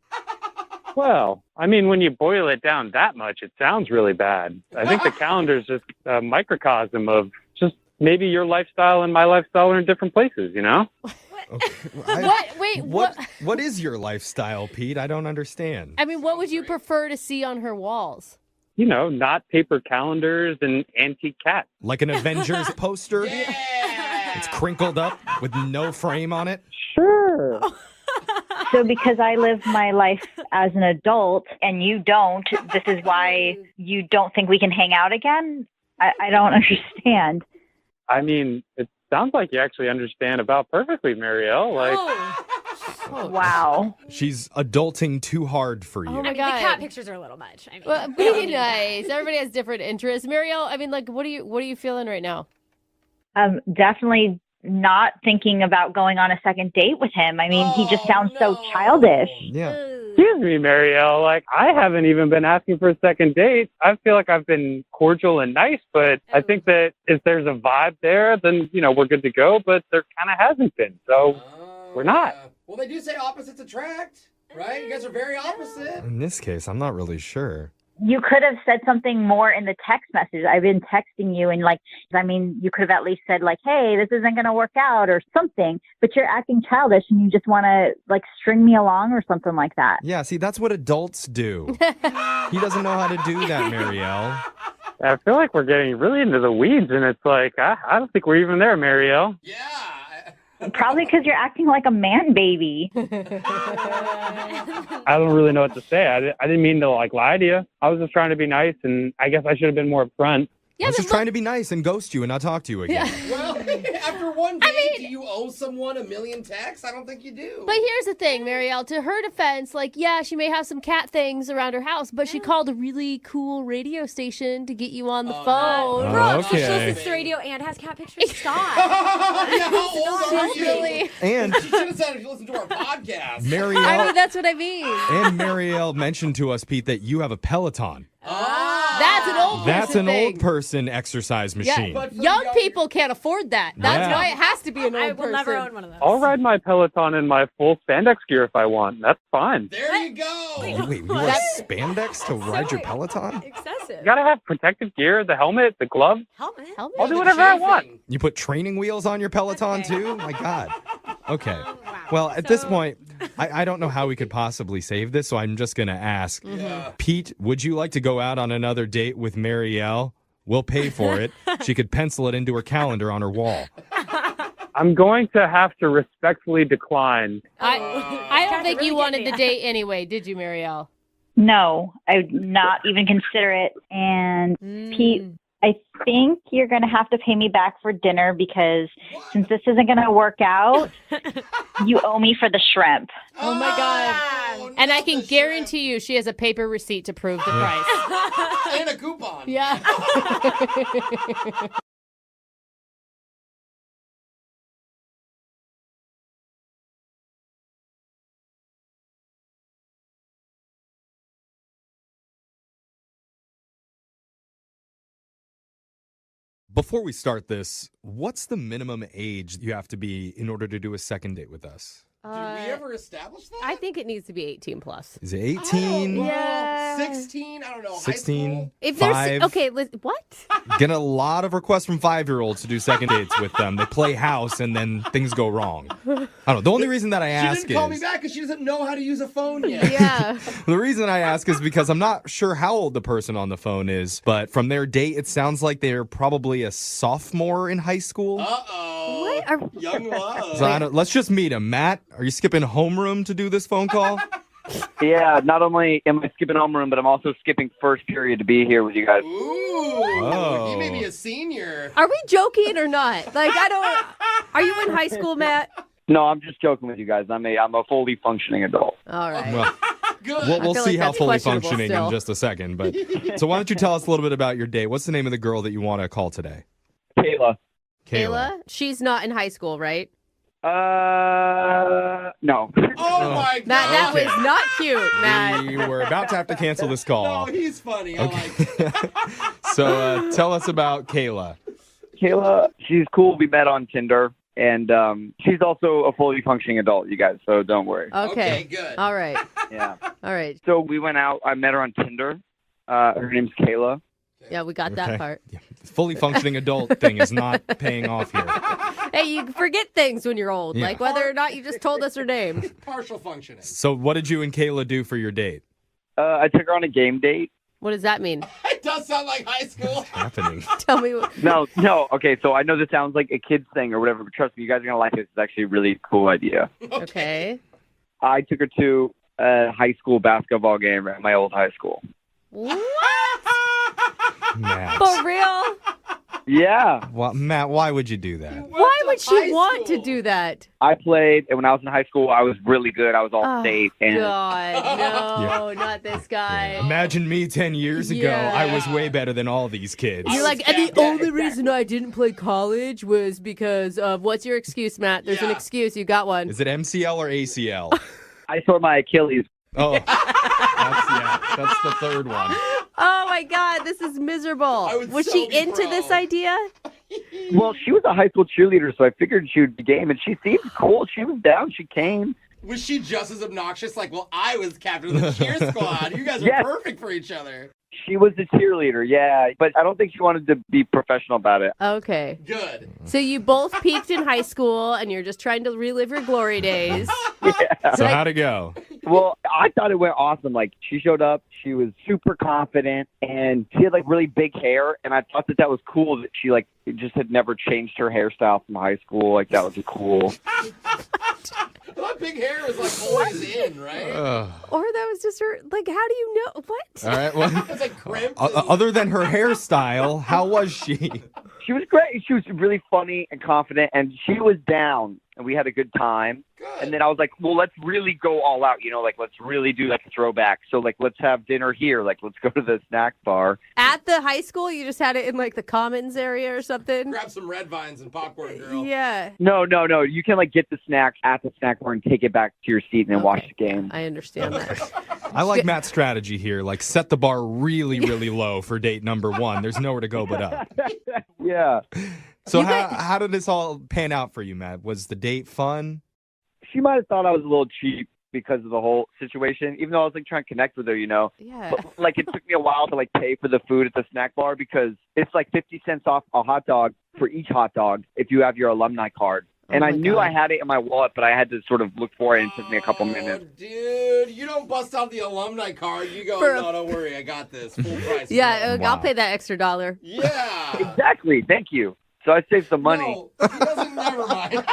Well, I mean, when you boil it down that much, it sounds really bad. I think the calendar's just a microcosm of just maybe your lifestyle and my lifestyle are in different places, you know? What is your lifestyle, Pete? I don't understand. I mean, what would you prefer to see on her walls? You know, not paper calendars and antique cats. Like an Avengers poster? It's crinkled up with no frame on it? Sure. So because I live my life as an adult and you don't, this is why you don't think we can hang out again? I don't understand. I mean, it sounds like you actually understand about perfectly, Marielle. Like, Wow. She's adulting too hard for you. Oh my I mean, God. the cat pictures are a little much. I mean, Well, be nice. Everybody has different interests. Marielle, I mean, like, what are you feeling right now? Definitely not thinking about going on a second date with him. I mean, he just sounds so childish. Yeah. excuse me, Marielle. Like, I haven't even been asking for a second date. I feel like I've been cordial and nice, but I think that if there's a vibe there, then, you know, we're good to go, but there kind of hasn't been. So we're not. Well, they do say opposites attract, right? You guys are very opposite. In this case, I'm not really sure. You could have said something more in the text message. I've been texting you and you could have at least said hey, this isn't going to work out or something, but you're acting childish and you just want to string me along or something like that. Yeah, see, that's what adults do. He doesn't know how to do that, Marielle. I feel like we're getting really into the weeds, and it's like, I don't think we're even there, Marielle. Yeah. Probably because you're acting like a man baby. I don't really know what to say. I didn't mean to lie to you. I was just trying to be nice, and I guess I should have been more upfront. I was just trying to be nice and ghost you and not talk to you again. Well, after one day, do you owe someone a million texts? I don't think you do. But here's the thing, Marielle. To her defense, she may have some cat things around her house, but she called a really cool radio station to get you on the phone. Brooke, she listens to radio and has cat pictures. Stop. Yeah, how old are you? Really. And she should have said if you listen to our podcast. Marielle, that's what I mean. and Marielle mentioned to us, Pete, that you have a Peloton. That's an old person That's an thing. old person exercise machine. Yeah, young people can't afford that. That's why it has to be an old person. I will never own one of those. I'll ride my Peloton in my full spandex gear if I want. That's fine. There you go. Wait, you wear spandex to ride your Peloton? Excessive. You gotta have protective gear, the helmet, the gloves. Helmet? I'll do whatever I want. You put training wheels on your Peloton too? My God. Okay. Well, at this point, I don't know how we could possibly save this, so I'm just going to ask. Pete, would you like to go out on another date with Marielle? We'll pay for it. She could pencil it into her calendar on her wall. I'm going to have to respectfully decline. I don't think you wanted the date anyway, did you, Marielle? No, I would not even consider it. And Pete, I think you're going to have to pay me back for dinner because since this isn't going to work out, you owe me for the shrimp. Oh my God. And I can guarantee you she has a paper receipt to prove the price. And a coupon. Yeah. Before we start this, what's the minimum age you have to be in order to do a second date with us? Did we ever establish that? I think it needs to be 18 plus. Is it 18? Yeah. 16? I don't know. 16? If 5? there's okay, what? Get a lot of requests from 5-year-olds to do second dates with them. They play house and then things go wrong. I don't know. The only reason that I ask She didn't call me is back because she doesn't know how to use a phone yet. Yeah. the reason I ask is because I'm not sure how old the person on the phone is, but from their date, it sounds like they're probably a sophomore in high school. Uh-oh. What? Young love. So let's just meet him. Matt, are you skipping homeroom to do this phone call? Yeah, not only am I skipping homeroom, but I'm also skipping first period to be here with you guys. Ooh, he may be a senior. Are we joking or not? Are you in high school, Matt? No, I'm just joking with you guys. I'm a fully functioning adult. All right. Well, Good. we'll see how that's fully questionable functioning still. in just a second. But so why don't you tell us a little bit about your date? What's the name of the girl that you want to call today? Kayla. Kayla? She's not in high school, right? No. Oh my God. Matt, that Okay. was not cute, Matt. We were about to have to cancel this call. No, he's funny. I like it. So tell us about Kayla. Kayla, she's cool. We met on Tinder, and she's also a fully functioning adult, you guys, so don't worry. Okay. Good. All right. Yeah. All right. So we went out. I met her on Tinder. Her name's Kayla. Yeah, we got Okay. that part. Yeah. Fully functioning adult thing is not paying off here. Hey, you forget things when you're old, Yeah. like whether or not you just told us her name. Partial functioning. So what did you and Kayla do for your date? I took her on a game date. What does that mean? It does sound like high school. Happening. Tell me what. No. Okay, so I know this sounds like a kid's thing or whatever, but trust me, you guys are going to like this. It's actually a really cool idea. Okay. I took her to a high school basketball game at my old high school. What? Matt. For real? Yeah. Well, Matt, why would you do that? Why would she want to do that? I played, and when I was in high school, I was really good. I was all state. And God, no, not this guy. Imagine me 10 years ago. Yeah. I was way better than all these kids. You're like, and the only reason I didn't play college was because of, what's your excuse, Matt? There's an excuse. You got one. Is it MCL or ACL? I tore my Achilles. Oh, that's the third one. Oh my God, this is miserable. Was she into this idea? Well, she was a high school cheerleader, so I figured she would be game, and she seemed cool. She was down. She came. Was she just as obnoxious? Like, well, I was captain of the cheer squad. You guys are Yes. perfect for each other. She was a cheerleader, yeah, but I don't think she wanted to be professional about it. Okay. Good. So you both peaked in high school, and you're just trying to relive your glory days. So how'd it go? Well, I thought it went awesome. Like, she showed up, she was super confident, and she had, like, really big hair, and I thought that was cool that she, like, just had never changed her hairstyle from high school. Like, that was cool. That big hair is, like, always in, right? Or that was just her, like, how do you know? What? All right, well, It's like crimped. other than her hairstyle, how was she? She was great. She was really funny and confident, and she was down, and we had a good time. And then I was like, well, let's really go all out, like, let's really do, like, a throwback. So, like, let's have dinner here. Like, let's go to the snack bar. At the high school, you just had it in, like, the commons area or something? Grab some red vines and popcorn, girl. Yeah. No. You can, like, get the snacks at the snack bar and take it back to your seat and then watch the game. I understand that. I like Matt's strategy here. Like, set the bar really, really low for date number 1. There's nowhere to go but up. Yeah. So how did this all pan out for you, Matt? Was the date fun? She might have thought I was a little cheap because of the whole situation, even though I was, like, trying to connect with her, Yeah. But, like, it took me a while to, like, pay for the food at the snack bar because it's, like, 50 cents off a hot dog for each hot dog if you have your alumni card. And I knew I had it in my wallet, but I had to sort of look for it, and it took me a couple minutes. Dude, you don't bust out the alumni card. You go, no, don't worry, I got this. Full price. Yeah, I'll pay that extra $1. Yeah. Exactly. Thank you. So I saved some money. No, he doesn't, never mind.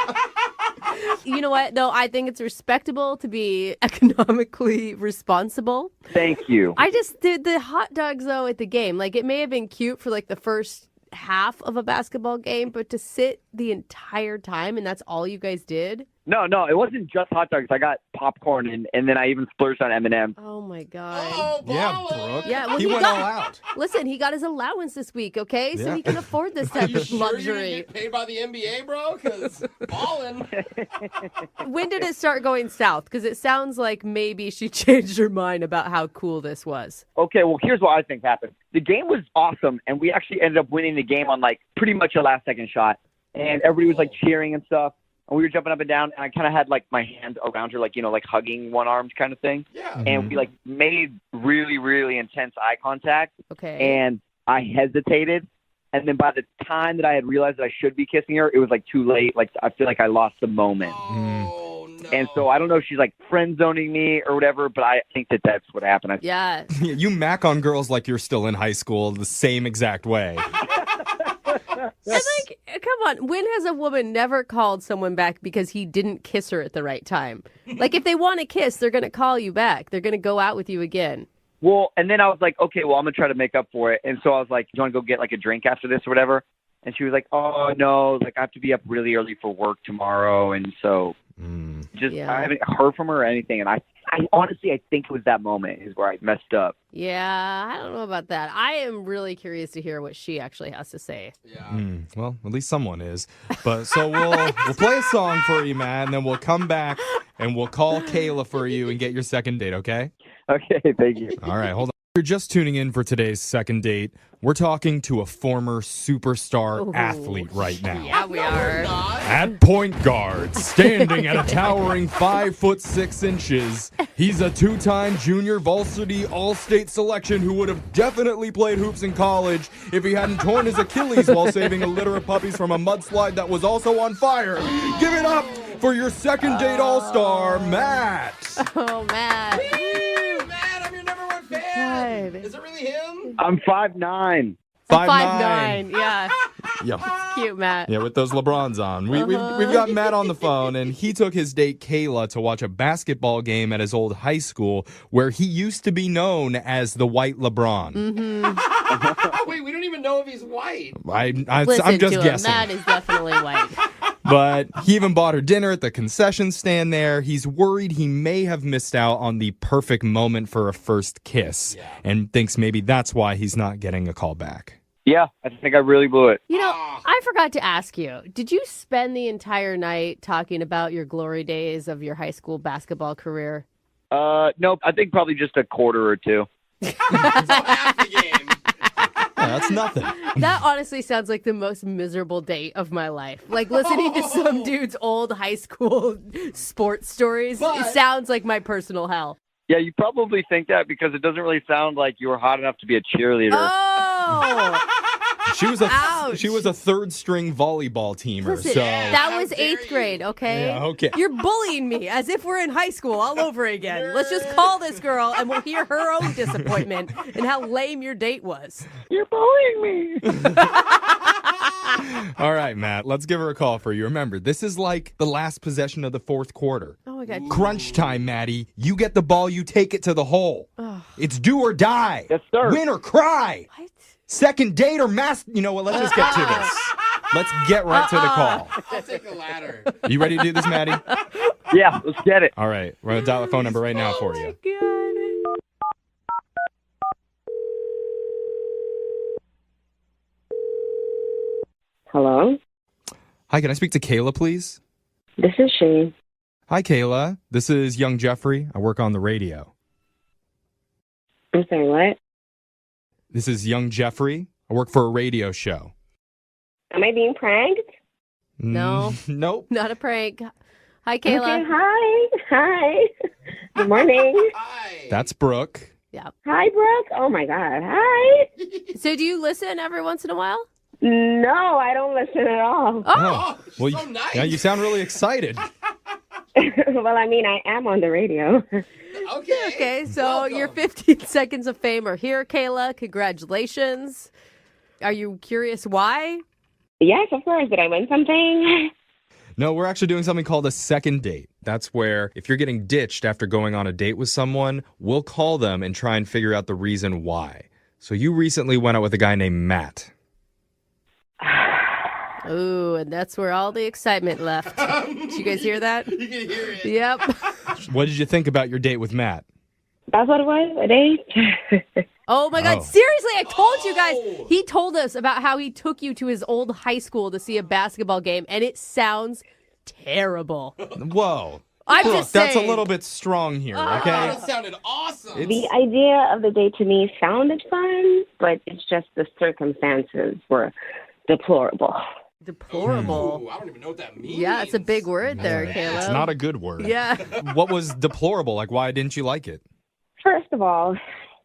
You know what? No, I think it's respectable to be economically responsible. Thank you. I just did the hot dogs, though, at the game. Like, it may have been cute for, like, the first half of a basketball game, but to sit the entire time and that's all you guys did? No, it wasn't just hot dogs. I got popcorn and then I even splurged on M&Ms. Oh my god! Oh, yeah, Brooke. Yeah, well, he went all out. Listen, he got his allowance this week, okay? So Yeah. he can afford this Are type you of sure luxury. you didn't get paid by the NBA, bro? Because ballin'. When did it start going south? Because it sounds like maybe she changed her mind about how cool this was. Okay, well, here's what I think happened. The game was awesome, and we actually ended up winning the game on, like, pretty much a last-second shot. And everybody was, like, cheering and stuff. And we were jumping up and down, and I kind of had, like, my hand around her, like, like hugging one arm kind of thing. Yeah. And we, like, made really, really intense eye contact. Okay. And I hesitated. And then by the time that I had realized that I should be kissing her, it was, like, too late. Like, I feel like I lost the moment. Oh, no. And so I don't know if she's, like, friend-zoning me or whatever, but I think that that's what happened. Yeah. You mac on girls like you're still in high school the same exact way. And like, come on, when has a woman never called someone back because he didn't kiss her at the right time? Like, if they want to kiss, they're going to call you back. They're going to go out with you again. Well, and then I was like, okay, well, I'm going to try to make up for it. And so I was like, do you want to go get, like, a drink after this or whatever? And she was like, oh, no, like, I have to be up really early for work tomorrow. And so I haven't heard from her or anything. And I honestly, I think it was that moment is where I messed up. Yeah, I don't know about that. I am really curious to hear what she actually has to say. Yeah. Well, at least someone is. But so we'll play a song for you, Matt, and then we'll come back and we'll call Kayla for you and get your second date, okay? Okay, thank you. All right, hold on. If you're just tuning in for today's second date, we're talking to a former superstar athlete right now. Yeah, we are. At point guard, standing at a towering 5'6", he's a two-time junior varsity all-state selection who would have definitely played hoops in college if he hadn't torn his Achilles while saving a litter of puppies from a mudslide that was also on fire. Give it up for your second date all-star, Matt. Oh, Matt. Woo, Matt, I'm your number one fan. Is it really him? I'm 5'9". 5'9", yeah. Yeah. It's cute, Matt. Yeah, with those LeBrons on. We've got Matt on the phone, and he took his date Kayla to watch a basketball game at his old high school where he used to be known as the White LeBron. Mm-hmm. Wait, we don't even know if he's white. I'm Listen just to him. guessing. Matt is definitely white. But he even bought her dinner at the concession stand there. He's worried he may have missed out on the perfect moment for a first kiss and thinks maybe that's why he's not getting a call back. Yeah, I think I really blew it. You know, I forgot to ask you, did you spend the entire night talking about your glory days of your high school basketball career? Nope, I think probably just a quarter or two. That's nothing. That honestly sounds like the most miserable date of my life. Like listening to some dude's old high school sports stories. It sounds like my personal hell. Yeah, you probably think that because it doesn't really sound like you were hot enough to be a cheerleader. Oh! She was a third string volleyball teamer. Listen, so that was 8th grade, okay? Yeah, okay. You're bullying me as if we're in high school all over again. Let's just call this girl and we'll hear her own disappointment and how lame your date was. You're bullying me. All right, Matt, let's give her a call for you. Remember, this is like the last possession of the fourth quarter. Oh, my God. Crunch time, Maddie. You get the ball, you take it to the hole. It's do or die. Yes, sir. Win or cry. What? Second date or mass. You know what? Let's just get to this. Let's get right to the call. I'll take the ladder. You ready to do this, Maddie? Yeah, let's get it. All right. We're going to dial the phone number right now for you. Hello? Hi, can I speak to Kayla, please? This is she. Hi, Kayla. This is young Jeffrey. I work on the radio. I'm sorry, what? This is young Jeffrey. I work for a radio show. Am I being pranked? No. Nope. Not a prank. Hi, Kayla. Okay, hi. Hi. Good morning. That's Brooke. Yeah. Hi, Brooke. Oh, my God. Hi. So do you listen every once in a while? No, I don't listen at all. Oh, well, so nice. Yeah, you sound really excited. Well, I mean, I am on the radio. Okay, so your 15 seconds of fame are here, Kayla. Congratulations. Are you curious why? Yes, of course. Did I win something? No, we're actually doing something called a second date. That's where if you're getting ditched after going on a date with someone, we'll call them and try and figure out the reason why. So you recently went out with a guy named Matt. Ooh, and that's where all the excitement left. Did you guys hear that? You can hear it. Yep. What did you think about your date with Matt? That's what it was, a date? Oh my God, Oh. seriously, I told you guys. He told us about how he took you to his old high school to see a basketball game, and it sounds terrible. Whoa. I'm Brooke, just that's a saying. little bit strong here, okay? That sounded awesome. The idea of the date to me sounded fun, but it's just the circumstances were deplorable. Deplorable. Ooh, I don't even know what that means. Yeah, it's a big word there, Kayla. It's not a good word. Yeah. What was deplorable? Like, why didn't you like it? First of all,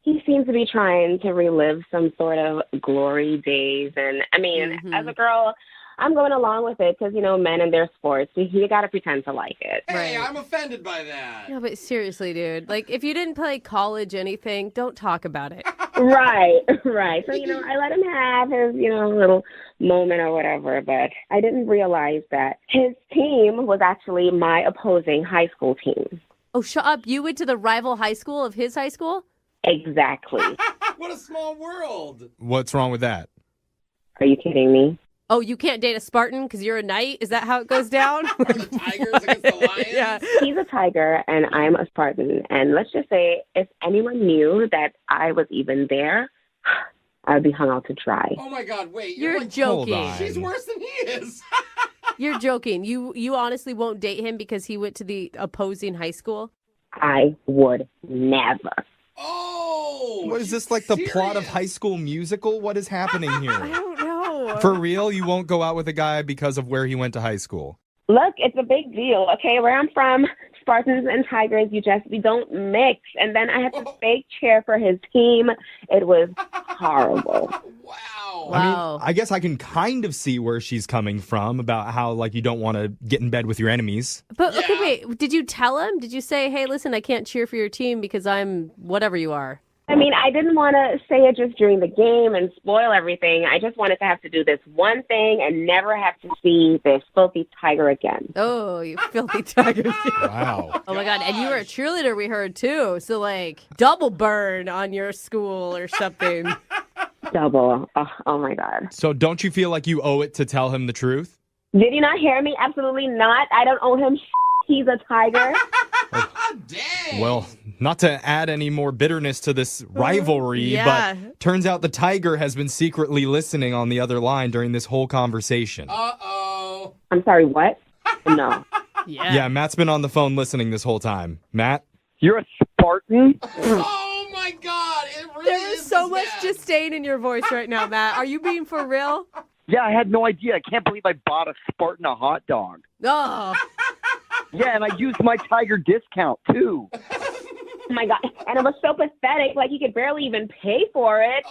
he seems to be trying to relive some sort of glory days. And, I mean, as a girl, I'm going along with it because, you know, men and their sports, you got to pretend to like it. Hey, I'm offended by that. No, but seriously, dude. Like, if you didn't play college anything, don't talk about it. Right. So, you know, I let him have his, you know, little moment or whatever, but I didn't realize that his team was actually my opposing high school team. Oh, shut up. You went to the rival high school of his high school? Exactly. What a small world. What's wrong with that? Are you kidding me? Oh, you can't date a Spartan because you're a knight? Is that how it goes down? Tigers against the lions? Yeah. He's a tiger and I'm a Spartan. And let's just say if anyone knew that I was even there, I would be hung out to dry. Oh my God, wait. You're like, joking. She's worse than he is. You're joking. You honestly won't date him because he went to the opposing high school? I would never. Oh! What is this, like the plot of High School Musical? What is happening I here? don't know. For real, you won't go out with a guy because of where he went to high school? Look, it's a big deal, okay? Where I'm from, Spartans and Tigers, we don't mix. And then I had to fake cheer for his team. It was horrible. I mean, I guess I can kind of see where she's coming from about how, like, you don't want to get in bed with your enemies. But, okay, wait. Did you tell him? Did you say, hey, listen, I can't cheer for your team because I'm whatever you are? I mean, I didn't want to say it just during the game and spoil everything. I just wanted to have to do this one thing and never have to see this filthy tiger again. Oh, you filthy tiger. Wow. Oh, my God. And you were a cheerleader, we heard, too. So, like, double burn on your school or something. Double. Oh, my God. So don't you feel like you owe it to tell him the truth? Did you not hear me? Absolutely not. I don't owe him He's a tiger. Well, not to add any more bitterness to this rivalry, but turns out the tiger has been secretly listening on the other line during this whole conversation. Uh-oh. I'm sorry, what? No. Yeah, Matt's been on the phone listening this whole time. Matt? You're a Spartan? Oh, my God. It really There is so much disdain in your voice right now, Matt. Are you being for real? Yeah, I had no idea. I can't believe I bought a Spartan a hot dog. Oh. Yeah, and I used my Tiger discount, too. Oh, my God. And it was so pathetic. Like, he could barely even pay for it.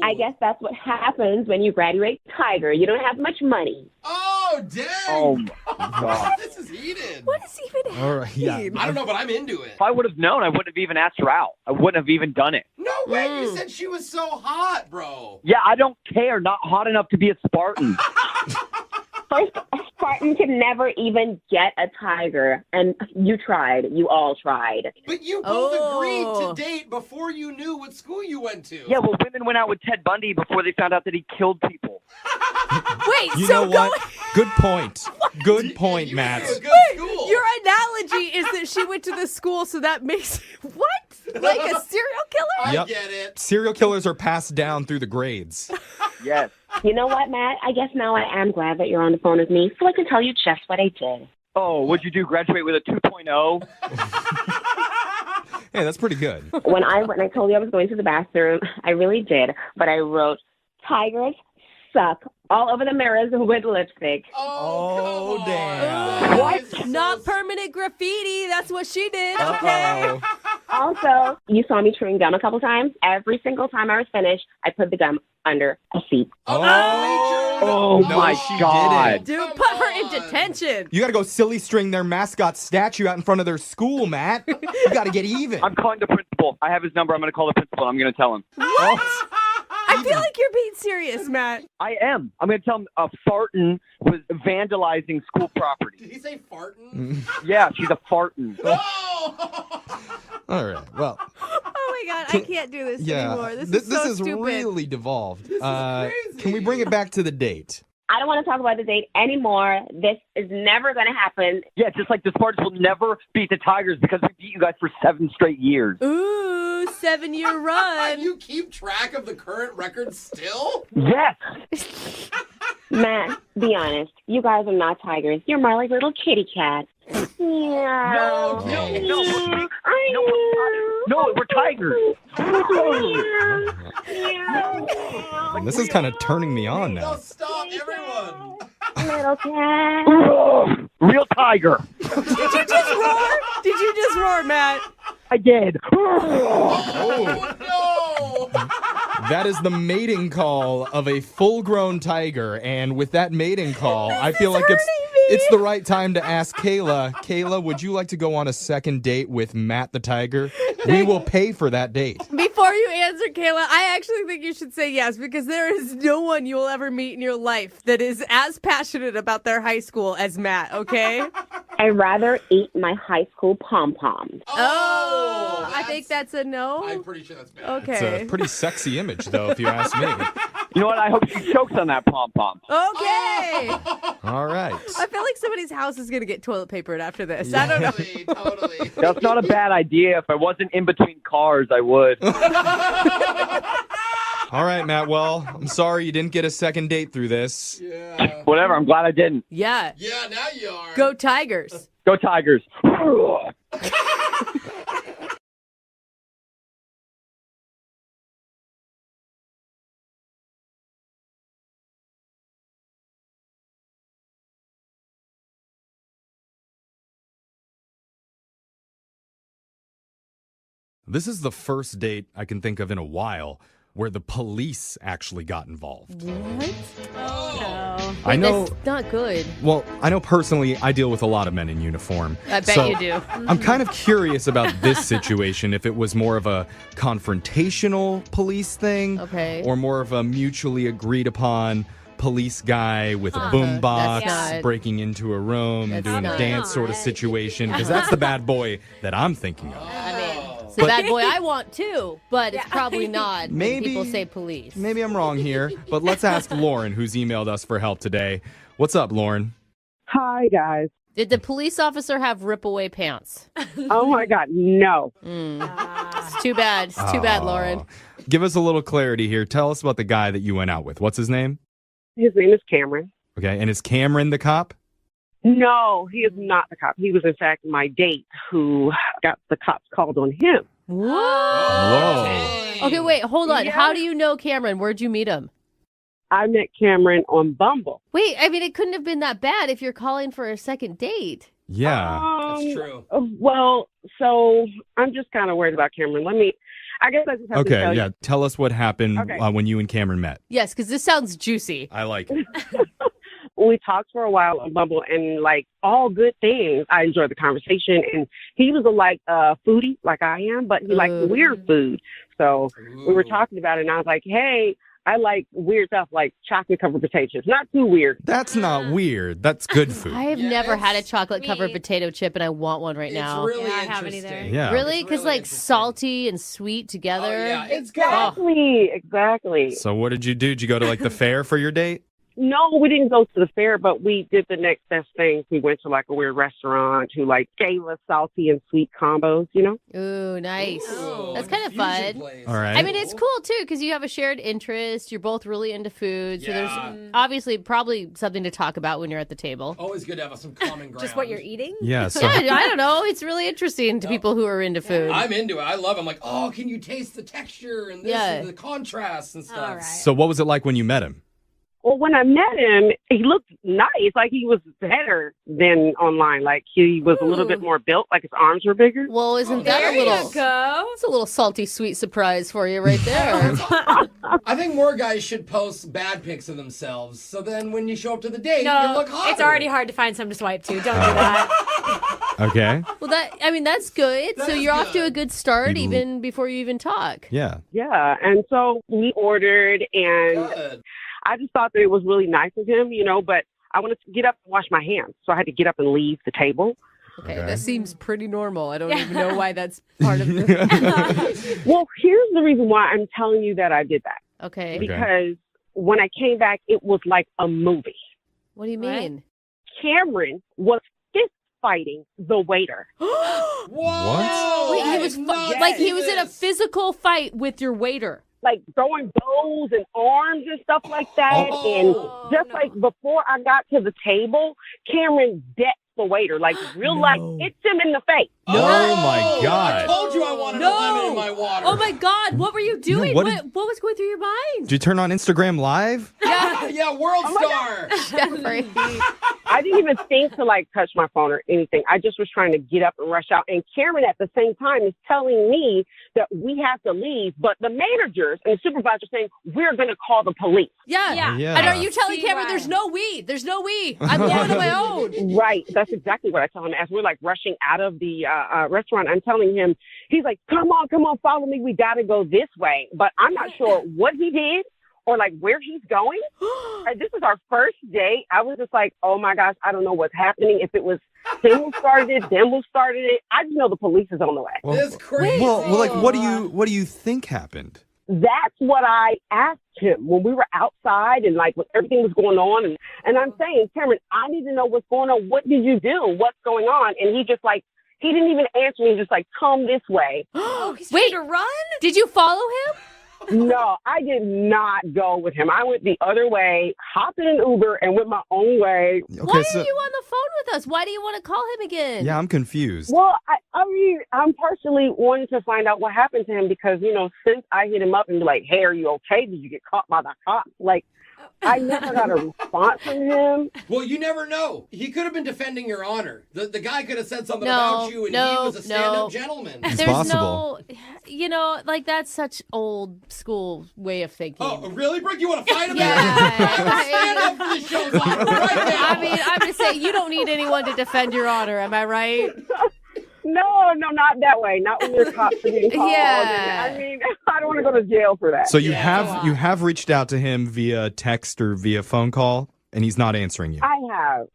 I guess that's what happens when you graduate Tiger. You don't have much money. Oh, dang. Oh, my God. This is heated. What does even All right, yeah. I don't know, but I'm into it. If I would have known, I wouldn't have even asked her out. I wouldn't have even done it. No way. You said she was so hot, bro. Yeah, I don't care. Not hot enough to be a Spartan. First, a Spartan can never even get a Tiger. And you tried. You all tried. But you both agreed to date before you knew what school you went to. Yeah, well, women went out with Ted Bundy before they found out that he killed people. Wait, You so know what? Good point. Good point, Matt. Your analogy is that she went to the school, so that makes what? Like a serial killer? Yep. Get it. Serial killers are passed down through the grades. Yes. You know what, Matt? I guess now I am glad that you're on the phone with me so I can tell you just what I did. Oh, what'd you do? Graduate with a 2.0? Hey, that's pretty good. When I told you I was going to the bathroom, I really did. But I wrote, Tigers suck all over the mirrors with lipstick. Oh, damn. What? Not permanent graffiti. That's what she did. Okay. Also, you saw me chewing gum a couple times. Every single time I was finished, I put the gum under a seat. Oh, No, my she God. didn't. Dude, put her in detention. You got to go silly string their mascot statue out in front of their school, Matt. You got to get even. I'm calling the principal. I have his number. I'm going to call the principal. I'm going to tell him. What? I feel like you're being serious, Matt. I am. I'm going to tell him a fartin was vandalizing school property. Did he say fartin? Yeah, she's a fartin. All right. Well, Oh my God, I can't do this anymore. This is so stupid. really devolved. Can we bring it back to the date? I don't want to talk about the date anymore. This is never going to happen. Yeah, just like the Spartans will never beat the Tigers because we beat you guys for 7 straight years. Ooh, 7-year run. You keep track of the current record still? Yes. Matt, be honest. You guys are not tigers. You're more like little kitty cats. No, we're tigers. This is kind of turning me on now. Stop, everyone. Little cat. Real tiger. Did you just roar? Did you just roar, Matt? I did. That is the mating call of a full-grown tiger, and with that mating call, I feel like it's the right time to ask Kayla. Kayla, would you like to go on a second date with Matt the tiger? We will pay for that date. Before you answer, Kayla, I actually think you should say yes, because there is no one you will ever meet in your life that is as passionate about their high school as Matt, okay? I'd rather eat my high school pom-poms. Oh, I think that's a no. I'm pretty sure that's bad. Okay. It's a pretty sexy image, though, if you ask me. You know what? I hope she chokes on that pom-pom. Okay. All right. I feel like somebody's house is going to get toilet papered after this. I don't know. Totally. That's not a bad idea. If I wasn't in between cars, I would. All right, Matt. Well, I'm sorry you didn't get a second date through this. Yeah. Whatever. I'm glad I didn't. Yeah. Yeah, now you are. Go Tigers. Go Tigers. This is the first date I can think of in a while where the police actually got involved. What? Oh, no. I know. That's not good. Well, I know personally I deal with a lot of men in uniform. I bet you do. I'm kind of curious about this situation, if it was more of a confrontational police thing, or more of a mutually agreed upon police guy with a boombox breaking into a room and doing a dance sort of situation, because that's the bad boy that I'm thinking of. I mean, it's the bad boy I want too, but it's probably not when people say police. Maybe I'm wrong here, but let's ask Lauren, who's emailed us for help today. What's up, Lauren? Hi, guys. Did the police officer have rip-away pants? Oh, my God, no. It's too bad. It's too bad, Lauren. Give us a little clarity here. Tell us about the guy that you went out with. What's his name? His name is Cameron. Okay, and is Cameron the cop? No, he is not the cop. He was, in fact, my date who got the cops called on him. Whoa. Okay, wait, hold on. Yeah. How do you know Cameron? Where'd you meet him? I met Cameron on Bumble. Wait, I mean, it couldn't have been that bad if you're calling for a second date. Yeah. That's true. Well, so I'm just kind of worried about Cameron. I guess I just have to tell Okay, you. yeah. Tell us what happened Okay. when you and Cameron met. Yes, because this sounds juicy. I like it. We talked for a while on Bumble, and like all good things. I enjoyed the conversation, and he was a foodie like I am, but he liked weird food. So we were talking about it, and I was like, hey, I like weird stuff like chocolate covered potatoes. Not too weird. That's not weird. That's good food. I have never had a chocolate covered potato chip, and I want one right now. It's really I haven't either. interesting. Yeah. Really? Because salty and sweet together. Oh, yeah, it's good. Exactly. So what did you do? Did you go to like the fair for your date? No, we didn't go to the fair, but we did the next best thing. We went to like a weird restaurant who like gave us salty and sweet combos, you know? Ooh, nice. That's kind of fun. All right. I mean, it's cool too because you have a shared interest. You're both really into food, so there's obviously probably something to talk about when you're at the table. Always good to have some common ground. Just what you're eating? Yeah. So Yeah, I don't know. It's really interesting to people who are into food. I'm into it. I love it. I'm like, oh, can you taste the texture and this and the contrast and stuff? All right. So what was it like when you met him? Well, when I met him, he looked nice. Like he was better than online. Like he was a little bit more built. Like his arms were bigger. Well, isn't that a little? Go. It's a little salty, sweet surprise for you right there. I think more guys should post bad pics of themselves. So then when you show up to the date, you No, look hotter. it's already hard to find some to swipe to. Don't do that. Okay. Well, that's good. So you're off to a good start even before you even talk. Yeah. Yeah. And so we ordered, and Good. I just thought that it was really nice of him, you know, but I wanted to get up and wash my hands. So I had to get up and leave the table. Okay, that seems pretty normal. I don't even know why that's part of the. Well, here's the reason why I'm telling you that I did that. Okay. Because when I came back, it was like a movie. What do you mean? Cameron was fist fighting the waiter. Whoa! Wait, he was like he was in a physical fight with your waiter. Like throwing bows and arms and stuff like that. And just like before I got to the table, Cameron decked the waiter, like real life, hits him in the face. Oh my God. I told you I wanted a lemon in my water. Oh my God, what were you doing? what what, did- was going through your mind? Did you turn on Instagram Live? Yeah, world star. Jeffrey. I didn't even think to like touch my phone or anything. I just was trying to get up and rush out. And Cameron at the same time is telling me that we have to leave, but the managers and the supervisor saying we're going to call the police. Yeah. Yeah. And are you telling See Cameron why. there's no we? There's no we. I'm going on my own. Right. That's exactly what I tell him. As we're like rushing out of the restaurant, I'm telling him, he's like, come on, follow me. We got to go this way. But I'm not sure what he did or like where he's going. And this is our first date. I was just like, oh my gosh, I don't know what's happening. If it was him who started it, them who started it. I just know the police is on the way. Well, That's crazy. well, like what do you think happened? That's what I asked him when we were outside and like when everything was going on. And I'm saying, Cameron, I need to know what's going on. What did you do? What's going on? And he just like, he didn't even answer me. Just like, come this way. Oh, he's trying to run? Did you follow him? No, I did not go with him. I went the other way, hopped in an Uber, and went my own way. Why are you on the phone with us? Why do you want to call him again? Yeah, I'm confused. Well, I mean, I'm partially wanting to find out what happened to him because, you know, since I hit him up and be like, hey, are you okay? Did you get caught by the cops? Like, I never got a response from him. Well, you never know. He could have been defending your honor. The guy could have said something No, about you, and he no, was a stand-up no. gentleman. There's possible. no, like that's such old school way of thinking. Oh, really, Brooke? You want to fight him? Yeah. Stand up for the show's honor right now. I mean, I'm just saying you don't need anyone to defend your honor. Am I right? No, not that way. Not when your cops are being called. Yeah. I mean, I don't want to go to jail for that. So you have reached out to him via text or via phone call, and he's not answering you. I have.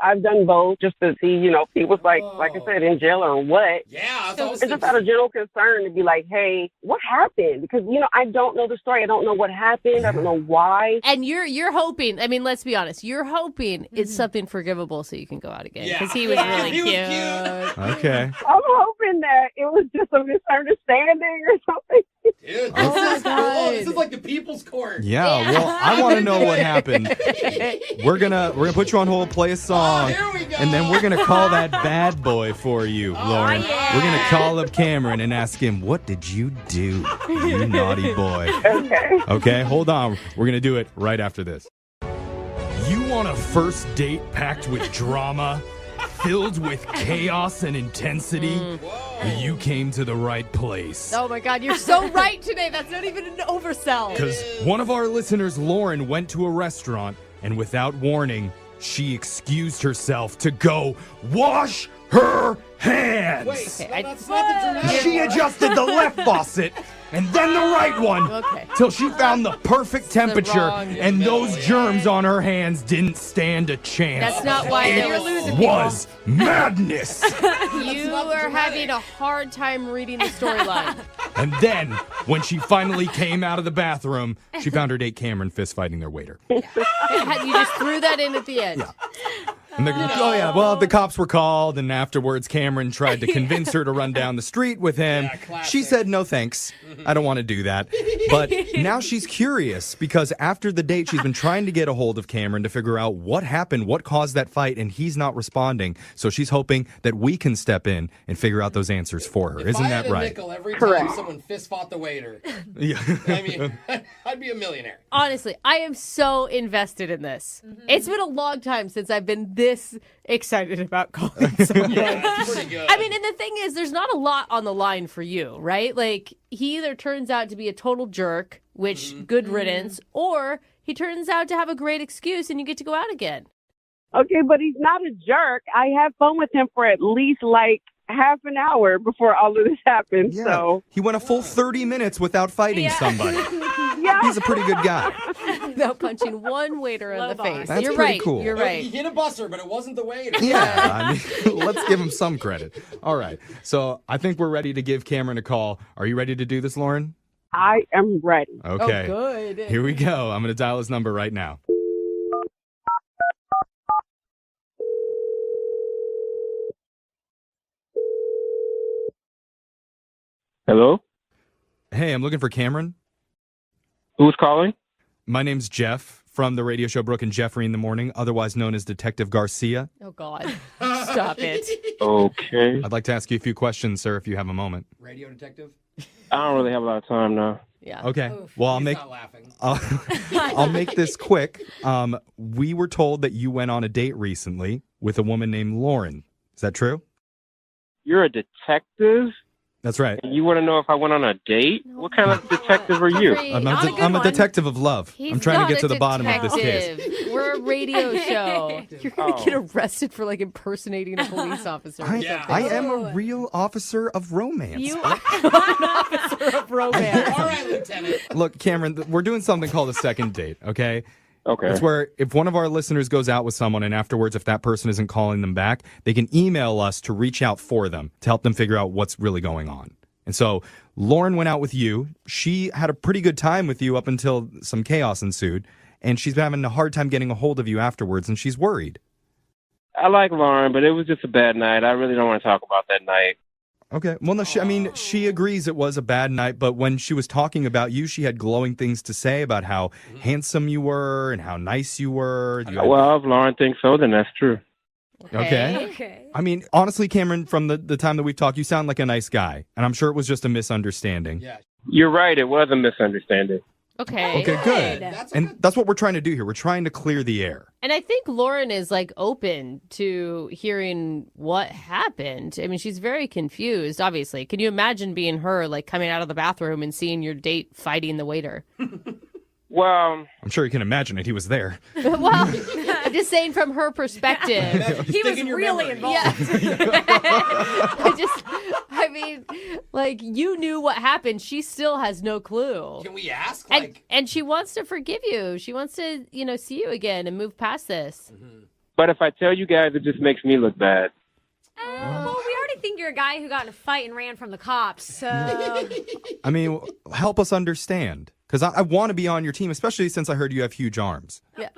I've done both just to see, you know, if he was like I said, in jail or what. Yeah, It's just out of general concern to be like, hey, what happened? Because, you know, I don't know the story. I don't know what happened. I don't know why. And you're hoping. I mean, let's be honest. You're hoping it's something forgivable so you can go out again because he was really He was cute. Okay. I'm hoping that it was just a misunderstanding or something. Dude, Oh my this is cool. God. This is like the people's court. Yeah, well, I want to know what happened. We're gonna put you on hold, play a song, here we go. and then we're gonna call that bad boy for you, Lauren. yeah. We're gonna call up Cameron and ask him, "What did you do, you naughty boy?" Okay. Okay, hold on. We're gonna do it right after this. You want a first date packed with drama? filled with chaos and intensity, you came to the right place. Oh my God, you're so right today. That's not even an oversell. Because one of our listeners, Lauren, went to a restaurant, and without warning, she excused herself to go wash her hands. Wait, no, that's not the dramatic She part. adjusted the left faucet and then the right one till she found the perfect temperature, wrong and those germs on her hands didn't stand a chance. That's not why you're losing. It was madness. You are having a hard time reading the storyline. And then, when she finally came out of the bathroom, she found her date Cameron fist fighting their waiter. You just threw that in at the end. And the cops were called, and afterwards Cameron tried to convince her to run down the street with him. She said, no thanks, I don't want to do that. But now she's curious, because after the date, she's been trying to get a hold of Cameron to figure out what happened, what caused that fight, and he's not responding. So she's hoping that we can step in and figure out those answers for her. Isn't that right? Nickel every time someone fist fought the waiter. Yeah. I mean, I'd be a millionaire. Honestly, I am so invested in this. It's been a long time since I've been this excited about calling someone. It's pretty good. I mean, and the thing is, there's not a lot on the line for you, right? Like, he either turns out to be a total jerk, which good riddance, or he turns out to have a great excuse and you get to go out again. Okay, but he's not a jerk. I had fun with him for at least like half an hour before all of this happened. Yeah. So He went a full 30 minutes without fighting somebody. yeah. He's a pretty good guy. Without punching one waiter in the face. That's You're pretty right. cool. You're No, right. He hit a busser, but it wasn't the waiter. Yeah, I mean, let's give him some credit. All right, so I think we're ready to give Cameron a call. Are you ready to do this, Lauren? I am ready. Okay. Oh, good. Here we go. I'm going to dial his number right now. Hello? Hey, I'm looking for Cameron. Who's calling? My name's Jeff from the radio show Brooke and Jeffrey in the Morning, otherwise known as Detective Garcia. Oh, God. Stop it. Okay. I'd like to ask you a few questions, sir, if you have a moment. Radio detective? I don't really have a lot of time now. Yeah. Okay. Well, He's not laughing. I'll make this quick. We were told that you went on a date recently with a woman named Lauren. Is that true? You're a detective? That's right. You want to know if I went on a date? What kind of detective are you? I'm a detective of love. I'm trying to get to the bottom of this case. Detective. We're a radio show. You're going to get arrested for, like, impersonating a police officer. I am a real officer of romance. You are an officer of romance. All right, Lieutenant. Look, Cameron, we're doing something called a second date, okay? Okay. It's where if one of our listeners goes out with someone and afterwards, if that person isn't calling them back, they can email us to reach out for them to help them figure out what's really going on. And so Lauren went out with you. She had a pretty good time with you up until some chaos ensued. And she's been having a hard time getting a hold of you afterwards, and she's worried. I like Lauren, but it was just a bad night. I really don't want to talk about that night. Okay. Well, no, she agrees it was a bad night, but when she was talking about you, she had glowing things to say about how handsome you were and how nice you were. Well, if Lauren thinks so, then that's true. Okay. I mean, honestly, Cameron, from the time that we've talked, you sound like a nice guy, and I'm sure it was just a misunderstanding. Yeah. You're right. It was a misunderstanding. Okay. Okay, good. And that's what we're trying to do here. We're trying to clear the air. And I think Lauren is, like, open to hearing what happened. I mean, she's very confused, obviously. Can you imagine being her, like, coming out of the bathroom and seeing your date fighting the waiter? Well, I'm sure you can imagine it. He was there. Well, I'm just saying from her perspective. He was really involved. I mean, like, you knew what happened. She still has no clue. Can we ask? And she wants to forgive you. She wants to, see you again and move past this. but if I tell you guys, it just makes me look bad. Well, we already think you're a guy who got in a fight and ran from the cops, so... I mean, help us understand. Because I want to be on your team, especially since I heard you have huge arms. Yeah.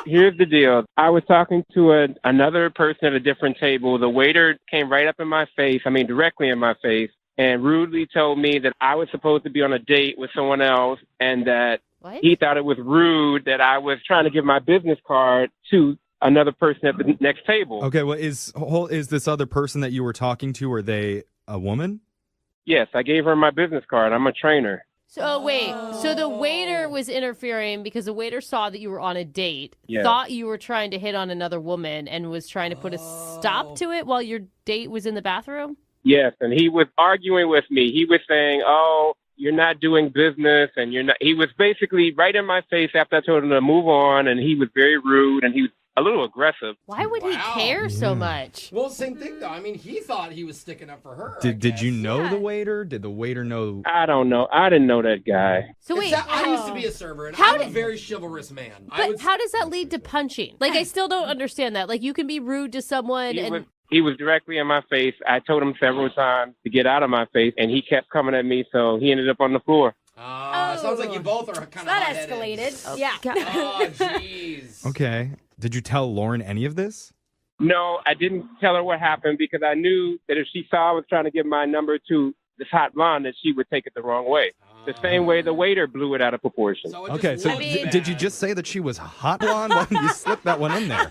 Here's the deal. I was talking to another person at a different table. The waiter came right up in my face, directly in my face, and rudely told me that I was supposed to be on a date with someone else and that he thought it was rude that I was trying to give my business card to another person at the next table. Okay, well, is this other person that you were talking to, are they a woman? Yes, I gave her my business card. I'm a trainer. So wait, so the waiter was interfering because the waiter saw that you were on a date, Yeah. thought you were trying to hit on another woman, and was trying to put a stop to it while your date was in the bathroom? Yes, and he was arguing with me. He was saying, "Oh, you're not doing business," and you're not. He was basically right in my face after I told him to move on, and he was very rude, and he was a little aggressive. Why would he care so much? Well, same thing though. I mean, he thought he was sticking up for her. Did you know the waiter? Did the waiter know? I don't know. I didn't know that guy. So wait, I used to be a server, and How I'm a did- very chivalrous man. But how does that lead to punching? Like, I still don't understand that. Like, you can be rude to someone He was directly in my face. I told him several times to get out of my face, and he kept coming at me, so he ended up on the floor. Sounds like you both are kind of That escalated. Yeah. Oh, jeez. Okay. Did you tell Lauren any of this? No, I didn't tell her what happened because I knew that if she saw I was trying to give my number to this hot blonde, that she would take it the wrong way. The same way the waiter blew it out of proportion. Okay, so did you just say that she was hot blonde? Why didn't you slip that one in there?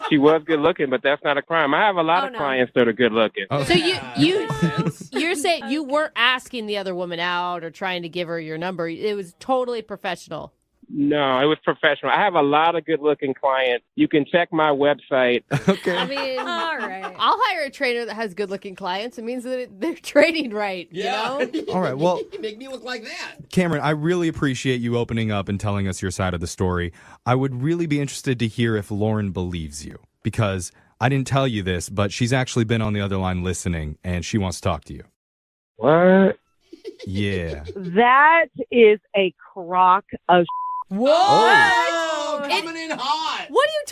She was good looking, but that's not a crime. I have a lot of clients that are good looking. So you're saying you weren't asking the other woman out or trying to give her your number. It was totally professional. No, it was professional. I have a lot of good-looking clients. You can check my website. Okay. I mean, all right. I'll hire a trainer that has good-looking clients. It means that they're training right. Yeah. You know? All right, well, You make me look like that. Cameron, I really appreciate you opening up and telling us your side of the story. I would really be interested to hear if Lauren believes you, because I didn't tell you this, but she's actually been on the other line listening, and she wants to talk to you. What? Yeah. That is a crock of Whoa! Oh, coming in hot. What are you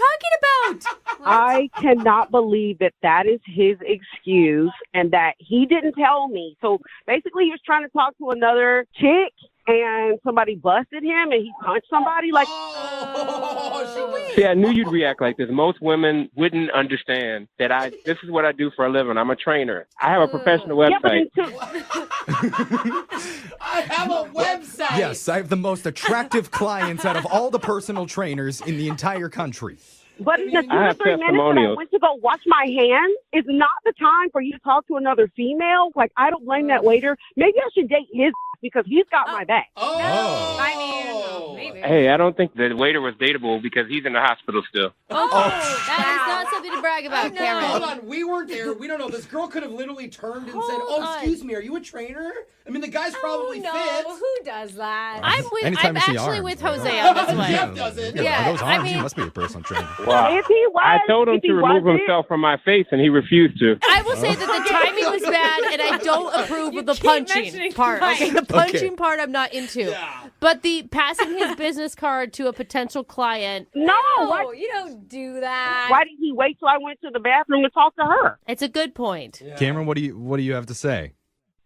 talking about? I cannot believe that that is his excuse and that he didn't tell me. So basically, he was trying to talk to another chick and somebody busted him and he punched somebody. Like, See, I knew you'd react like this. Most women wouldn't understand that this is what I do for a living. I'm a trainer. I have a professional website. I have a website. Yes, I have the most attractive clients out of all the personal trainers in the entire country. but in the 2 I or have 3 minutes that I testimonials. went to go wash my hands is not the time for you to talk to another female. Like, I don't blame that waiter. Maybe I should date his because he's got my back. Oh. I mean, maybe. Hey, I don't think the waiter was dateable because he's in the hospital still. That is not something to brag about, Cameron. Hold on, we weren't there. We don't know. This girl could have literally turned and said, "Oh, excuse me, are you a trainer?" I mean, the guy's probably No, fit. who does that? I'm Anytime I'm you see actually arms, with you know. Jose on this one. Jeff does it. Yeah, Are those I arms? mean- You must be a personal trainer. Wow. If he was, I told him if he to remove wasn't- himself from my face, and he refused to. I will say that the timing was bad, and I don't approve of the keep punching mentioning part. Okay, the punch. punching part I'm not into. But the passing his business card to a potential client, No, No, why, you don't do that. why did he wait till I went to the bathroom to talk to her? it's a good point. Cameron, what do you have to say?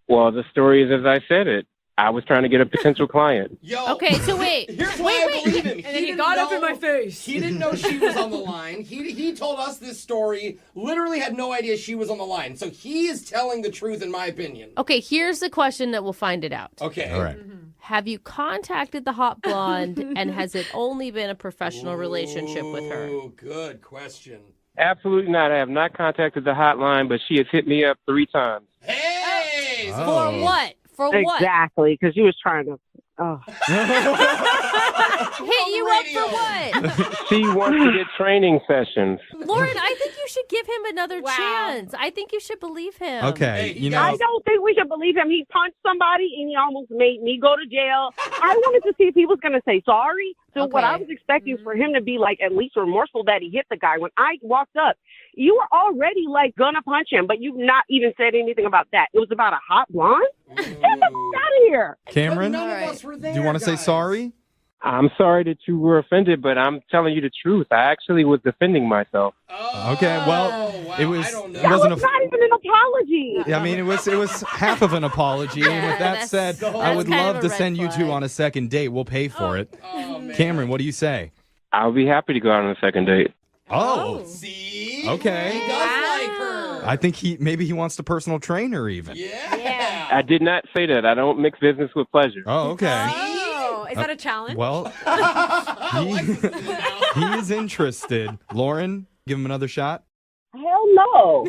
Well, the story is as I said it. I was trying to get a potential client. Yo. Okay, so wait. Here's why I believe him. And then he didn't got up in know- my face. He didn't know she was on the line. He told us this story. Literally had no idea she was on the line. So he is telling the truth, in my opinion. Okay, here's the question that will find it out. Okay. All right. Have you contacted the hot blonde, and has it only been a professional relationship with her? Ooh, good question. Absolutely not. I have not contacted the hotline, but she has hit me up 3 times. Hey! Oh. For what? For what? Exactly, because he was trying to. Oh. Hit you up for what? She wants to get training sessions. Lauren, I think you should give him another chance. I think you should believe him. Okay, you I know, don't think we should believe him. He punched somebody and he almost made me go to jail. I wanted to see if he was going to say sorry. So what I was expecting for him to be like at least remorseful that he hit the guy. When I walked up, you were already like gonna punch him, but you've not even said anything about that. It was about a hot blonde. Get the fuck out of here. Cameron, None of us were there, do you want to say guys. sorry? I'm sorry that you were offended, but I'm telling you the truth. I actually was defending myself. Okay, well, it was. I don't know. It That wasn't was not even an apology. Yeah, I mean, it was half of an apology. and with that that's- said, I that's would kind of love a to red send you two flag. on a second date. We'll pay for it. Oh, man. Cameron, what do you say? I'll be happy to go out on a second date. Oh, See? okay. He does like her. I think maybe he wants the personal trainer even. Yeah. I did not say that. I don't mix business with pleasure. Oh, okay. Oh, is that a challenge? Well, he is interested. Lauren, give him another shot. Hell no.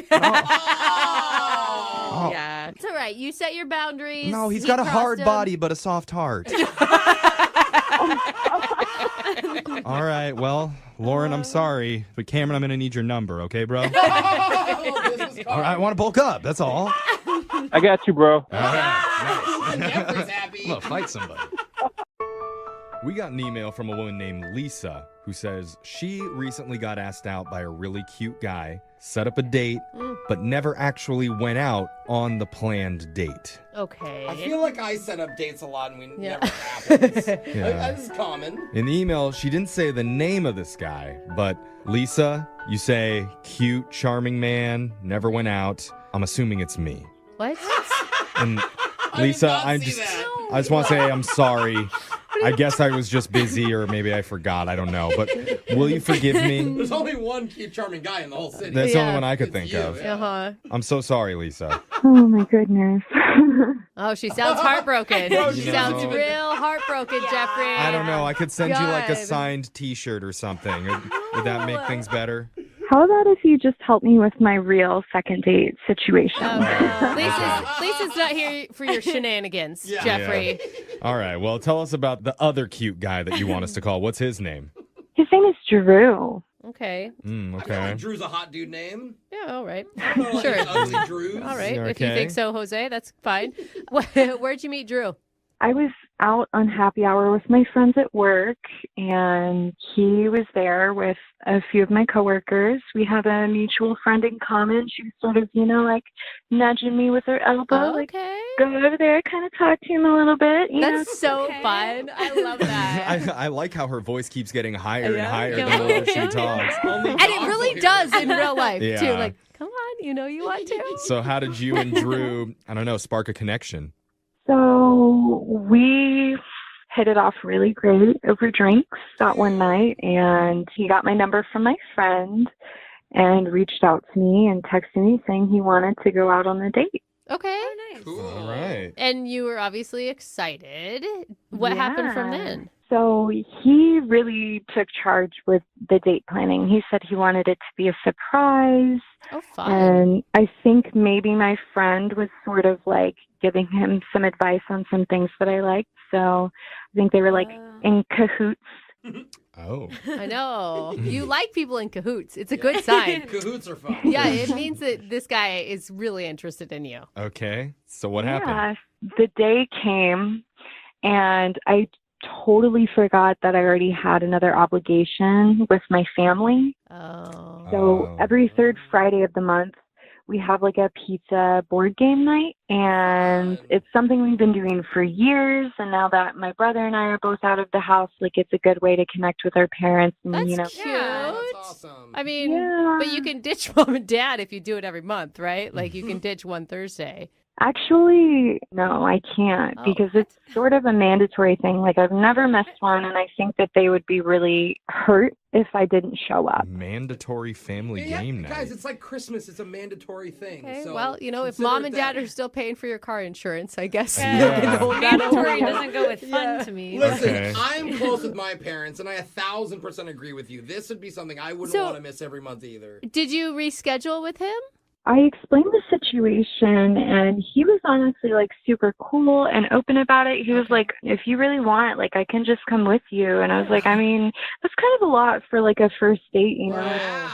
Oh. Yeah, it's all right. right. You set your boundaries. No, he's He got a crossed hard them. body, but a soft heart. All right, well, Lauren, I'm sorry, but Cameron, I'm going to need your number, okay, bro? All right, I want to bulk up, that's all. I got you, bro. All right, nice. Jeffrey's happy. I'm going to fight somebody. We got an email from a woman named Lisa who says she recently got asked out by a really cute guy, set up a date, but never actually went out on the planned date. Okay. I feel like I set up dates a lot and we never happens. Yeah. This is common. In the email, she didn't say the name of this guy, but Lisa, you say cute, charming man, never went out. I'm assuming it's me. What? And Lisa, I just want to say I'm sorry. I guess I was just busy, or maybe I forgot. I don't know. But will you forgive me? There's only one cute, charming guy in the whole city. That's the only one I could think of. Uh-huh. I'm so sorry, Lisa. Oh my goodness. Oh, she sounds heartbroken. No, She she sounds doesn't. real heartbroken, Jeffrey. I don't know. I could send you like a God. signed T-shirt or something. Would that make things better? How about if you just help me with my real second date situation? Lisa's not here for your shenanigans, Jeffrey. Yeah. All right. Well, tell us about the other cute guy that you want us to call. What's his name? His name is Drew. Okay. Okay. Drew's a hot dude name. Yeah, all right. Like Sure. ugly Drews. All right. If Okay. you think so, Jose, that's fine. Where'd you meet Drew? I was out on happy hour with my friends at work, and he was there with a few of my coworkers. We have a mutual friend in common. She was sort of, like nudging me with her elbow, like go over there, kind of talk to him a little bit. That's so fun. I love that. I like how her voice keeps getting higher Yeah. and higher Yeah. the more she talks. And it really does in real life, Yeah. too. Like, come on, you want to. So how did you and Drew, I don't know, spark a connection? So we hit it off really great over drinks that one night, and he got my number from my friend and reached out to me and texted me saying he wanted to go out on a date. Okay. Nice. All right. And you were obviously excited. What happened from then? So he really took charge with the date planning. He said he wanted it to be a surprise. Oh, fun. And I think maybe my friend was sort of like giving him some advice on some things that I liked. So I think they were like in cahoots. Oh. I know. You like people in cahoots. It's a good sign. Cahoots are fun. Yeah, it means that this guy is really interested in you. Okay. So what happened? Yeah, the day came, and I totally forgot that I already had another obligation with my family. Oh. So every third Friday of the month, we have like a pizza board game night, and it's something we've been doing for years. And now that my brother and I are both out of the house, like it's a good way to connect with our parents. And, That's cute. That's awesome. I mean, Yeah. but you can ditch mom and dad if you do it every month, right? Like you can ditch one Thursday. Actually, no, I can't Oh. because it's sort of a mandatory thing. Like I've never missed one, and I think that they would be really hurt if I didn't show up. Mandatory family game night. Guys, it's like Christmas. It's a mandatory thing. Okay, So well, if consider mom it and that. dad are still paying for your car insurance, I guess Yeah. you can hold that over. Mandatory doesn't go with fun to me. Listen, Okay. I'm close with my parents, and I 1,000% agree with you. This would be something I wouldn't So- want to miss every month either. Did you reschedule with him? I explained the situation, and he was honestly like super cool and open about it. He was like, if you really want, like I can just come with you. And I was like, I mean, that's kind of a lot for like a first date, you know?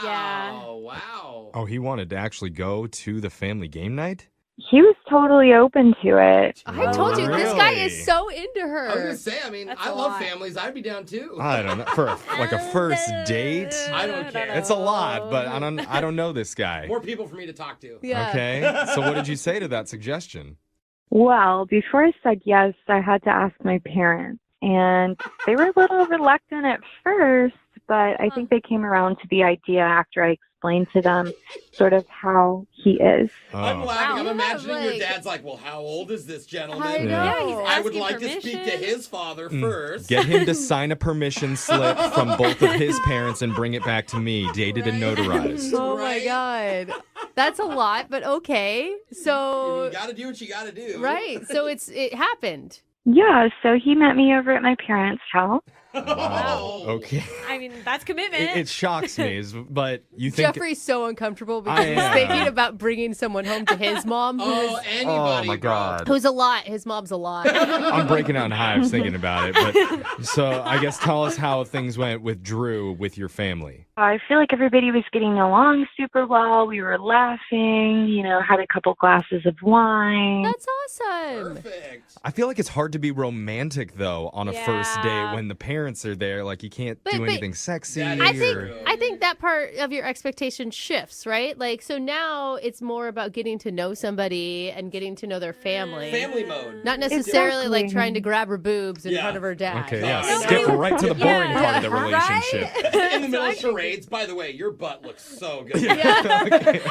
Yeah. Oh, wow. Oh, he wanted to actually go to the family game night? He was totally open to it. I told you, this guy Really? is so into her. I was going to say, I mean, That's I a love lot. families. I'd be down too. I don't know. For a first date? I don't care. It's a lot, but I don't know this guy. More people for me to talk to. Yeah. Okay. So what did you say to that suggestion? Well, before I said yes, I had to ask my parents, and they were a little reluctant at first, but I think they came around to the idea after I explained to them sort of how he is. I'm Oh. laughing. Wow. I'm imagining Yeah, your like- dad's like, well, how old is this gentleman? I know. Yeah. he's I would asking like to speak to permission. his father first. Get him to sign a permission slip from both of his parents and bring it back to me, dated and notarized. Oh my Right? God. That's a lot, but okay. So, You got to do what you got to do. right. So it happened. Yeah, so he met me over at my parents' house, Wow. Okay. I mean, that's commitment. It shocks me, but you think... Jeffrey's so uncomfortable because I he's am. thinking about bringing someone home to his mom. Oh, my God. Who's a lot. His mom's a lot. I'm breaking out in hives thinking about it. But so I guess tell us how things went with Drew with your family. I feel like everybody was getting along super well. We were laughing, had a couple glasses of wine. That's awesome. I feel like it's hard to be romantic, though, on a first date when the parents are there. Like, you can't do anything sexy. I think that part of your expectation shifts, right? Like, so now it's more about getting to know somebody and getting to know their family. Family mode. Not necessarily like trying to grab her boobs in front of her dad. Okay, yeah. Skip right to the boring part of the relationship. In the middle of charades, by the way, your butt looks so good.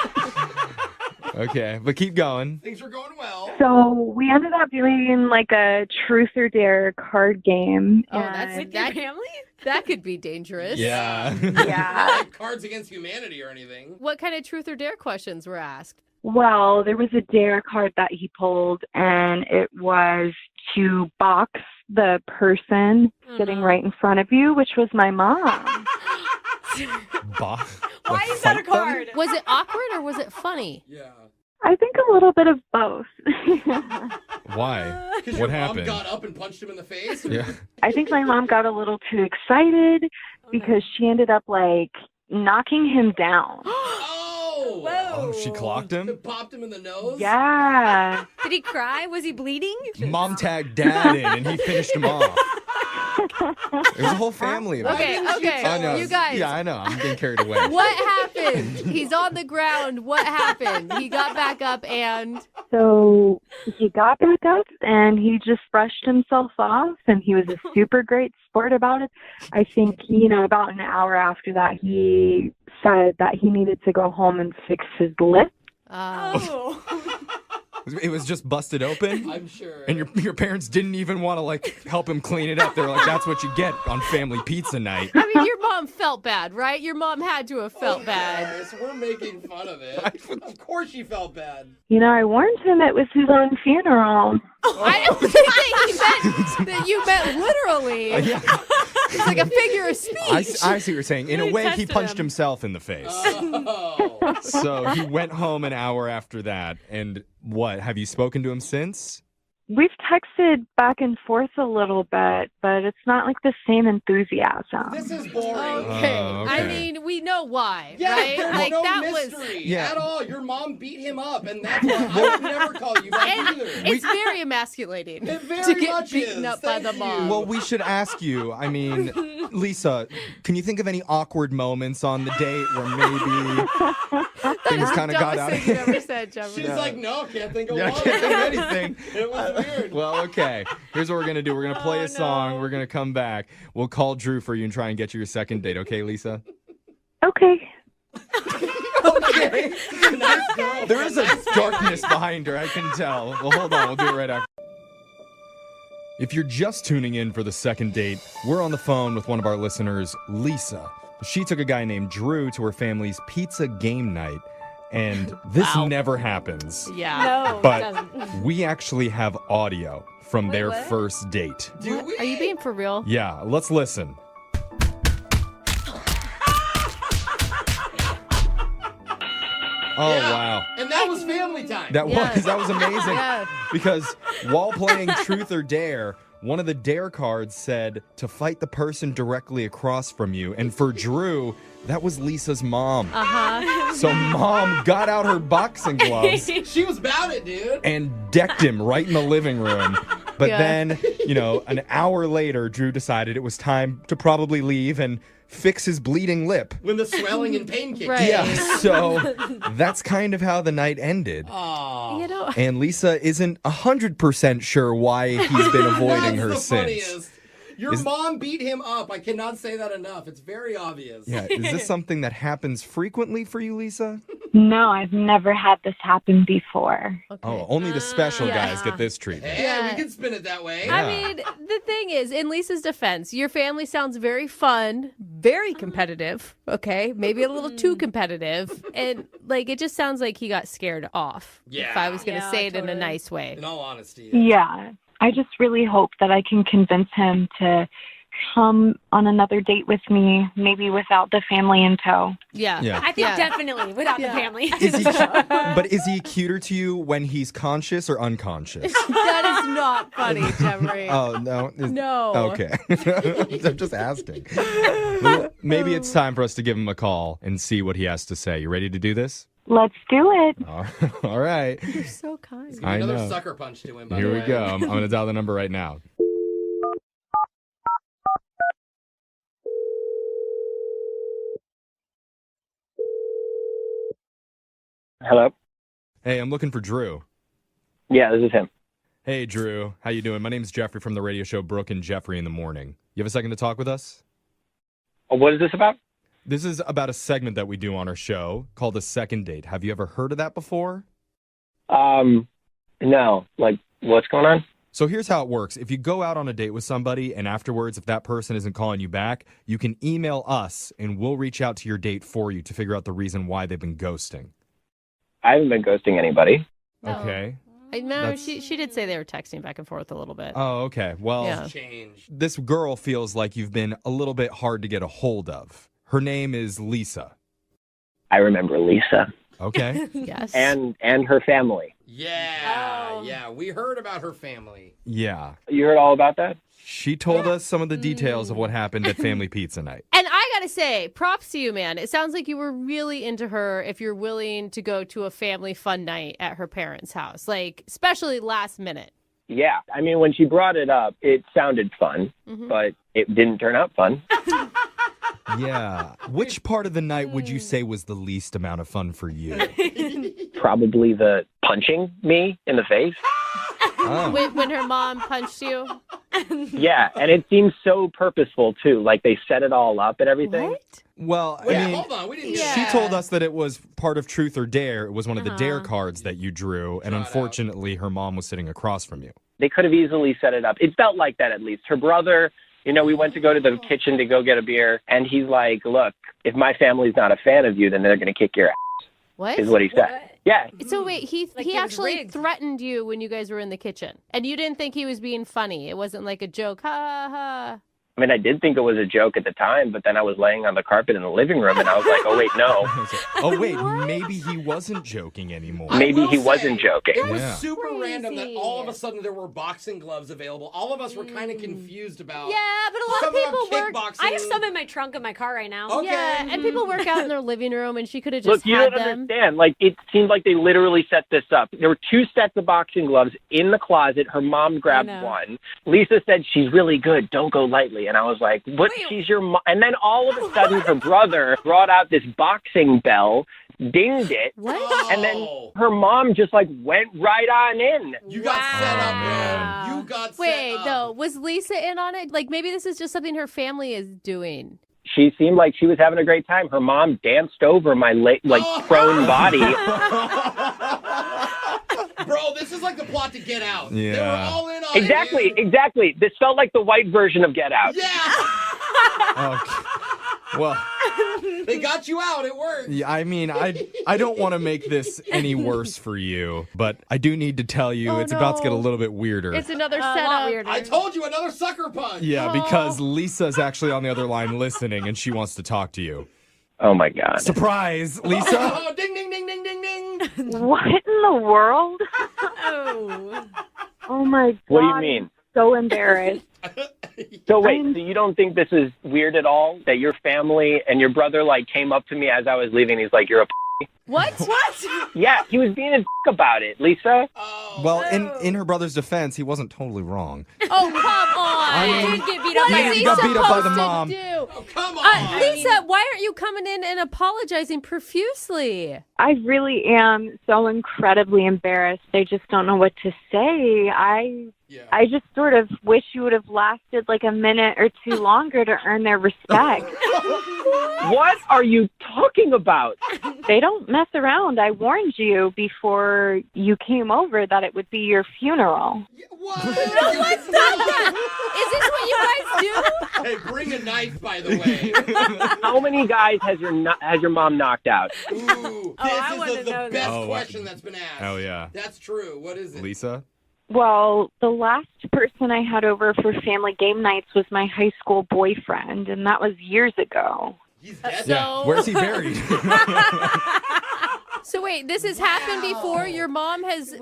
Okay, but keep going. Things were going well. So we ended up doing like a truth or dare card game. Oh, that's With your family? That could be dangerous. Yeah. Not like Cards Against Humanity or anything. What kind of truth or dare questions were asked? Well, there was a dare card that he pulled, and it was to box the person sitting right in front of you, which was my mom. Why is that a card? Was it awkward or was it funny? Yeah. I think a little bit of both. Why? Because What your happened? mom got up and punched him in the face? Yeah. I think my mom got a little too excited because she ended up like knocking him down. Oh, she clocked him? Popped him in the nose? Yeah. Did he cry? Was he bleeding? Mom tagged dad in and he finished him off. It was a whole family of it. Okay, I know. you guys. Yeah, I know. I'm getting carried away. What happened? He's on the ground. What happened? He got back up and... So he got back up and he just brushed himself off and he was a super great sport about it. I think, about an hour after that, he said that he needed to go home and fix his lip. Oh. It was just busted open? I'm sure. And your parents didn't even want to, help him clean it up. They're like, that's what you get on family pizza night. I mean, your mom felt bad, right? Your mom had to have felt bad. Yes, we're making fun of it. Of course she felt bad. I warned him it was his own funeral. I don't think that that you meant literally. Yeah. It's like a figure of speech. I see what you're saying. In a way, he punched himself in the face. So he went home an hour after that. And what? Have you spoken to him since? We've texted back and forth a little bit, but it's not like the same enthusiasm. This is boring. Okay. Oh, I okay. mean, we know why, Yeah, right? there's Like no that mystery was at all. Your mom beat him up, and that's why I would never call you back either. It's very emasculating It very to get much beaten is. up by the Thank mom. you. Well, we should ask you. I mean, Lisa, can you think of any awkward moments on the date where maybe things kind of got out of you ever said, Jeffrey. She's like, no, can't think of Yeah, I one. can't think of anything. It was weird. Well, okay. Here's what we're going to do. We're going to play a song. We're going to come back. We'll call Drew for you and try and get you your second date. Okay, Lisa? Okay. Okay. Nice girl. There is a darkness behind her, I can tell. Well, hold on. We'll do it right after. If you're just tuning in for the second date, we're on the phone with one of our listeners, Lisa. She took a guy named Drew to her family's pizza game night, and this never happens. Yeah. No, But it doesn't. we actually have audio from their what? first date. Do we? Are you being for real? Yeah, let's listen. Oh, wow. And that was family time. That was amazing. Yeah. Because while playing Truth or Dare, one of the dare cards said to fight the person directly across from you. And for Drew, that was Lisa's mom. Uh-huh. So mom got out her boxing gloves She was about it, dude. and decked him right in the living room. But Yeah. then, an hour later, Drew decided it was time to probably leave and fix his bleeding lip. When the swelling and pain kicked Right. in. Yeah, so that's kind of how the night ended. Aw. You know, And Lisa isn't 100% sure why he's been avoiding her That's the since. funniest. Your mom beat him up. I cannot say that enough. It's very obvious. Yeah, is this something that happens frequently for you, Lisa? No, I've never had this happen before. Oh, only the special Yeah. guys get this treatment. Hey, Yeah. we can spin it that way. I mean, the thing is, in Lisa's defense, your family sounds very fun, very competitive, okay? Maybe a little too competitive. And, it just sounds like he got scared off. Yeah. If I was going to Yeah, say it in a totally. nice way. In all honesty. Yeah. I just really hope that I can convince him to come on another date with me, maybe without the family in tow. Yeah. I think definitely without the family. But is he cuter to you when he's conscious or unconscious? That is not funny, Jeffrey. Oh, no. No. Okay. I'm just asking. Well, maybe it's time for us to give him a call and see what he has to say. You ready to do this? Let's do it. All right. You're so kind. He's gonna give another sucker punch to him. By Here the we way. go. I'm going to dial the number right now. Hello? Hey, I'm looking for Drew. Yeah, this is him. Hey, Drew. How you doing? My name's Jeffrey from the radio show Brooke and Jeffrey in the Morning. You have a second to talk with us? What is this about? This is about a segment that we do on our show called A Second Date. Have you ever heard of that before? No. Like, what's going on? So here's how it works. If you go out on a date with somebody and afterwards, if that person isn't calling you back, you can email us and we'll reach out to your date for you to figure out the reason why they've been ghosting. I haven't been ghosting anybody. Okay. No, she did say they were texting back and forth a little bit. Oh, okay. Well, Yeah. this girl feels like you've been a little bit hard to get a hold of. Her name is Lisa. I remember Lisa. Okay. Yes. And her family. Yeah, yeah. We heard about her family. Yeah. You heard all about that? She told us some of the details of what happened at Family Pizza Night. And I gotta say, props to you, man. It sounds like you were really into her if you're willing to go to a family fun night at her parents' house, like especially last minute. Yeah. I mean, when she brought it up, it sounded fun, Mhm. but it didn't turn out fun. Yeah. Which part of the night would you say was the least amount of fun for you? Probably the punching me in the face. Oh. When her mom punched you. Yeah, and it seems so purposeful, too. Like, they set it all up and everything. Well, Wait, I mean, hold on. We didn't she told us that it was part of Truth or Dare. It was one of the Dare cards that you drew, and unfortunately, her mom was sitting across from you. They could have easily set it up. It felt like that, at least. Her brother, we went to go to the kitchen to go get a beer, and he's like, look, if my family's not a fan of you, then they're going to kick your ass, What? is what he said. Yeah. So wait, he it was actually rigged. threatened you when you guys were in the kitchen, and you didn't think he was being funny. It wasn't like a joke, ha ha. I mean, I did think it was a joke at the time, but then I was laying on the carpet in the living room, and I was like, oh, wait, no. Oh, wait, maybe he wasn't joking anymore. Maybe he wasn't joking. It was Yeah. super random that all of a sudden there were boxing gloves available. All of us were kind of confused about. Yeah, but a lot Some of of people them work. kickboxing. I have some in my trunk of my car right now. Okay. Yeah, and people work out in their living room, and she could have Look, just you had don't them. understand. Like, it seemed like they literally set this up. There were 2 sets of boxing gloves in the closet. Her mom grabbed know. one. Lisa said, she's really good. Don't go lightly. And I was like, what? She's your mom. And then all of a sudden, her brother brought out this boxing bell, dinged it. What? And then her mom just, like, went right on in. You got set up, man. You got set Wait, up. though, was Lisa in on it? Like maybe this is just something her family is doing. She seemed like she was having a great time. Her mom danced over my, prone body. Bro, this is like the plot to Get Out. They were Yeah. all in on it. Exactly. This felt like the white version of Get Out. Okay. Well, They got you out. It worked. yeah, I mean, I don't want to make this any worse for you, but I do need to tell you it's about to get a little bit weirder. It's another A lot setup. weirder. I told you, another sucker punch. Yeah, because Lisa's actually on the other line listening, and she wants to talk to you. Oh, my God. Surprise, Lisa! Oh, ding, ding, ding, ding, ding, ding. What in the world? Oh. Oh my God. What do you mean? So embarrassed. So wait, so you don't think this is weird at all? That your family and your brother came up to me as I was leaving. He's like, "You're a." What? Yeah, he was being a about it, Lisa. Well, in her brother's defense, he wasn't totally wrong. Oh, come on. I mean, Didn't get beat up What by is a he got beat up by the supposed mom. to do? Oh, come on. Lisa, why aren't you coming in and apologizing profusely? I really am so incredibly embarrassed. I just don't know what to say. I just sort of wish you would have lasted like a minute or two longer to earn their respect. What are you talking about? They don't mess around. I warned you before you came over that it would be your funeral. What? No, let's not that. Is this what you guys do? Hey, bring a knife, by the way. How many guys has your mom knocked out? Ooh, I this wanna is the know best this. question that's been asked. Oh, yeah. That's true. What is it? Lisa? Well, the last person I had over for family game nights was my high school boyfriend, and that was years ago. He's dead. Yeah. Where's he buried? So wait, this has happened before? Your mom has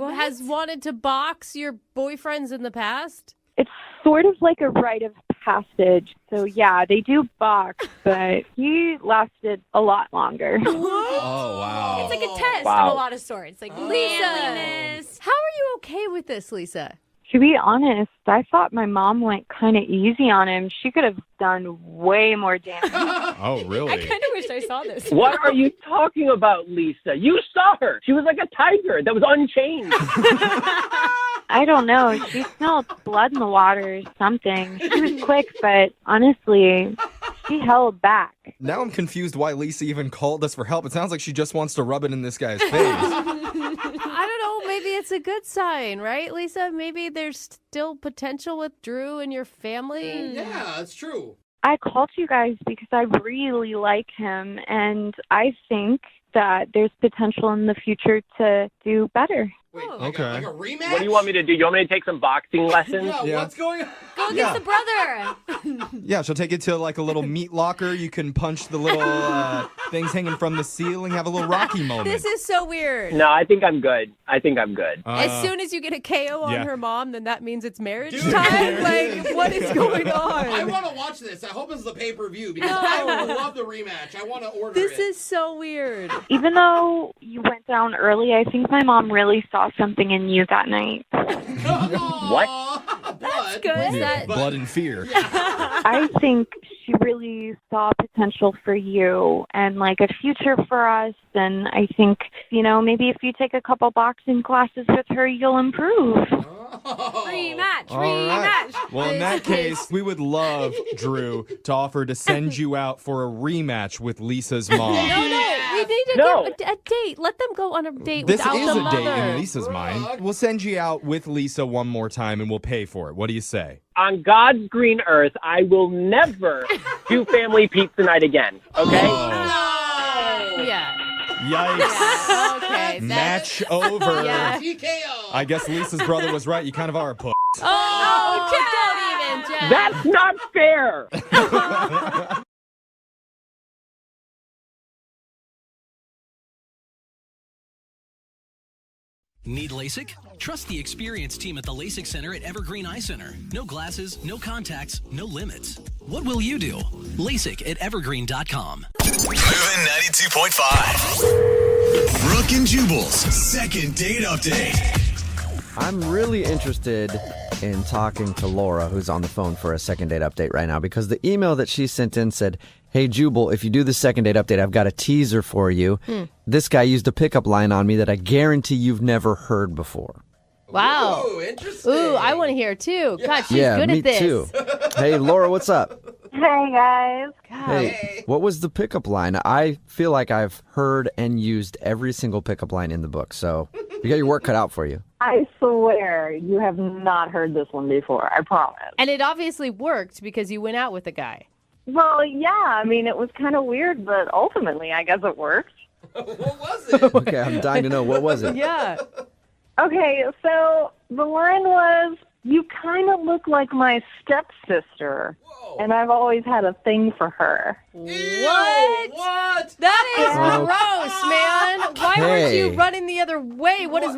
wanted to box your boyfriends in the past? It's sort of like a rite of passage. So, yeah, they do box, but he lasted a lot longer. Oh, wow. It's like a test Wow. of a lot of sorts. Like manliness. How are you okay with this, Lisa? To be honest, I thought my mom went kind of easy on him. She could have done way more damage. Oh, really? I kind of wish I saw this. What are you talking about, Lisa? You saw her. She was like a tiger that was unchained. I don't know. She smelled blood in the water or something. She was quick, but honestly, she held back. Now I'm confused why Lisa even called us for help. It sounds like she just wants to rub it in this guy's face. I don't know. Maybe it's a good sign, right, Lisa? Maybe there's still potential with Drew and your family. Yeah, it's true. I called you guys because I really like him, and I think that there's potential in the future to do better. Wait, Okay. like a rematch? What do you want me to do? You want me to take some boxing lessons? Yeah, what's going on? Go against the brother. Yeah, she'll take you to like a little meat locker. You can punch the little things hanging from the ceiling, have a little Rocky moment. This is so weird. No, I think I'm good. As soon as you get a KO on yeah. her mom, then that means it's marriage Dude, time? Like, what is going on? I want to watch this. I hope it's the pay-per-view because I would love the rematch. I want to order This it. is so weird. Even though you went down early, I think my mom really saw something in you that night. What? That's good. Yeah, blood and fear. I think she really saw potential for you and like a future for us. And I think, maybe if you take a couple boxing classes with her, you'll improve. Rematch. All right. Rematch. Well, in that case, we would love, Drew, to offer to send you out for a rematch with Lisa's mom. No. We need to get a date. Let them go on a date This without is the a mother. date in Lisa's mind. We'll send you out with Lisa one more time and we'll pay for it. What do you say? On God's green earth, I will never do family pizza night again. Okay? Yeah. Yikes. Okay. Match over. Yeah. TKO. I guess Lisa's brother was right. You kind of are a puss. Oh, don't even, Jeff. That's not fair. Need LASIK? Trust the experienced team at the LASIK Center at Evergreen Eye Center. No glasses, no contacts, no limits. What will you do? LASIK at evergreen.com. Moving 92.5. Brooke and Jubal's second date update. I'm really interested in talking to Laura, who's on the phone for a second date update right now, because the email that she sent in said, "Hey, Jubal, if you do the second date update, I've got a teaser for you. This guy used a pickup line on me that I guarantee you've never heard before." Wow. Ooh, interesting. Ooh, I want to hear it too. God, she's yeah, good me at this. too. Hey, Laura, what's up? Hey, guys. Hey, what was the pickup line? I feel like I've heard and used every single pickup line in the book, so you got your work cut out for you. I swear you have not heard this one before. I promise. And it obviously worked because you went out with a guy. Well, yeah. I mean, it was kind of weird, but ultimately, I guess it worked. What was it? Okay, I'm dying to know. What was it? Yeah. Okay, so the line was, "You kind of look like my stepsister, and I've always had a thing for her." What? That is gross, man. Why weren't you Hey. running the other way? What is?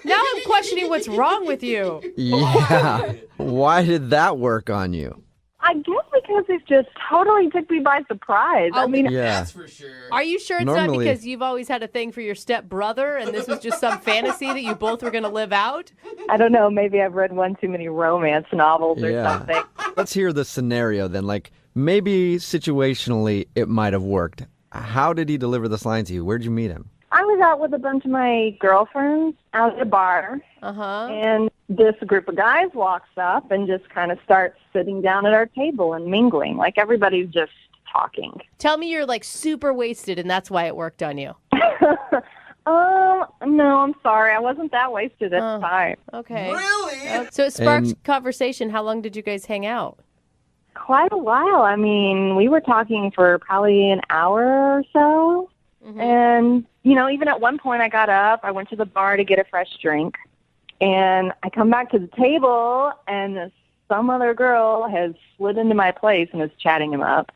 Now I'm questioning what's wrong with you. Yeah. Why did that work on you? I guess because it just totally took me by surprise. I mean, Yeah. That's for sure. Are you sure it's Normally- not because you've always had a thing for your stepbrother and this was just some fantasy that you both were going to live out? I don't know. Maybe I've read one too many romance novels or Yeah. something. Let's hear the scenario then. Like, maybe situationally it might have worked. How did he deliver this line to you? Where'd you meet him? I was out with a bunch of my girlfriends out at a bar, and this group of guys walks up and just kind of starts sitting down at our table and mingling. Like everybody's just talking. Tell me you're like super wasted and that's why it worked on you. No, I'm sorry. I wasn't that wasted at the time. Okay. Really? So it sparked And- conversation. How long did you guys hang out? Quite a while. I mean, we were talking for probably an hour or so. And, even at one point I got up, I went to the bar to get a fresh drink. And I come back to the table, and some other girl has slid into my place and is chatting him up.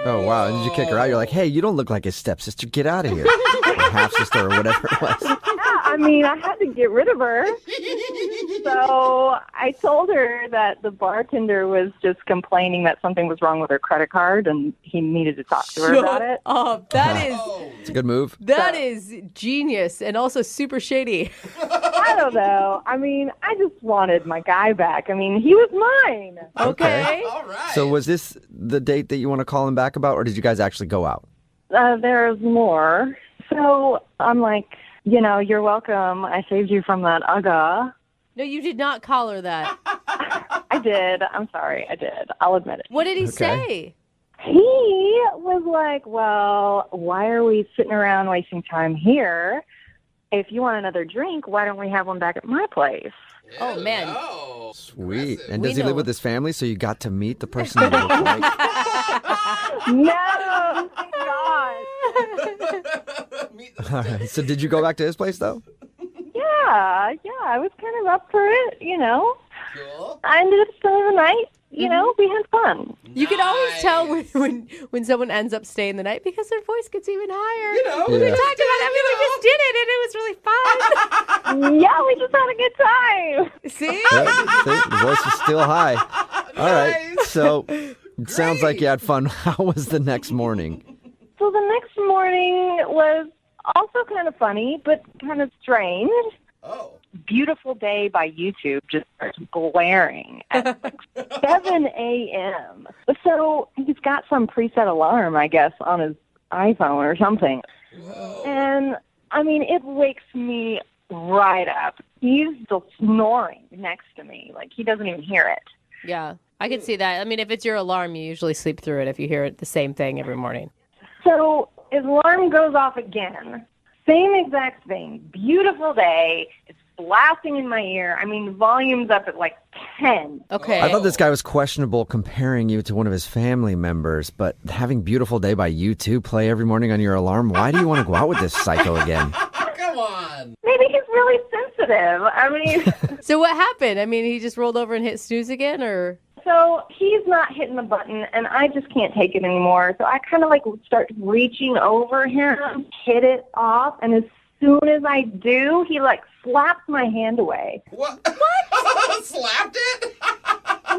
Oh, wow. And did you kick her out? You're like, hey, you don't look like his stepsister. Get out of here. Or half-sister or whatever it was. Yeah, I mean, I had to get rid of her. So I told her that the bartender was just complaining that something was wrong with her credit card and he needed to talk to her about it. Oh, that is It's a good move. that is genius and also super shady. I don't know. I mean, I just wanted my guy back. I mean, he was mine. Okay. All right. So was this the date that you want to call him back about, or did you guys actually go out? There's more. So I'm like, you're welcome. I saved you from that Ugga. No, you did not call her that. I did. I'm sorry. I did. I'll admit it. What did he say? He was like, well, why are we sitting around wasting time here? If you want another drink, why don't we have one back at my place? Oh, man. Sweet. And does We he live know. with his family, so you got to meet the person you look like? No, thank God. All right. So did you go back to his place, though? Yeah, I was kind of up for it, Cool. I ended up spending the night, we had fun. You can always tell when someone ends up staying the night because their voice gets even higher. We We talked about it. We just did it, and it was really fun. Yeah, we just had a good time. See? Yeah, see, the voice is still high. All right. So it sounds like you had fun. How was the next morning? So the next morning was also kind of funny, but kind of strange. Oh. Beautiful Day by YouTube just starts blaring at like 7 a.m. So he's got some preset alarm, I guess, on his iPhone or something. And, I mean, it wakes me right up. He's still snoring next to me. Like, he doesn't even hear it. Yeah, I can see that. I mean, if it's your alarm, you usually sleep through it if you hear it the same thing every morning. So his alarm goes off again. Same exact thing. Beautiful day. It's blasting in my ear. I mean, the volume's up at like 10. Okay. I thought this guy was questionable comparing you to one of his family members, but having Beautiful Day by U2 play every morning on your alarm, why do you want to go out with this psycho again? Come on. Maybe he's really sensitive. I mean, So what happened? I mean, he just rolled over and hit snooze again, or? so he's not hitting the button, and I just can't take it anymore. So I kind of like start reaching over him, hit it off, and as soon as I do, he like slaps my hand away. What? Slapped it?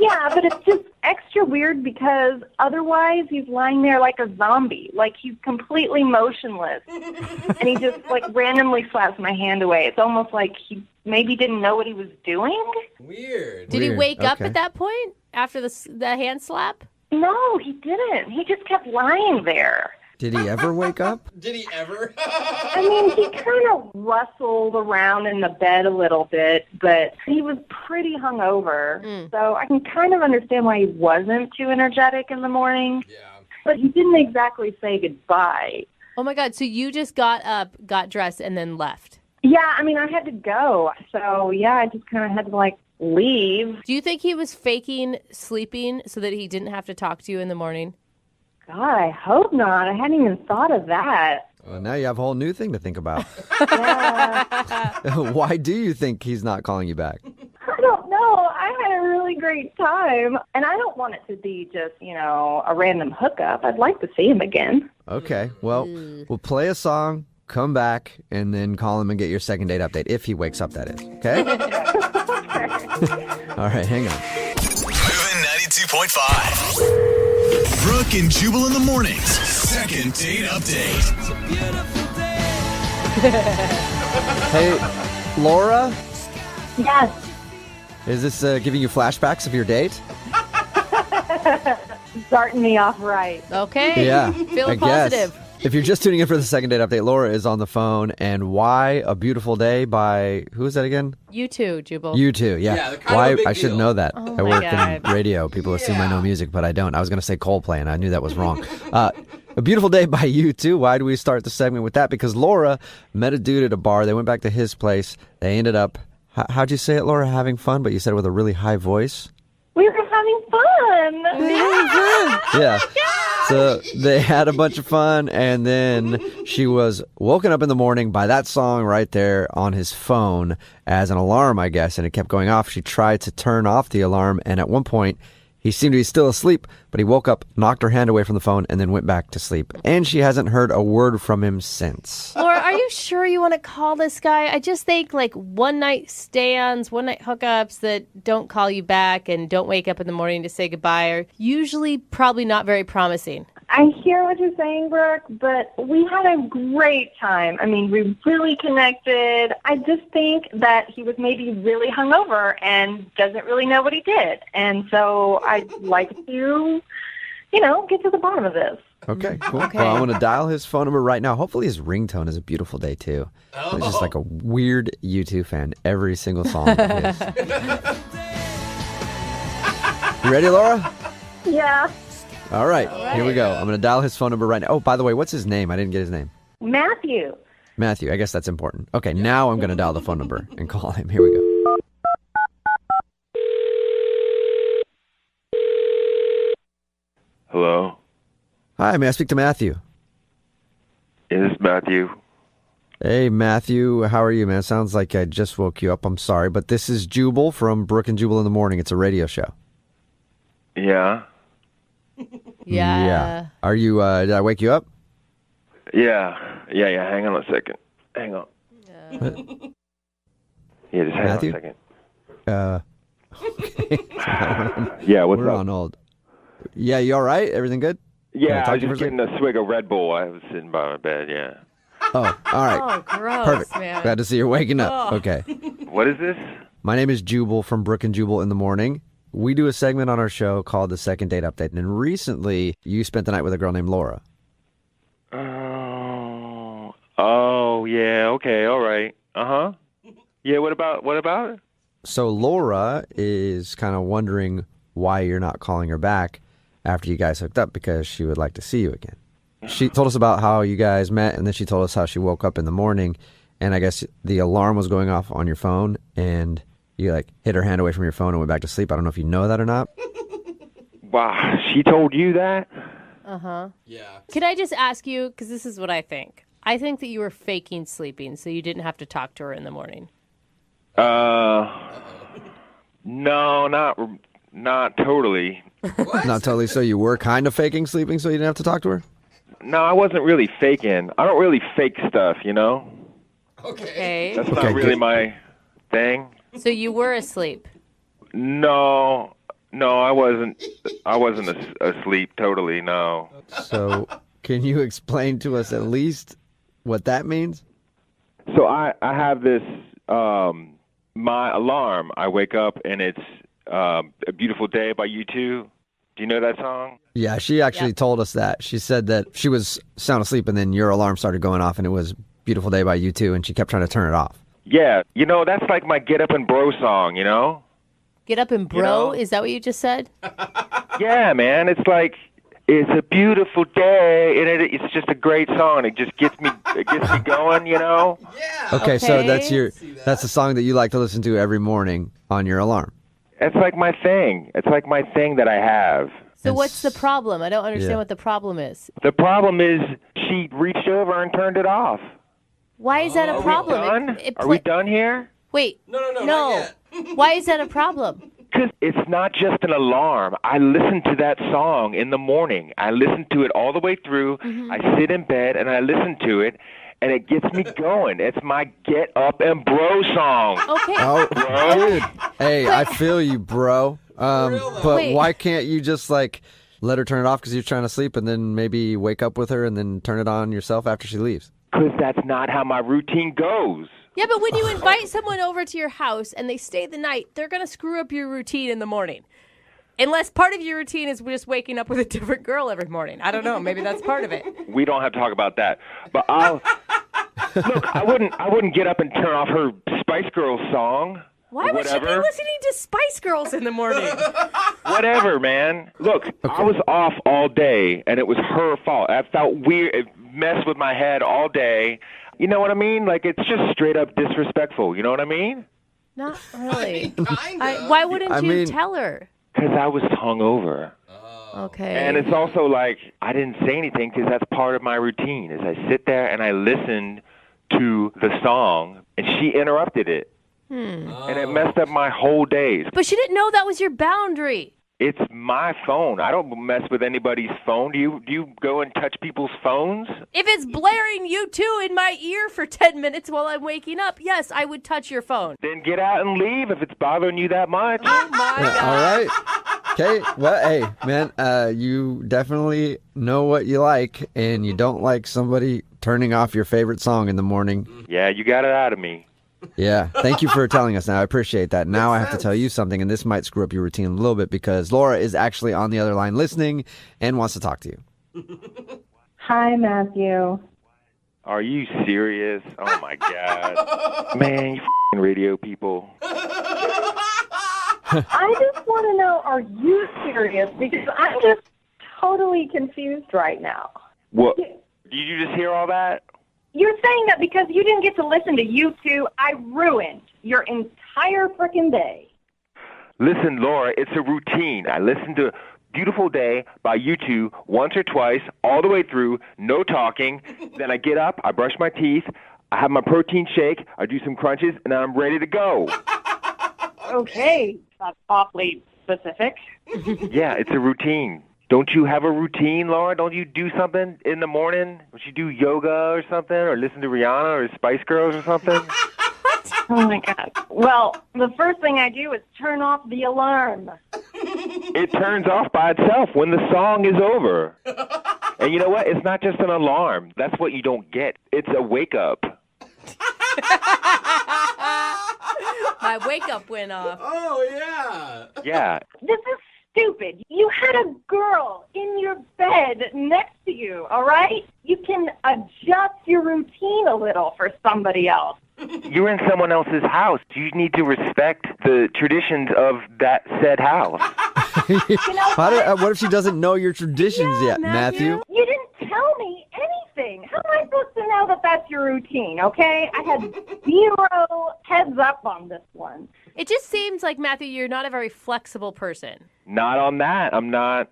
Yeah, but it's just extra weird because otherwise he's lying there like a zombie. Like he's completely motionless. And he just like randomly slaps my hand away. It's almost like he maybe didn't know what he was doing. Weird. Did he Weird. wake up Okay. at that point after the hand slap? No, he didn't. He just kept lying there. Did he ever wake up? Did he ever? I mean, he kind of rustled around in the bed a little bit, but he was pretty hungover. So I can kind of understand why he wasn't too energetic in the morning. Yeah. But he didn't exactly say goodbye. Oh my God! So you just got up, got dressed, and then left? Yeah, I mean, I had to go. So, yeah, I just kind of had to, like, leave. Do you think he was faking sleeping so that he didn't have to talk to you in the morning? God, I hope not. I hadn't even thought of that. Well, now you have a whole new thing to think about. Yeah, Why do you think he's not calling you back? I don't know. I had a really great time. And I don't want it to be just, a random hookup. I'd like to see him again. Okay, well, we'll play a song, come back, and then call him and get your second date update, if he wakes up, that is. Okay? All right, hang on. Moving 92.5. Brooke and Jubal in the mornings. Second date update. Hey, Laura, Yes. is this giving you flashbacks of your date? Starting me off right. Okay. Yeah, Feeling I guess. positive. If you're just tuning in for the second date update, Laura is on the phone. And Why a Beautiful Day by, who is that again? You too, Jubal. You too, yeah. Yeah, they're kind Why? of a big I should deal. know that. Oh I my work God. in radio. People assume I know music, but I don't. I was going to say Coldplay, and I knew that was wrong. A Beautiful Day by U2. Why do we start the segment with that? Because Laura met a dude at a bar. They went back to his place. They ended up, how'd you say it, Laura? Having fun, but you said it with a really high voice. We were having fun. Yeah. So they had a bunch of fun, and then she was woken up in the morning by that song right there on his phone as an alarm, I guess, and it kept going off. She tried to turn off the alarm, and at one point, he seemed to be still asleep, but he woke up, knocked her hand away from the phone, and then went back to sleep. And she hasn't heard a word from him since. Laura, are you sure you want to call this guy? I just think like one-night stands, one-night hookups that don't call you back and don't wake up in the morning to say goodbye are usually probably not very promising. I hear what you're saying, Brooke, but we had a great time. I mean, we really connected. I just think that he was maybe really hungover and doesn't really know what he did. And so I'd like to, get to the bottom of this. Okay, cool. Okay. Well, I'm going to dial his phone number right now. Hopefully his ringtone is A Beautiful Day, too. It's just like a weird U2 fan, every single song of his. You ready, Laura? Yeah. All right, here we go. I'm going to dial his phone number right now. Oh, by the way, what's his name? I didn't get his name. Matthew. Matthew. I guess that's important. Okay, now I'm going to dial the phone number and call him. Here we go. Hello? Hi, may I speak to Matthew? Is this Matthew? Hey, Matthew. How are you, man? Sounds like I just woke you up. I'm sorry, but this is Jubal from Brooke and Jubal in the Morning. It's a radio show. Yeah? Yeah. Are you, did I wake you up? Yeah. Hang on a second. Hang on. Yeah, just hang Matthew? on a second. Okay. Yeah, what's We're up? on hold. Yeah, you all right? Everything good? Can Yeah, talk I was to you just for a second? getting a swig of Red Bull. I was sitting by my bed, yeah. Oh, all right. Oh, gross, Perfect. man. Glad to see you're waking up. Oh. Okay. What is this? My name is Jubal from Brooke and Jubal in the Morning. We do a segment on our show called the Second Date Update, and recently you spent the night with a girl named Laura. Oh, yeah, okay, all right. Uh-huh. Yeah, what about it? So Laura is kind of wondering why you're not calling her back after you guys hooked up, because she would like to see you again. She told us about how you guys met, and then she told us how she woke up in the morning, and I guess the alarm was going off on your phone, and you hit her hand away from your phone and went back to sleep. I don't know if you know that or not. Wow, she told you that? Uh-huh. Yeah. Can I just ask you, because this is what I think. I think that you were faking sleeping so you didn't have to talk to her in the morning. No, not totally. Not totally. So you were kind of faking sleeping so you didn't have to talk to her? No, I wasn't really faking. I don't really fake stuff, you know? Okay. That's not really my thing. So you were asleep. No, I wasn't. I wasn't asleep totally. No. So can you explain to us at least what that means? So I have this my alarm. I wake up and it's A Beautiful Day by U2. Do you know that song? Yeah, she actually told us that. She said that she was sound asleep and then your alarm started going off and it was Beautiful Day by U2 and she kept trying to turn it off. Yeah, that's like my Get Up and Bro song, you know? Get up and bro? Is that what you just said? Yeah, man. It's like, it's a beautiful day, and it's just a great song. It just gets me going, you know? Okay, so that's the song that you like to listen to every morning on your alarm. It's like my thing. It's like my thing that I have. So what's the problem? I don't understand Yeah. what the problem is. The problem is she reached over and turned it off. Why is that a problem? Are we done? Are we done here? Wait. No, not yet. Why is that a problem? Because it's not just an alarm. I listen to that song in the morning. I listen to it all the way through. Mm-hmm. I sit in bed and I listen to it, and it gets me going. It's my Get Up and Bro song. Okay. Oh, Bro. dude. Hey, I feel you, bro. But Wait. why can't you just let her turn it off because you're trying to sleep and then maybe wake up with her and then turn it on yourself after she leaves? Because that's not how my routine goes. Yeah, but when you invite someone over to your house and they stay the night, they're going to screw up your routine in the morning. Unless part of your routine is just waking up with a different girl every morning. I don't know. Maybe that's part of it. We don't have to talk about that. But look. I wouldn't get up and turn off her Spice Girls song. Why would you be listening to Spice Girls in the morning? Whatever, man. Look, I was off all day, and it was her fault. I felt weird. It messed with my head all day. You know what I mean? Like, it's just straight up disrespectful. You know what I mean? Not really. Why wouldn't you tell her? Because I was hungover. Okay. And it's also like I didn't say anything because that's part of my routine. Is I sit there and I listen to the song, and she interrupted it, and it messed up my whole day. But she didn't know that was your boundary. It's my phone. I don't mess with anybody's phone. Do you go and touch people's phones? If it's blaring U2 in my ear for 10 minutes while I'm waking up, yes, I would touch your phone. Then get out and leave if it's bothering you that much. Oh, my God. All right. Okay. Well, hey, man, you definitely know what you like, and you don't like somebody turning off your favorite song in the morning. Yeah, you got it out of me. Yeah. Thank you for telling us now. I appreciate that. Now I have to tell you something, and this might screw up your routine a little bit because Laura is actually on the other line listening and wants to talk to you. Hi, Matthew. Are you serious? Oh, my God. Man, you f***ing radio people. I just want to know, are you serious? Because I'm just totally confused right now. What? Did you just hear all that? You're saying that because you didn't get to listen to U2, I ruined your entire frickin' day. Listen, Laura, it's a routine. I listen to Beautiful Day by U2 once or twice, all the way through, no talking. Then I get up, I brush my teeth, I have my protein shake, I do some crunches, and then I'm ready to go. Okay, that's awfully specific. Yeah, it's a routine. Don't you have a routine, Laura? Don't you do something in the morning? Don't you do yoga or something, or listen to Rihanna or Spice Girls or something? Oh, my God. Well, the first thing I do is turn off the alarm. It turns off by itself when the song is over. And you know what? It's not just an alarm. That's what you don't get. It's a wake-up. My wake-up went off. Oh, yeah. Yeah. This is stupid. You had a girl in your bed next to you, all right? You can adjust your routine a little for somebody else. You're in someone else's house. You need to respect the traditions of that said house. What if she doesn't know your traditions yet, Matthew? You didn't tell me anything. How am I supposed to know that that's your routine, okay? I had 0 heads up on this one. It just seems like, Matthew, you're not a very flexible person. Not on that. I'm not.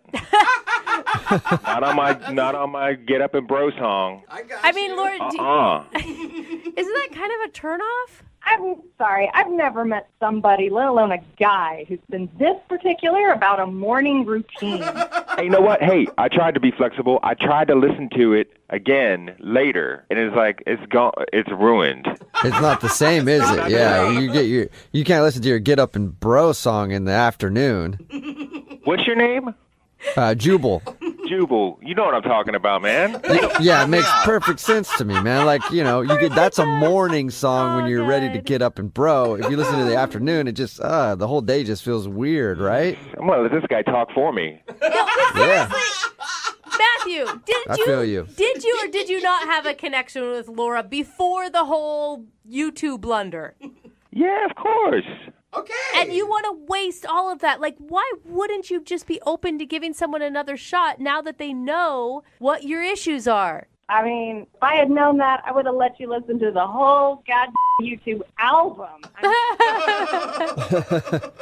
not on my Get Up and Bro song. I mean, Laura, isn't that kind of a turnoff? I'm sorry. I've never met somebody, let alone a guy, who's been this particular about a morning routine. Hey, you know what? Hey, I tried to be flexible. I tried to listen to it again later, and it's like it's gone. It's ruined. It's not the same, is it? Yeah, you can't listen to your Get Up and Bro song in the afternoon. What's your name? Jubal. Jubal. You know what I'm talking about, man. Yeah, it makes perfect sense to me, man. Like, that's a morning song when you're ready to get up and bro. If you listen to the afternoon, it just, the whole day just feels weird, right? I'm going to let this guy talk for me. Yeah. Matthew, I feel you. Did you or did you not have a connection with Laura before the whole YouTube blunder? Yeah, of course. Okay. And you want to waste all of that. Like, why wouldn't you just be open to giving someone another shot now that they know what your issues are? I mean, if I had known that, I would have let you listen to the whole goddamn YouTube album.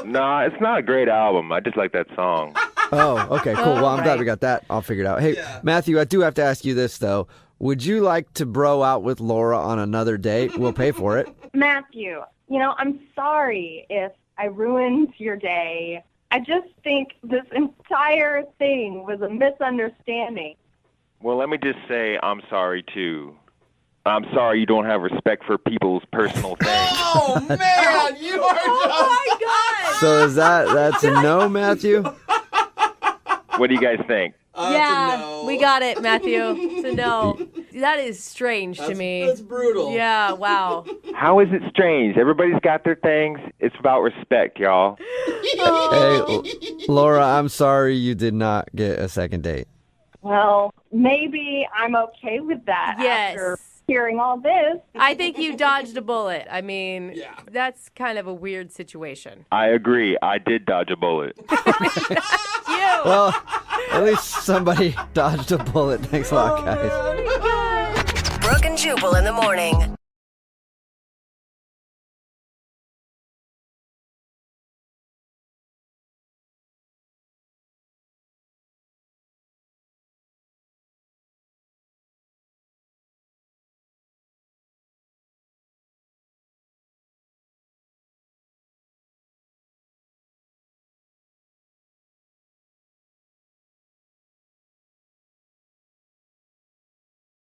Nah, it's not a great album. I just like that song. Oh, okay, cool. Well, I'm glad we got that all figured out. Hey, Matthew, I do have to ask you this, though. Would you like to bro out with Laura on another date? We'll pay for it. Matthew, I'm sorry if I ruined your day. I just think this entire thing was a misunderstanding. Well, let me just say I'm sorry, too. I'm sorry you don't have respect for people's personal things. Oh, man, you are Oh, my God. So that's a no, Matthew? What do you guys think? Yeah, we got it, Matthew. It's a no. That is strange to me. That's brutal. Yeah, wow. How is it strange? Everybody's got their things. It's about respect, y'all. Hey, Laura, I'm sorry you did not get a second date. Well, maybe I'm okay with that after hearing all this. I think you dodged a bullet. I mean, that's kind of a weird situation. I agree. I did dodge a bullet. Well, at least somebody dodged a bullet. Thanks a lot, guys. Brooke and Jubal in the morning.